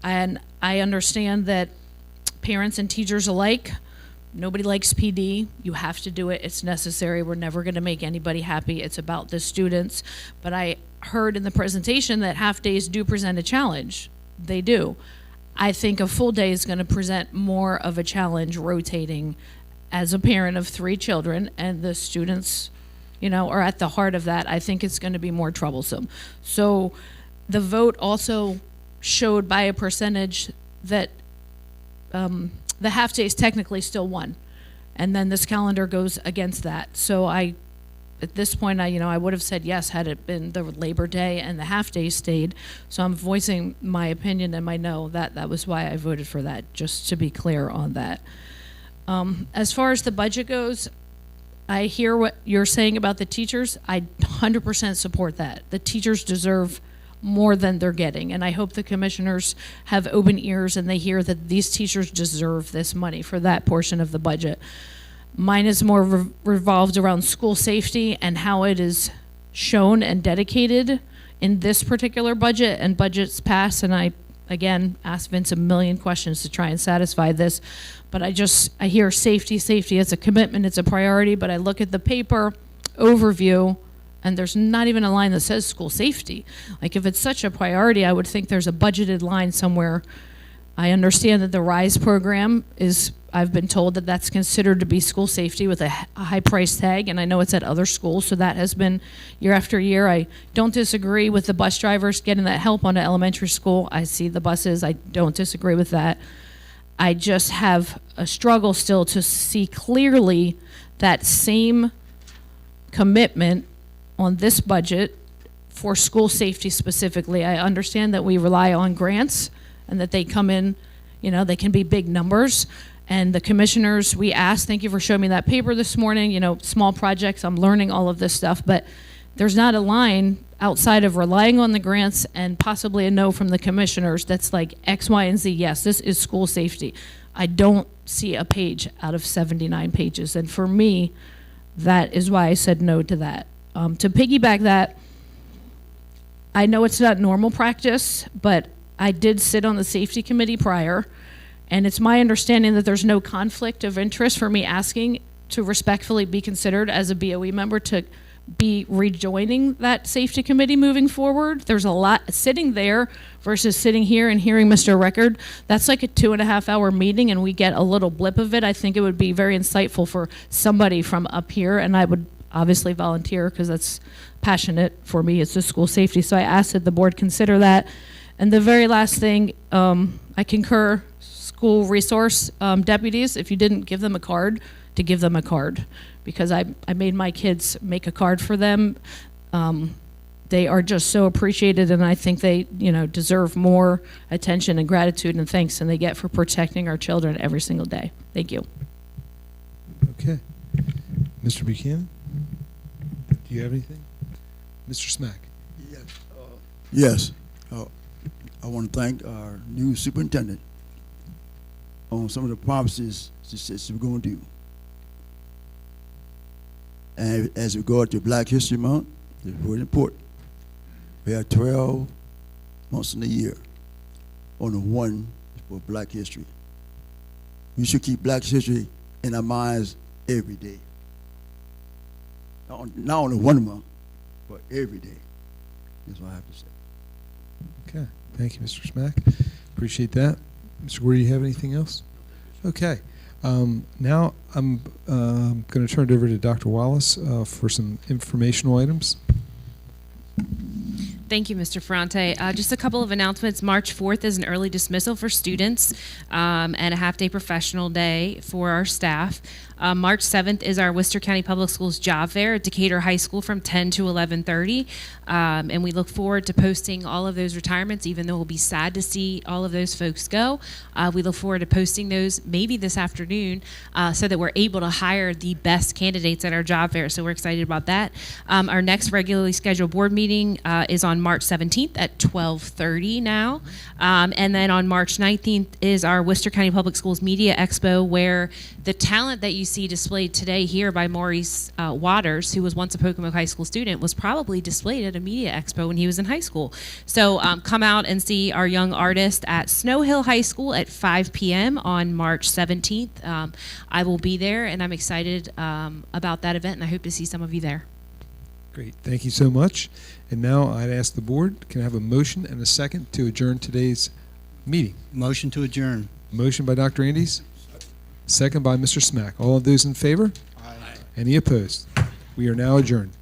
And I understand that parents and teachers alike, nobody likes PD. You have to do it. It's necessary. We're never going to make anybody happy. It's about the students. But I heard in the presentation that half days do present a challenge. They do. I think a full day is going to present more of a challenge rotating as a parent of 3 children, and the students, you know, are at the heart of that. I think it's going to be more troublesome. So the vote also showed by a percentage that the half days technically still won, and then this calendar goes against that. So at this point, I would have said yes had it been the Labor Day and the half day stayed. So I'm voicing my opinion and my no. That was why I voted for that, just to be clear on that. As far as the budget goes, I hear what you're saying about the teachers. I 100% support that. The teachers deserve more than they're getting, and I hope the commissioners have open ears and they hear that these teachers deserve this money for that portion of the budget. Mine is more revolved around school safety and how it is shown and dedicated in this particular budget and budgets past, and I again asked Vince a million questions to try and satisfy this, but I hear safety, it's a commitment, it's a priority, but I look at the paper overview and there's not even a line that says school safety. Like, if it's such a priority, I would think there's a budgeted line somewhere. I understand that the RISE program is, I've been told that that's considered to be school safety with a high price tag, and I know it's at other schools, so that has been year after year. I don't disagree with the bus drivers getting that help on an elementary school. I see the buses, I don't disagree with that. I just have a struggle still to see clearly that same commitment on this budget for school safety specifically. I understand that we rely on grants and that they come in, they can be big numbers. And the commissioners, we asked, thank you for showing me that paper this morning, small projects, I'm learning all of this stuff, but there's not a line outside of relying on the grants and possibly a no from the commissioners that's like X, Y, and Z. Yes, this is school safety. I don't see a page out of 79 pages. And for me, that is why I said no to that. To piggyback that, I know it's not normal practice, but I did sit on the safety committee prior, and it's my understanding that there's no conflict of interest for me asking to respectfully be considered as a BOE member to be rejoining that safety committee moving forward. There's a lot sitting there versus sitting here and hearing Mr. Record. That's like a 2.5 hour meeting and we get a little blip of it. I think it would be very insightful for somebody from up here, and I would obviously volunteer because that's passionate for me. It's the school safety. So I asked that the board consider that. And the very last thing, I concur, school resource deputies, if you didn't give them a card, to give them a card, because I made my kids make a card for them. They are just so appreciated, and I think they deserve more attention and gratitude and thanks than they get for protecting our children every single day. Thank you. Okay. Mr. Buchanan, do you have anything? Mr. Smack. Yes. I want to thank our new superintendent. on some of the promises she said she was going to do. And as regard to Black History Month, it's very important. We have 12 months in the year. Only one is for Black history. We should keep Black history in our minds every day. Not only one month, but every day. That's what I have to say. Okay. Thank you, Mr. Smack. Appreciate that. Mr. Gore, do you have anything else? Okay. Now I'm going to turn it over to Dr. Wallace for some informational items. Thank you, Mr. Ferrante. Just a couple of announcements. March 4th is an early dismissal for students and a half-day professional day for our staff. March 7th is our Worcester County Public Schools Job Fair at Decatur High School from 10 to 11:30. And we look forward to posting all of those retirements, even though we'll be sad to see all of those folks go. We look forward to posting those maybe this afternoon so that we're able to hire the best candidates at our job fair. So we're excited about that. Our next regularly scheduled board meeting is on March 17th at 12:30 now. And then on March 19th is our Worcester County Public Schools Media Expo, where the talent that you see displayed today here by Maurice Waters, who was once a Pocomoke High School student, was probably displayed at a media expo when he was in high school. So come out and see our young artist at Snow Hill High School at 5 p.m. on March 17th. I will be there, and I'm excited about that event, and I hope to see some of you there. Great. Thank you so much. And now I'd ask the board, can I have a motion and a second to adjourn today's meeting? Motion to adjourn. Motion by Dr. Andes. Second by Mr. Smack. All of those in favor? Aye. Any opposed? We are now adjourned.